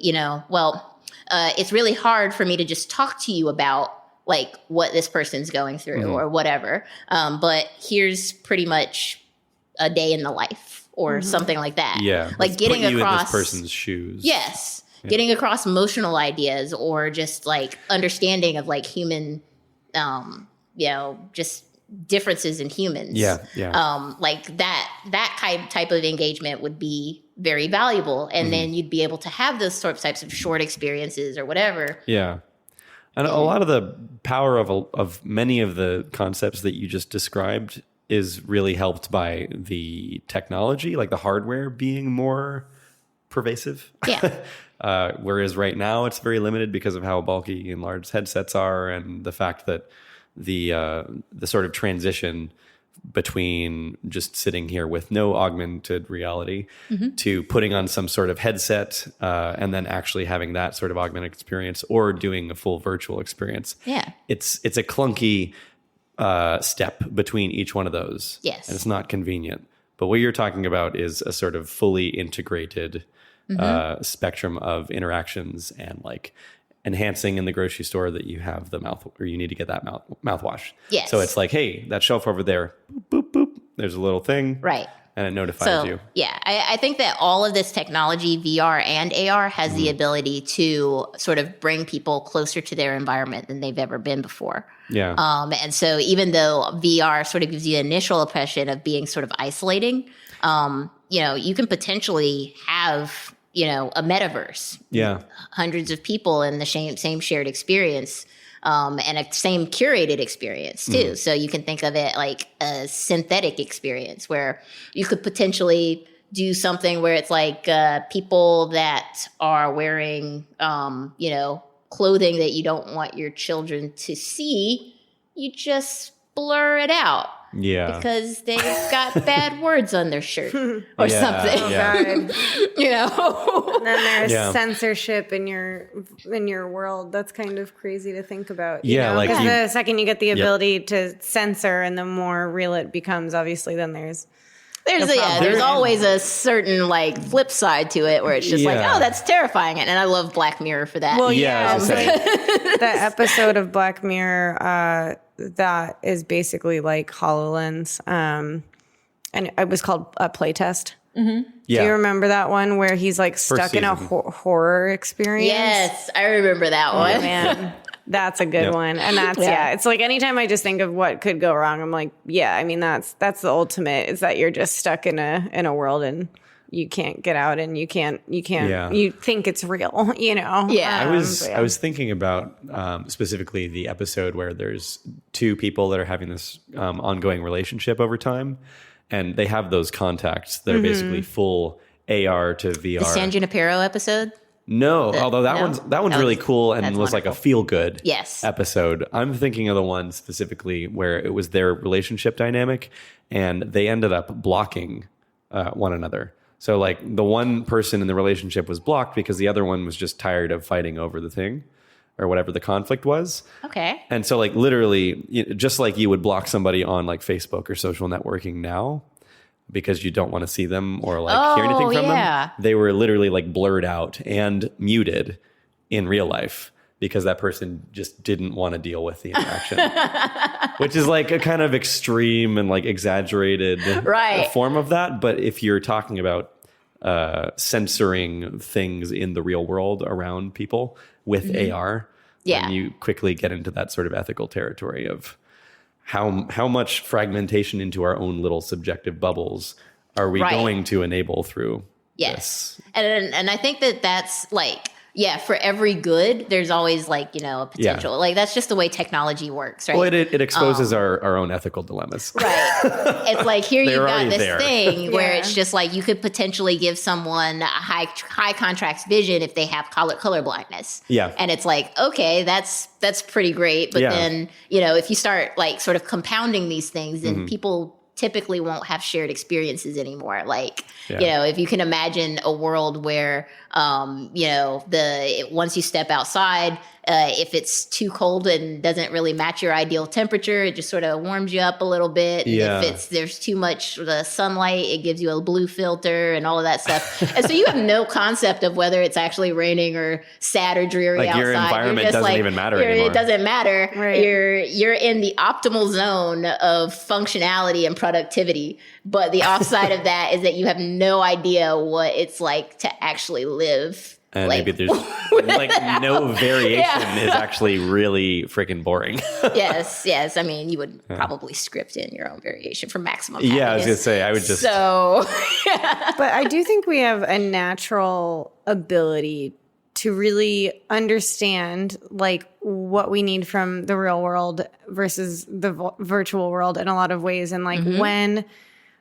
it's really hard for me to just talk to you about like what this person's going through or whatever. But here's pretty much a day in the life or something like that. Yeah. Like getting put you across in this person's shoes. Yes. Yeah. Getting across emotional ideas or just like understanding of like human, just differences in humans. Like that type of engagement would be very valuable, and then you'd be able to have those types of short experiences or whatever. Yeah, and a lot of the power of many of the concepts that you just described is really helped by the technology, like the hardware being more pervasive. Yeah. Whereas right now it's very limited because of how bulky and large headsets are, and the fact that the sort of transition between just sitting here with no augmented reality to putting on some sort of headset and then actually having that sort of augmented experience or doing a full virtual experience. Yeah. It's a clunky step between each one of those. Yes. And it's not convenient. But what you're talking about is a sort of fully integrated spectrum of interactions and like enhancing in the grocery store that you have the or you need to get that mouthwash. Yes. So it's like, hey, that shelf over there, boop, boop, boop. There's a little thing. Right. And it notifies you. Yeah, I think that all of this technology, VR and AR, has the ability to sort of bring people closer to their environment than they've ever been before. Yeah. And so even though VR sort of gives you the initial impression of being sort of isolating, you can potentially have a metaverse. Yeah. Hundreds of people in the same shared experience, and a same curated experience too. So you can think of it like a synthetic experience where you could potentially do something where it's like people that are wearing, clothing that you don't want your children to see, you just blur it out. Yeah. Because they've got bad words on their shirt or something. Oh, God. And then there's censorship in your world. That's kind of crazy to think about. Like the second you get the ability to censor and the more real it becomes, obviously, then there's always a certain like flip side to it where it's just like, oh, that's terrifying. And I love Black Mirror for that. Well, the episode of Black Mirror that is basically like HoloLens, and it was called Playtest. Mm-hmm. Yeah. Do you remember that one where he's like stuck in a horror experience? Yes, I remember that one. Man. That's a good one. And that's, it's like anytime I just think of what could go wrong, I'm like, I mean, that's the ultimate, is that you're just stuck in a world and you can't get out, and you think it's real, Yeah. I was thinking about specifically the episode where there's two people that are having this ongoing relationship over time, and they have those contacts that are basically full AR to VR. The San Junipero episode? No, although that one's really cool and was like a feel good episode. I'm thinking of the one specifically where it was their relationship dynamic, and they ended up blocking one another. So like the one person in the relationship was blocked because the other one was just tired of fighting over the thing or whatever the conflict was. Okay. And so like literally, just like you would block somebody on like Facebook or social networking now because you don't want to see them or like hear anything from them, they were literally like blurred out and muted in real life because that person just didn't want to deal with the interaction, which is like a kind of extreme and like exaggerated form of that. But if you're talking about censoring things in the real world around people with AR, then you quickly get into that sort of ethical territory of how much fragmentation into our own little subjective bubbles are we going to enable through this? And I think that's like, for every good, there's always like, a potential. Yeah. Like that's just the way technology works, right? Well, it exposes our own ethical dilemmas. Right. It's like here you've got this there. thing where it's just like you could potentially give someone a high contrast vision if they have color blindness. Yeah. And it's like, okay, that's pretty great. But then, if you start like sort of compounding these things, then people typically won't have shared experiences anymore. Like, if you can imagine a world where, once you step outside, if it's too cold and doesn't really match your ideal temperature, it just sort of warms you up a little bit. Yeah. If there's too much sunlight, it gives you a blue filter and all of that stuff. And so you have no concept of whether it's actually raining or sad or dreary like outside. Your environment doesn't even matter anymore. It doesn't matter. Right. You're in the optimal zone of functionality and productivity. But the offside of that is that you have no idea what it's like to actually live. And like, maybe there's like no variation is actually really freaking boring. Yes. I mean, you would probably script in your own variation for maximum happiness. Yeah, I was going to say, I would just... So... But I do think we have a natural ability to really understand like what we need from the real world versus the virtual world in a lot of ways. And like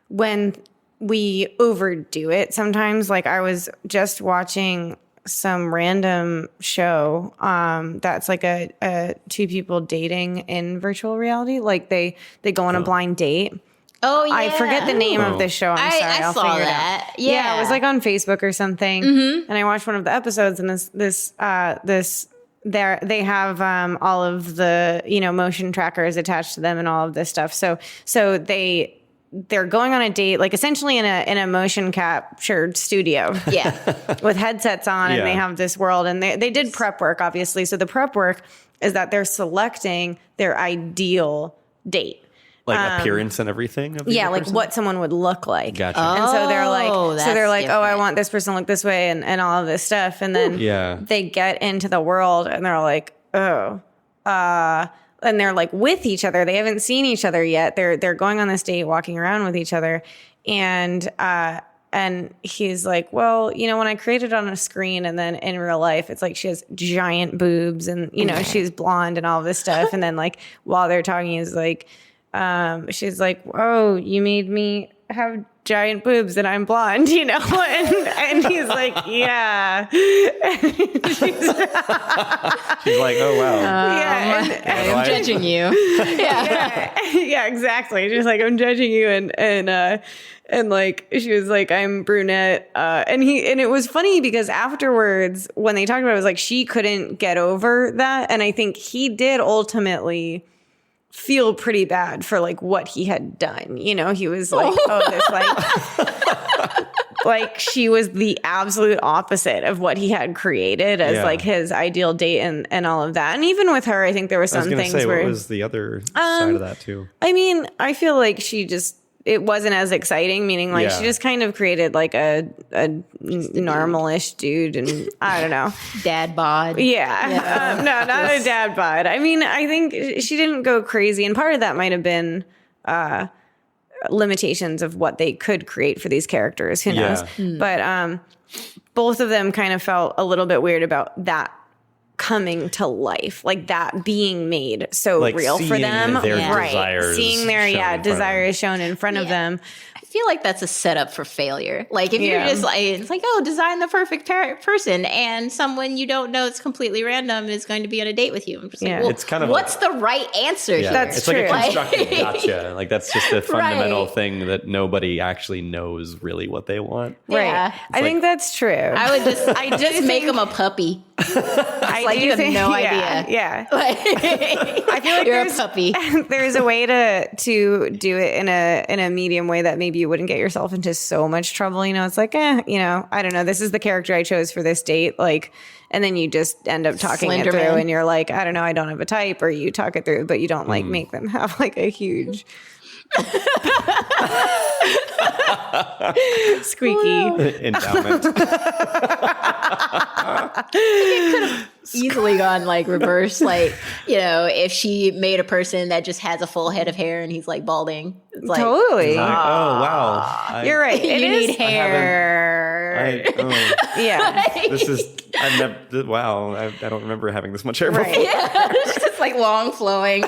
when we overdo it sometimes, like I was just watching some random show that's like a two people dating in virtual reality. Like they go on a blind date. Oh, yeah. I forget the name of the show. I'm sorry. I I'll saw figure that. it out. Yeah, it was like on Facebook or something. And I watched one of the episodes, and they have all of the motion trackers attached to them and all of this stuff. So they're going on a date, like essentially in a motion captured studio. Yeah. With headsets on, and they have this world, and they did prep work, obviously. So the prep work is that they're selecting their ideal date. Like appearance and everything? Of like person? what someone would look like. Gotcha. And so they're like, different. I want this person to look this way and all of this stuff. And then they get into the world and they're like, and they're like with each other. They haven't seen each other yet. They're going on this date, walking around with each other. And he's like, well, when I created on a screen and then in real life, it's like she has giant boobs and, she's blonde and all this stuff. And then like while they're talking, he's like, she's like, oh, you made me have giant boobs and I'm blonde, and he's like, yeah. She's like, oh, wow. I'm judging you. Yeah, exactly. She's like, I'm judging you. And like, she was like, I'm brunette. And it was funny because afterwards, when they talked about it, it was like, she couldn't get over that. And I think he did ultimately feel pretty bad for like what he had done. He was like, this like, like she was the absolute opposite of what he had created as like his ideal date and all of that. And even with her, I think there were some things where what was the other side of that too? I mean, I feel like she just it wasn't as exciting, meaning like she just kind of created like a normalish dude, and I don't know. Dad bod. Yeah. No, not a dad bod. I mean, I think she didn't go crazy, and part of that might have been limitations of what they could create for these characters. Who knows? But both of them kind of felt a little bit weird about that coming to life, like that being made so like real for them, right? Seeing their desires shown in front of them. I feel like that's a setup for failure. Like if you're just like, it's like, oh, design the perfect person, and someone you don't know, it's completely random, is going to be on a date with you. I'm just like, well, it's kind of what's the right answer here? That's it's true. like a constructive gotcha. Like that's just a fundamental thing that nobody actually knows really what they want. Right. I think that's true. I just make them a puppy. Like you have no idea. Yeah. I feel like you're a puppy. There's a way to do it in a medium way that maybe you wouldn't get yourself into so much trouble. You know, it's like, I don't know. This is the character I chose for this date. Like, and then you just end up talking it through, and you're like, I don't know, I don't have a type, or you talk it through, but you don't like make them have like a huge squeaky endowment. It could have easily gone like reverse, like, if she made a person that just has a full head of hair and he's like balding. It's like, totally. Oh wow, you're right. You need hair. This is. I've never. Wow, I don't remember having this much hair before. Yeah, it's just like long flowing.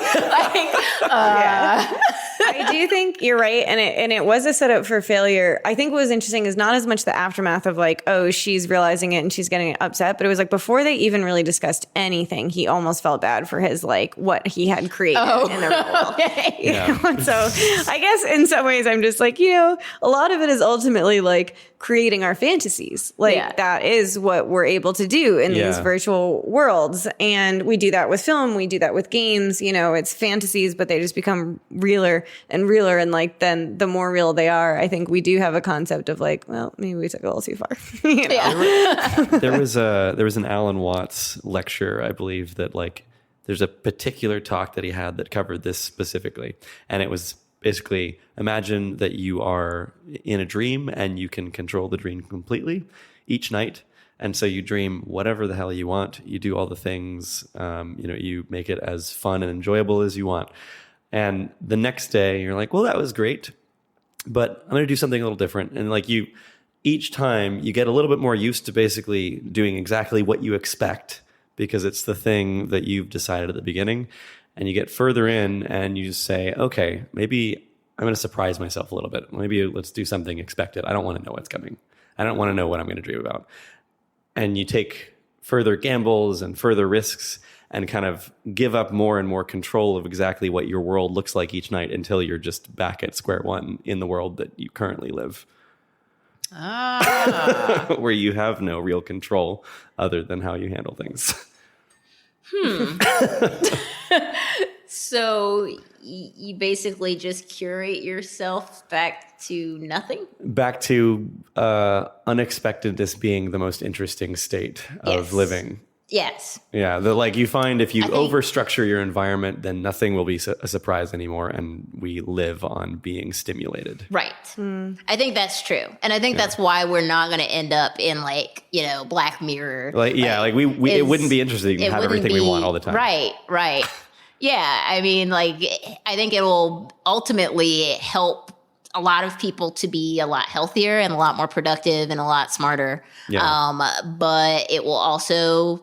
I do think you're right, and it was a setup for failure. I think what was interesting is not as much the aftermath of like, oh, she's realizing it and she's getting upset, but it was like before they even really discussed anything, he almost felt bad for his like what he had created in the real world. Okay. Yeah. So I guess in some ways I'm just like, a lot of it is ultimately like creating our fantasies. Like that is what we're able to do in these virtual worlds, and we do that with film, we do that with games. It's fantasies, but they just become realer and realer, and like then the more real they are, I think we do have a concept of like, well, maybe we took it a little too far. There was an Alan Watts lecture, I believe, that like there's a particular talk that he had that covered this specifically, and it was basically, imagine that you are in a dream and you can control the dream completely each night. And so you dream whatever the hell you want. You do all the things, you make it as fun and enjoyable as you want. And the next day you're like, well, that was great, but I'm going to do something a little different. And like each time you get a little bit more used to basically doing exactly what you expect, because it's the thing that you've decided at the beginning. And you get further in and you just say, okay, maybe I'm going to surprise myself a little bit. Maybe let's do something expected. I don't want to know what's coming. I don't want to know what I'm going to dream about. And you take further gambles and further risks and kind of give up more and more control of exactly what your world looks like each night until you're just back at square one in the world that you currently live. Where you have no real control other than how you handle things. So you basically just curate yourself back to nothing? Back to unexpectedness being the most interesting state of living. Yes. Yeah. You find if you overstructure your environment, then nothing will be a surprise anymore. And we live on being stimulated. Right. I think that's true. And I think that's why we're not going to end up in Black Mirror. It wouldn't be interesting to have everything we want all the time. Right. Yeah. I mean, I think it will ultimately help a lot of people to be a lot healthier and a lot more productive and a lot smarter. Yeah. But it will also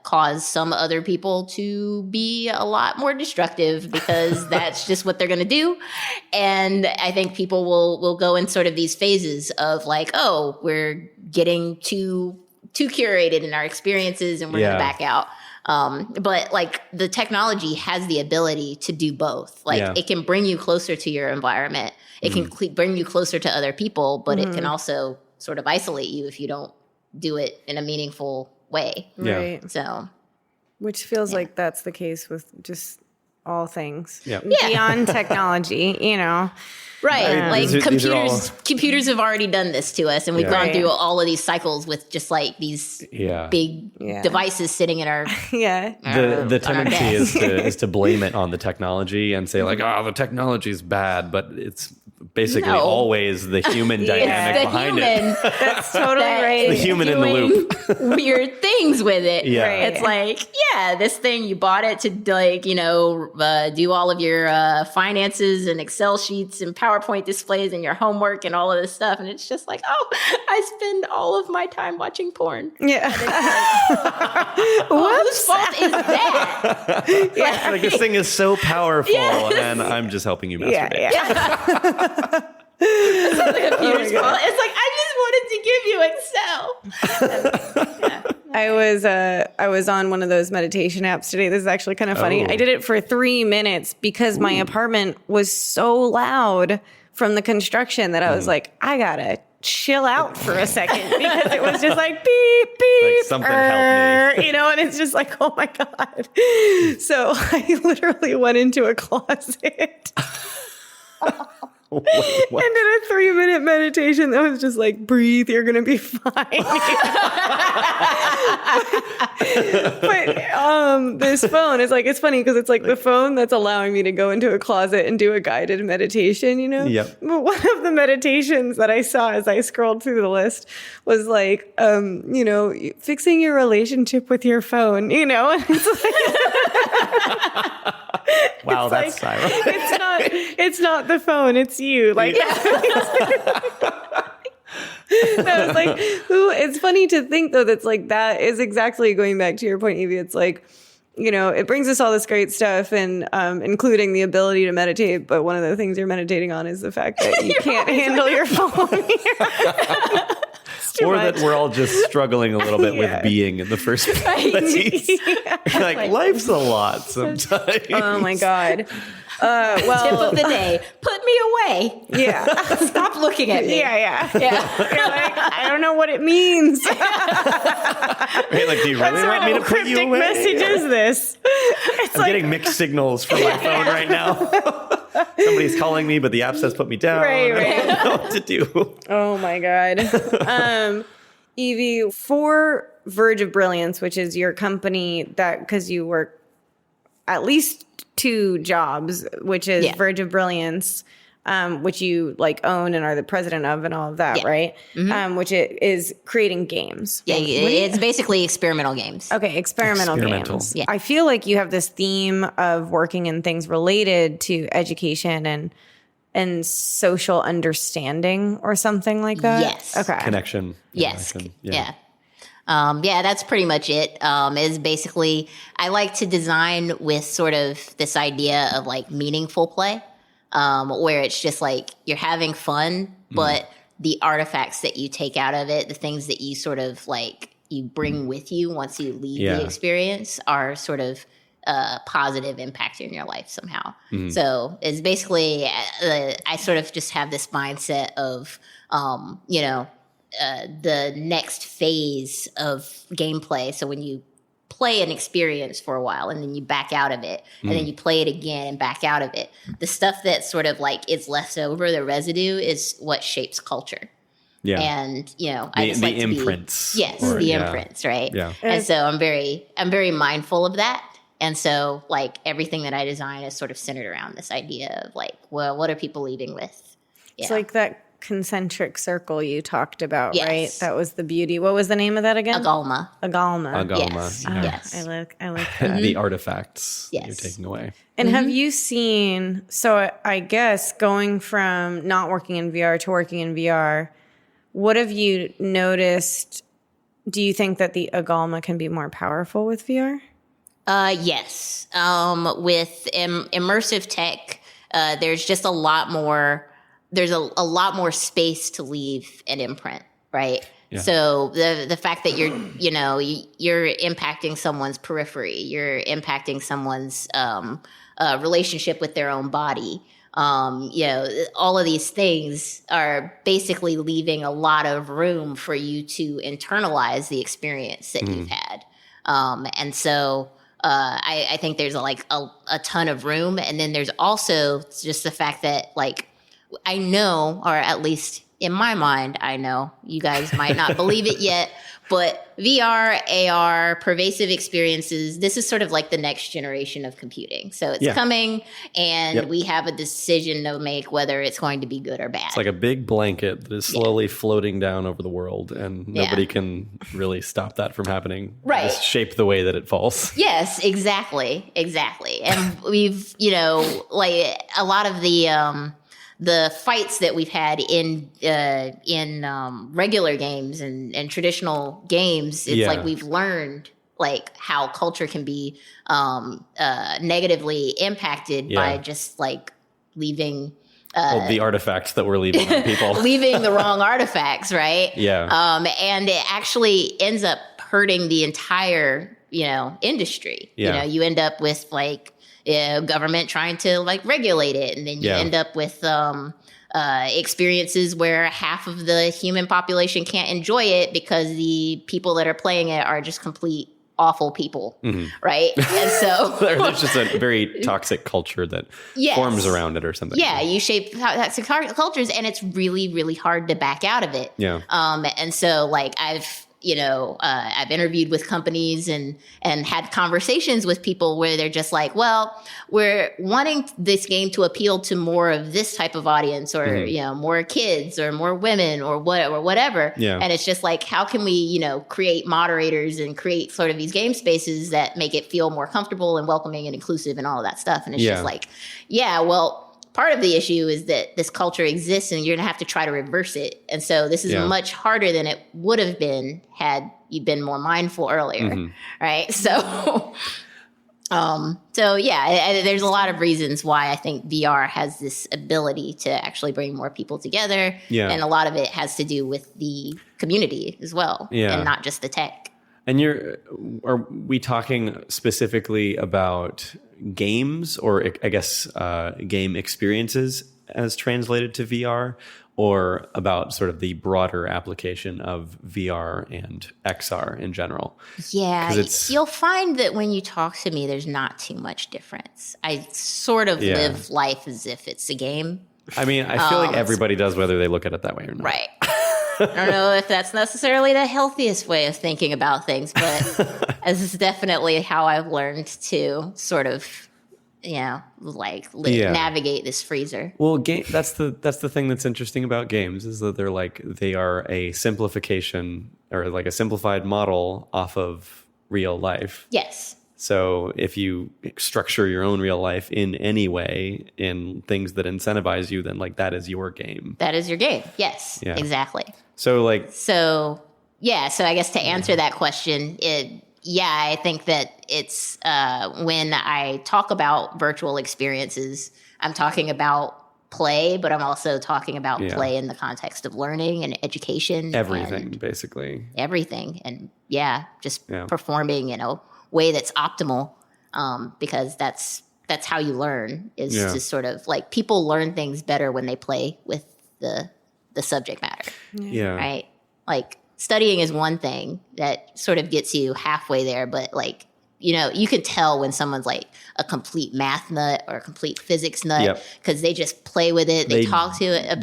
cause some other people to be a lot more destructive, because that's just what they're going to do. And I think people will go in sort of these phases of like, oh, we're getting too curated in our experiences and we're going to back out. But the technology has the ability to do both. It can bring you closer to your environment. It can bring you closer to other people, but it can also sort of isolate you if you don't do it in a meaningful way. Right. So, which feels like that's the case with just all things beyond technology, Right. Computers have already done this to us, and we've gone through all of these cycles with just these big devices sitting in our the tendency is to blame it on the technology and say the technology is bad, but it's basically No. always the human dynamic the behind human it. That's totally right. The human in the loop. Weird things with it. Yeah. Right. It's like, yeah, this thing, you bought it to like, do all of your finances and Excel sheets and PowerPoint displays and your homework and all of this stuff. And it's just like, oh, I spend all of my time watching porn. Yeah. Whose fault is that? Like, this thing is so powerful, Yes. and I'm just helping you Yeah, masturbate. yeah. It's not the computer's fault. It's like, I just wanted to give you Excel. I was on one of those meditation apps today. This is actually kind of funny. Oh. I did it for 3 minutes because my apartment was so loud from the construction that I was like, I gotta chill out for a second because it was just like beep beep, Like, something help me. and it's just like, oh my god. So I literally went into a closet. Wait, what? And did a 3-minute meditation that was just like, breathe, you're gonna be fine. But this phone is like, it's funny because it's like the phone that's allowing me to go into a closet and do a guided meditation, Yep. But one of the meditations that I saw as I scrolled through the list was like, fixing your relationship with your phone, and it's like, Wow, that's like, Syra. it's not the phone, it's you. Like, I was like, ooh, it's funny to think though that's like, that is exactly going back to your point, Evie. It's like, it brings us all this great stuff, and including the ability to meditate. But one of the things you're meditating on is the fact that you can't handle your phone. Or much. that we're all just struggling a little bit Yeah. with being in the first place. Like, life's a lot sometimes. Oh my god. Tip of the day, put me away. Yeah. Stop looking at me. Yeah. Yeah. You're like, I don't know what it means. Right? Like, do you really want me to put you cryptic away? message is this? It's I'm getting mixed signals from my phone right now. Somebody's calling me, but the app says put me down. Right. I don't know what to do. Oh my god. Evie, for Verge of Brilliance, which is your company that, because you work at least 2 jobs, which is Verge of Brilliance, which you like own and are the president of and all of that, right? Mm-hmm. Which it is creating games. Yeah, it's basically experimental games. Okay, experimental games. Yeah. I feel like you have this theme of working in things related to education and social understanding or something like that. Yes. Okay. Connection. Yes. Yeah. Yeah, that's pretty much it. Is basically, I like to design with sort of this idea of like meaningful play, where it's just like you're having fun, but the artifacts that you take out of it, the things that you sort of like you bring with you once you leave the experience are sort of positive impact in your life somehow. So it's basically, I sort of just have this mindset of, the next phase of gameplay. So when you play an experience for a while and then you back out of it and then you play it again and back out of it, the stuff that sort of like is left over, the residue, is what shapes culture. Yeah. And, I just like the to imprints. be, the imprints, right? Yeah. And so I'm very mindful of that. And so like everything that I design is sort of centered around this idea of like, well, what are people leaving with? It's like that concentric circle you talked about, right? That was the beauty. What was the name of that again? Agalma. Yes. Yes. I like that. The artifacts that you're Yes. taking away. And have you seen, so I guess going from not working in VR to working in VR, what have you noticed? Do you think that the Agalma can be more powerful with VR? Yes. With immersive tech, there's just a lot more. There's a lot more space to leave an imprint, right? Yeah. So the fact that you're impacting someone's periphery, you're impacting someone's relationship with their own body. All of these things are basically leaving a lot of room for you to internalize the experience that you've had. And so I think there's a ton of room. And then there's also just the fact that like, I know, or at least in my mind, I know you guys might not believe it yet, but VR, AR, pervasive experiences, this is sort of like the next generation of computing. So it's coming, and we have a decision to make whether it's going to be good or bad. It's like a big blanket that is slowly floating down over the world, and nobody can really stop that from happening. Right. Just shape the way that it falls. Yes, exactly. And we've, like a lot of the fights that we've had in regular games and traditional games, it's like we've learned like how culture can be negatively impacted by just like leaving the artifacts that we're leaving on people. leaving the wrong artifacts, right? Yeah. And it actually ends up hurting the entire, industry. Yeah. You end up with like government trying to like regulate it, and then you end up with experiences where half of the human population can't enjoy it because the people that are playing it are just complete awful people, right? And so there's just a very toxic culture that forms around it or something. Yeah, you shape toxic cultures, and it's really, really hard to back out of it. Yeah. And so like I've interviewed with companies and had conversations with people where they're just like, well, we're wanting this game to appeal to more of this type of audience, or, more kids or more women or whatever. Yeah. And it's just like, how can we, create moderators and create sort of these game spaces that make it feel more comfortable and welcoming and inclusive and all of that stuff. And it's just like, well, part of the issue is that this culture exists, and you're going to have to try to reverse it. And so this is much harder than it would have been had you been more mindful earlier, right? So, there's a lot of reasons why I think VR has this ability to actually bring more people together. Yeah. And a lot of it has to do with the community as well, and not just the tech. And are we talking specifically about games, or I guess game experiences as translated to VR, or about sort of the broader application of VR and XR in general? Yeah, you'll find that when you talk to me, there's not too much difference. I sort of live life as if it's a game. I mean, I feel like everybody does, whether they look at it that way or not. Right. I don't know if that's necessarily the healthiest way of thinking about things, but this is definitely how I've learned to sort of, navigate this freezer. Well, that's the thing that's interesting about games, is that they are a simplification, or like a simplified model off of real life. Yes. So if you structure your own real life in any way, in things that incentivize you, then like that is your game. That is your game. Yes, exactly. So I guess to answer that question, I think that it's when I talk about virtual experiences, I'm talking about play, but I'm also talking about play in the context of learning and education. Everything, basically. Everything. And performing in a way that's optimal, because that's how you learn, is to sort of like, people learn things better when they play with the subject matter. Yeah. Right? Like, studying is one thing that sort of gets you halfway there, but like, you can tell when someone's like a complete math nut or a complete physics nut, because they just play with it. They talk to it.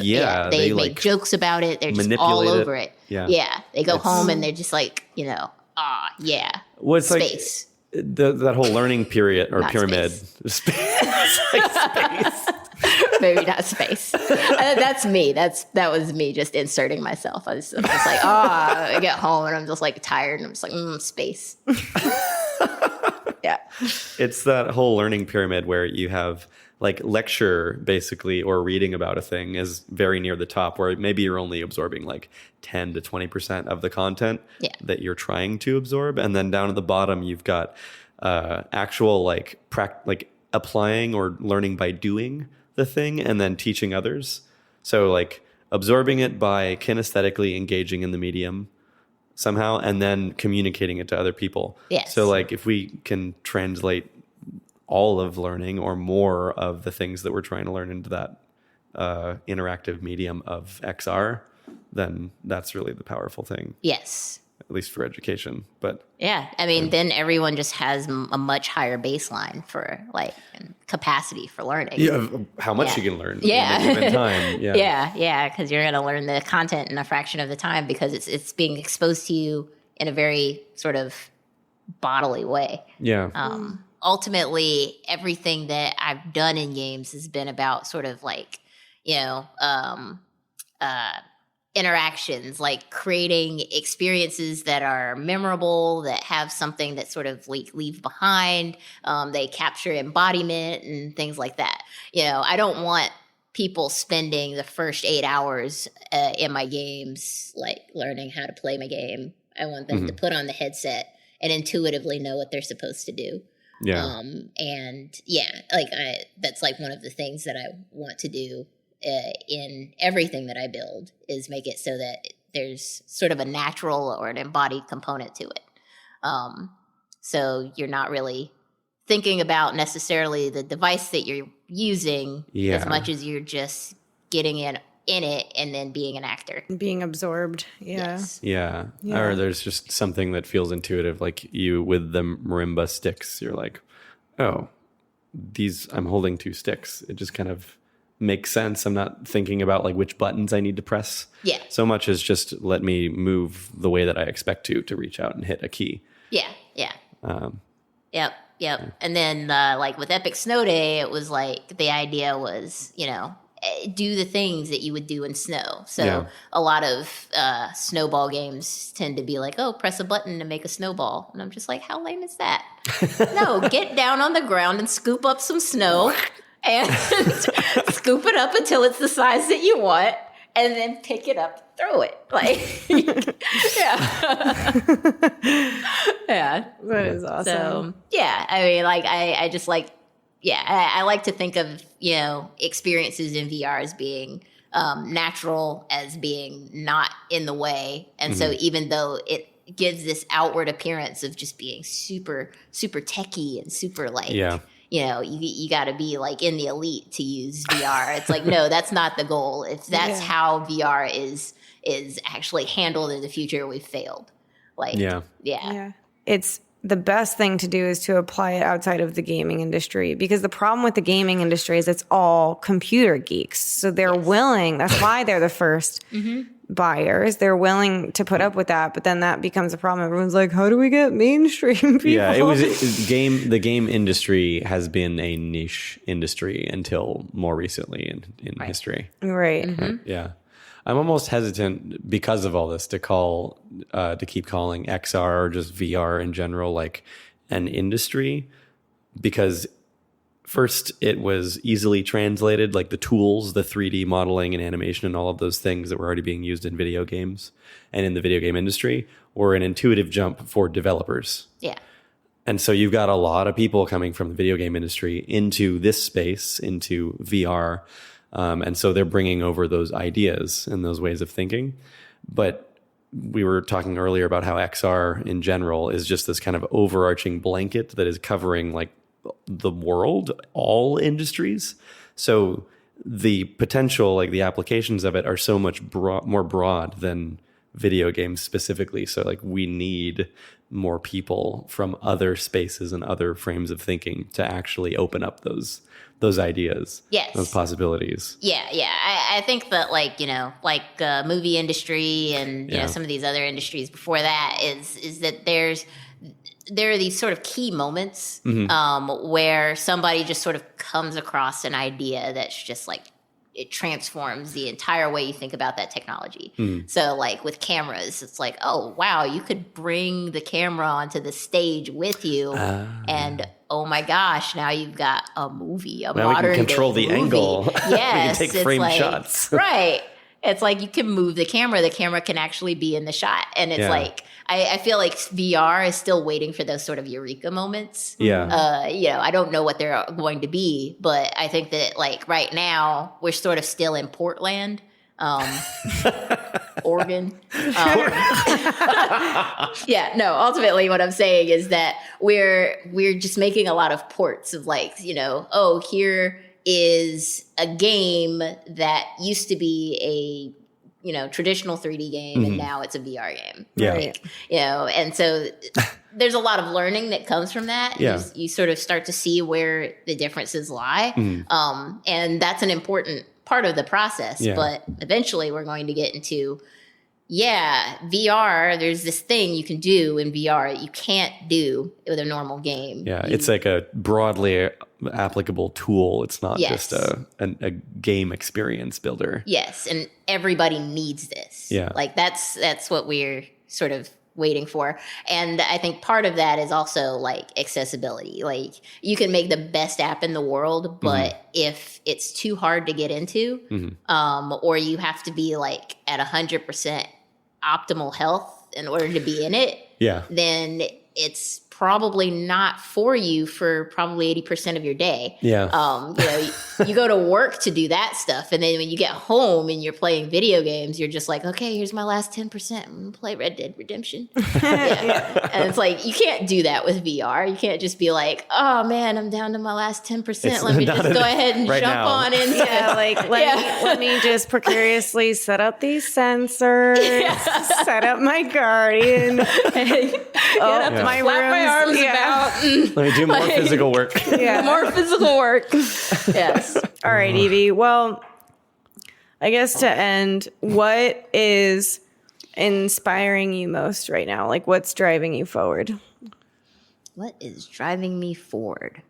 They make jokes about it. They're just all over it. Yeah. They go home and they're just like, What's space. Like that whole learning period or Not pyramid. Space. Space. Maybe not space. That's me. That was me just inserting myself. I'm just like, I get home and I'm just like tired, and I'm just like, space. Yeah. It's that whole learning pyramid where you have like lecture, basically, or reading about a thing is very near the top, where maybe you're only absorbing like 10 to 20% of the content that you're trying to absorb. And then down at the bottom, you've got actual like applying or learning by doing the thing, and then teaching others. So like absorbing it by kinesthetically engaging in the medium somehow, and then communicating it to other people. Yes. So like if we can translate all of learning, or more of the things that we're trying to learn, into that interactive medium of XR, then that's really the powerful thing. Yes. At least for education. But then everyone just has a much higher baseline for like capacity for learning. Yeah, how much you can learn in a given time. Yeah, because you're going to learn the content in a fraction of the time because it's being exposed to you in a very sort of bodily way. Yeah. Ultimately, everything that I've done in games has been about sort of like, interactions, like creating experiences that are memorable, that have something that sort of leave behind. They capture embodiment and things like that. I don't want people spending the first 8 hours in my games, like learning how to play my game. I want them to put on the headset and intuitively know what they're supposed to do. Yeah. That's like one of the things that I want to do in everything that I build is make it so that there's sort of a natural or an embodied component to it. So you're not really thinking about necessarily the device that you're using as much as you're just getting in it and then being an actor. Being absorbed. Yeah. Yes. Yeah. Or there's just something that feels intuitive, like you with the marimba sticks. You're like, oh, I'm holding 2 sticks. It just kind of makes sense. I'm not thinking about like which buttons I need to press. Yeah. So much as just let me move the way that I expect to reach out and hit a key. Yeah. Yep. And then like with Epic Snow Day, it was like the idea was, do the things that you would do in snow. So a lot of snowball games tend to be like, oh, press a button to make a snowball. And I'm just like, how lame is that? No, get down on the ground and scoop up some snow and scoop it up until it's the size that you want and then pick it up, throw it. Like, yeah. That is awesome. So, yeah, I mean, like, I just like, I like to think of, experiences in VR as being natural, as being not in the way. And so even though it gives this outward appearance of just being super, super techie and super like, you got to be like in the elite to use VR. It's like, no, that's not the goal. If that's how VR is actually handled in the future, we've failed. Like, It's the best thing to do is to apply it outside of the gaming industry, because the problem with the gaming industry is it's all computer geeks. So they're willing, that's why they're the first buyers. They're willing to put up with that, but then that becomes a problem. Everyone's like, how do we get mainstream people? Yeah, the game industry has been a niche industry until more recently in history. Right. Yeah. I'm almost hesitant because of all this to keep calling XR or just VR in general like an industry, because first it was easily translated, like the tools, the 3D modeling and animation and all of those things that were already being used in video games and in the video game industry were an intuitive jump for developers. Yeah. And so you've got a lot of people coming from the video game industry into this space, into VR. And so they're bringing over those ideas and those ways of thinking. But we were talking earlier about how XR in general is just this kind of overarching blanket that is covering like the world, all industries. So the potential, like the applications of it are so much more broad than video games specifically. So like we need more people from other spaces and other frames of thinking to actually open up those ideas, those possibilities. Yeah. I think that like movie industry and some of these other industries before that is that there are these sort of key moments where somebody just sort of comes across an idea that's just like it transforms the entire way you think about that technology. So like with cameras, it's like, oh, wow, you could bring the camera onto the stage with you and oh my gosh, now you've got a movie, now modern we can control the movie. angle. Yes. We can take frame shots. Right. It's like you can move the camera can actually be in the shot. And it's like, I feel like VR is still waiting for those sort of eureka moments. Yeah. I don't know what they're going to be, but I think that like right now we're sort of still in Portland, Oregon. Ultimately what I'm saying is that we're just making a lot of ports of like, here is a game that used to be a traditional 3D game and now it's a VR game. Yeah. Right? And so there's a lot of learning that comes from that. Yeah. You sort of start to see where the differences lie. And that's an important part of the process. Yeah. But eventually we're going to get into, VR, there's this thing you can do in VR that you can't do with a normal game. Yeah, it's like a broadly applicable tool. It's not just a game experience builder. Yes, and everybody needs this. Yeah. Like that's what we're sort of waiting for. And I think part of that is also like accessibility. Like you can make the best app in the world, but if it's too hard to get into, or you have to be like at 100% optimal health in order to be in it, then it's probably not for you for probably 80% of your day. Yeah. You go to work to do that stuff. And then when you get home and you're playing video games, you're just like, okay, here's my last 10%. I'm going to play Red Dead Redemption. And it's like, you can't do that with VR. You can't just be like, oh man, I'm down to my last 10%. Let me just go ahead and jump on in. Let me just precariously set up these sensors, set up my Guardian, my room. Arms about. Let me do more physical work. More physical work. Yes. All right, Evie. Well, I guess to end, what is inspiring you most right now? Like, what's driving you forward? What is driving me forward?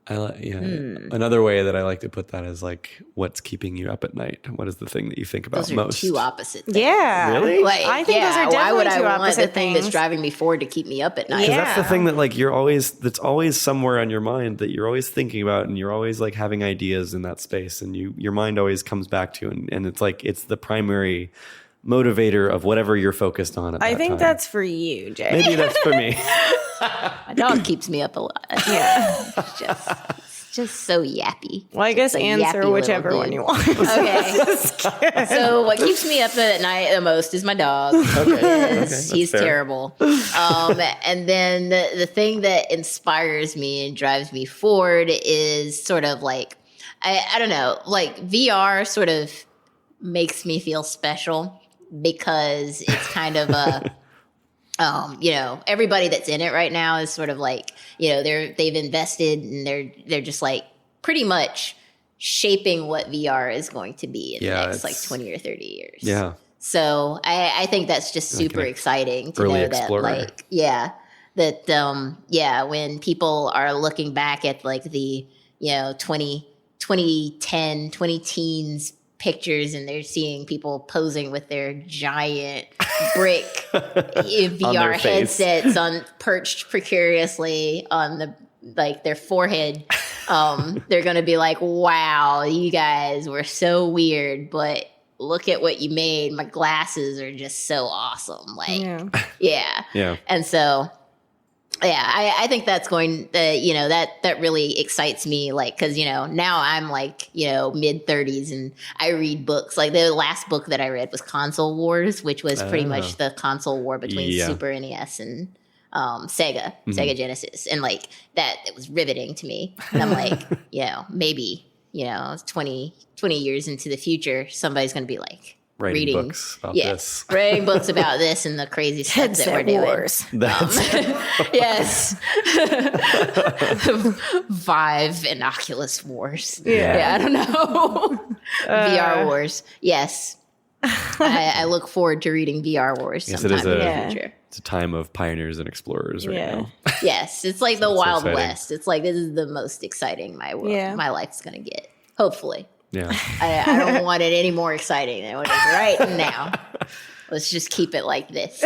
Another way that I like to put that is like, what's keeping you up at night? What is the thing that you think about Those are most? two opposite things. Yeah. Really? Like, I think those are definitely why would I two want opposite the thing things. that's driving me forward to keep me up at night? Because that's the thing that like that's always somewhere on your mind that you're always thinking about, and you're always like having ideas in that space, and your mind always comes back to, and it's like it's the primary motivator of whatever you're focused on at that I think time. that's for you, Jay. Maybe that's for me. My dog keeps me up a lot. Yeah. It's just so yappy. Well, I guess Just a answer yappy whichever little one dude. you want. Okay. So what keeps me up at night the most is my dog. He's fair. terrible. And then the thing that inspires me and drives me forward is sort of like, I don't know, like VR sort of makes me feel special because it's kind of a, everybody that's in it right now is sort of like, they've invested and they're just like pretty much shaping what VR is going to be in the next like 20 or 30 years. Yeah. So I think that's just super exciting to know explorer. that when people are looking back at like the, 2010, 20 teens pictures and they're seeing people posing with their giant brick VR headsets perched precariously on their forehead. They're going to be like, wow, you guys were so weird, but look at what you made. My glasses are just so awesome. Like, yeah. And so, I think that's going, that really excites me. Like, cause, now I'm like, mid 30s and I read books. Like the last book that I read was Console Wars, which was pretty much the console war between Super NES and Sega Genesis. And like that, it was riveting to me. And I'm like, maybe, 20 years into the future, somebody's going to be like, writing books about this. Writing books about this and the crazy stuff that we're doing. Wars. Yes. Vive and Oculus Wars. Yeah. I don't know. VR Wars. Yes. I look forward to reading VR Wars sometime in the future. It's a time of pioneers and explorers right now. Yes. It's like the Wild exciting. West. It's like, this is the most exciting my life's going to get. Hopefully. Yeah. I don't want it any more exciting than what it is right now. Let's just keep it like this.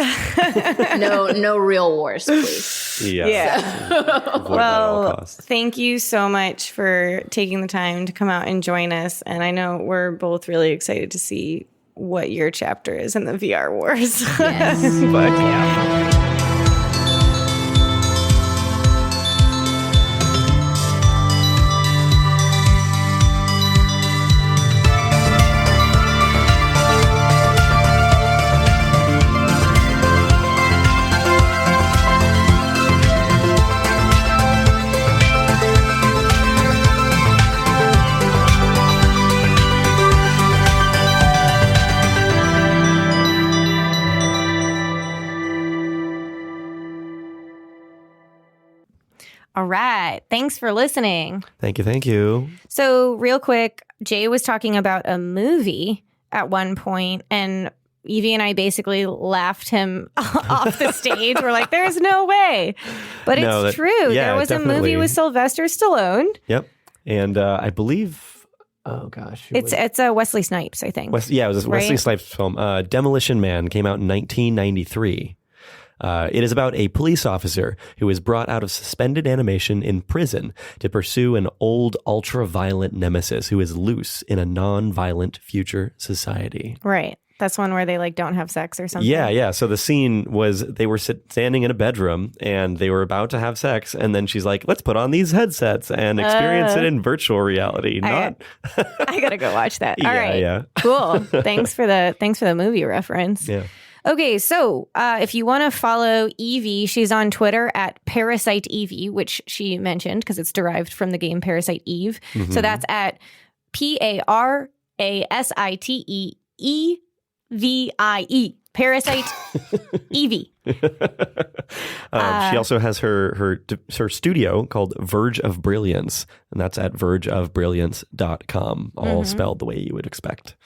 No real wars, please. Yeah. Avoid that at all Well, costs. thank you so much for taking the time to come out and join us. And I know we're both really excited to see what your chapter is in the VR wars. Yes. But yeah. All right. Thanks for listening. Thank you. Thank you. So real quick, Jay was talking about a movie at one point, and Evie and I basically laughed him off the stage. We're like, there's no way. But it's true. Yeah, there was definitely. a movie with Sylvester Stallone. Yep. And I believe, It's a Wesley Snipes, I think. it was a Wesley Snipes film. Demolition Man came out in 1993. It is about a police officer who is brought out of suspended animation in prison to pursue an old ultra-violent nemesis who is loose in a non-violent future society. Right. That's one where they like don't have sex or something. Yeah. So the scene was they were standing in a bedroom and they were about to have sex. And then she's like, let's put on these headsets and experience it in virtual reality. I got to go watch that. All right. Yeah. Cool. Thanks for the movie reference. Yeah. Okay, so if you want to follow Evie, she's on Twitter at Parasite Evie, which she mentioned because it's derived from the game Parasite Eve. Mm-hmm. So that's at PARASITEEVIE. Parasite Evie. She also has her studio called Verge of Brilliance, and that's at vergeofbrilliance.com, all spelled the way you would expect.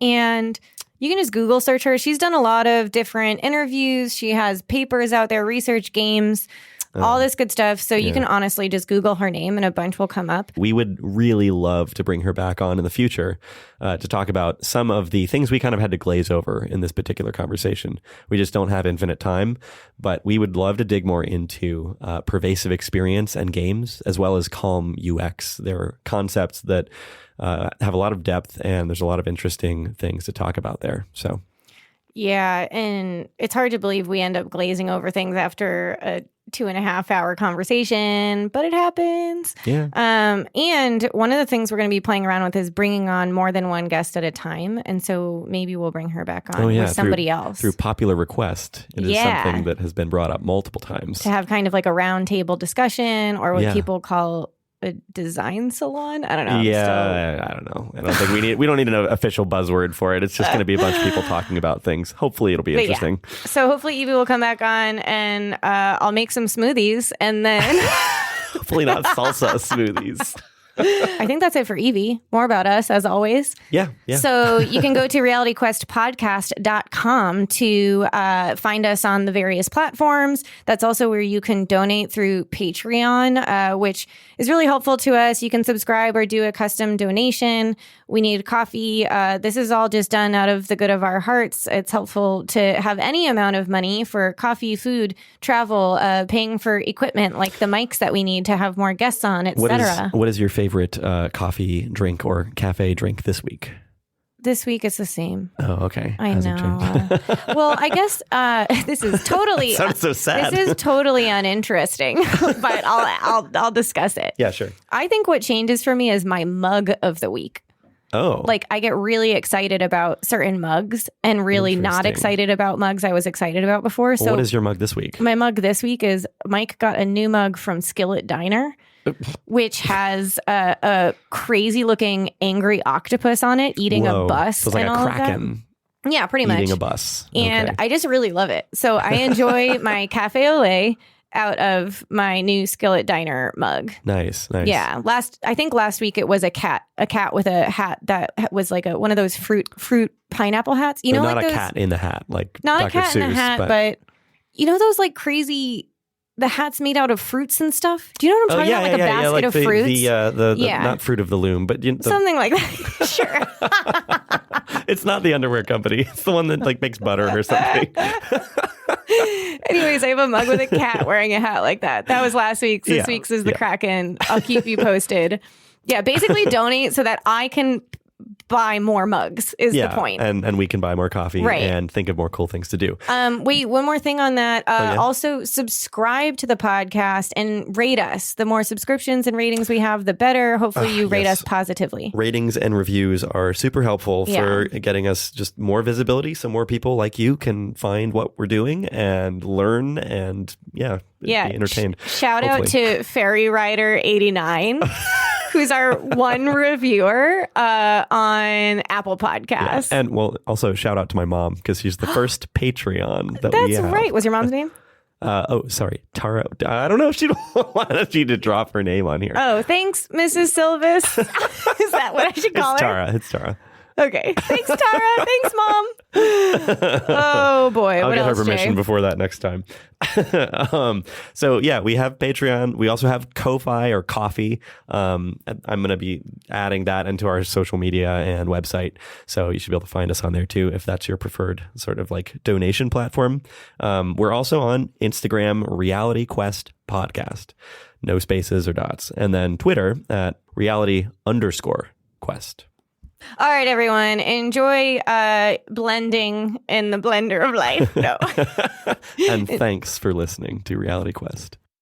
And you can just Google search her. She's done a lot of different interviews. She has papers out there, research games, all this good stuff. So you can honestly just Google her name and a bunch will come up. We would really love to bring her back on in the future to talk about some of the things we kind of had to glaze over in this particular conversation. We just don't have infinite time, but we would love to dig more into pervasive experience and games, as well as calm UX. There are concepts that have a lot of depth, and there's a lot of interesting things to talk about there. So, yeah, and it's hard to believe we end up glazing over things after a 2.5-hour conversation, but it happens. Yeah. And one of the things we're going to be playing around with is bringing on more than one guest at a time, and so maybe we'll bring her back on with somebody else through popular request. It is something that has been brought up multiple times to have kind of like a round table discussion, or what people call a design salon. I don't know. I don't know. I don't think we don't need an official buzzword for it. It's just going to be a bunch of people talking about things. Hopefully it'll be interesting. Yeah. So hopefully Evie will come back on, and I'll make some smoothies, and then hopefully not salsa smoothies. I think that's it for Evie. More about us, as always. Yeah. So you can go to realityquestpodcast.com to find us on the various platforms. That's also where you can donate through Patreon, which is really helpful to us. You can subscribe or do a custom donation. We need coffee. This is all just done out of the good of our hearts. It's helpful to have any amount of money for coffee, food, travel, paying for equipment like the mics that we need to have more guests on, etc. What is your favorite coffee drink or cafe drink this week? This week it's the same. Oh, okay. I know. Well, I guess this is totally sounds so sad. This is totally uninteresting, but I'll discuss it. Yeah, sure. I think what changes for me is my mug of the week. Oh. Like I get really excited about certain mugs and really not excited about mugs I was excited about before. So what is your mug this week? My mug this week is Mike got a new mug from Skillet Diner, which has a crazy looking angry octopus on it eating a bus. So it's like and a all kraken. Of that. Yeah, pretty much. Eating a bus. And I just really love it. So I enjoy my cafe au lait out of my new Skillet Diner mug. Nice. Yeah. I think last week it was a cat with a hat that was like one of those fruit pineapple hats. You know, not like a those, cat in the hat, like not Dr. a cat Seuss, in a hat, but you know those like crazy. The hats made out of fruits and stuff. Do you know what I'm talking about? Like a basket like of fruits. The not Fruit of the Loom, but something like that. Sure. It's not the underwear company. It's the one that like makes butter or something. Anyways, I have a mug with a cat wearing a hat like that. That was last week's. This week's is the Kraken. I'll keep you posted. Yeah, basically donate so that I can buy more mugs is the point. And we can buy more coffee and think of more cool things to do. Wait, one more thing on that. Also subscribe to the podcast and rate us. The more subscriptions and ratings we have, the better. Hopefully you rate us positively. Ratings and reviews are super helpful for getting us just more visibility so more people like you can find what we're doing and learn and be entertained. Shout out to Ferry Rider 89. Who's our one reviewer on Apple Podcasts. Yeah. And also shout out to my mom because she's the first Patreon that we have. That's right. What's your mom's name? Sorry, Tara. I don't know if she'd want you to drop her name on here. Oh, thanks, Mrs. Silvis. Is that what I should call her? It's Tara. Okay. Thanks, Tara. Thanks, Mom. Oh, boy. I'll what get else, her permission Jay? before that next time. So, yeah, we have Patreon. We also have Ko-Fi or Coffee. I'm going to be adding that into our social media and website. So you should be able to find us on there, too, if that's your preferred sort of like donation platform. We're also on Instagram, Reality Quest Podcast. No spaces or dots. And then Twitter at reality_quest. All right, everyone. Enjoy blending in the blender of life. No. And thanks for listening to Reality Quest.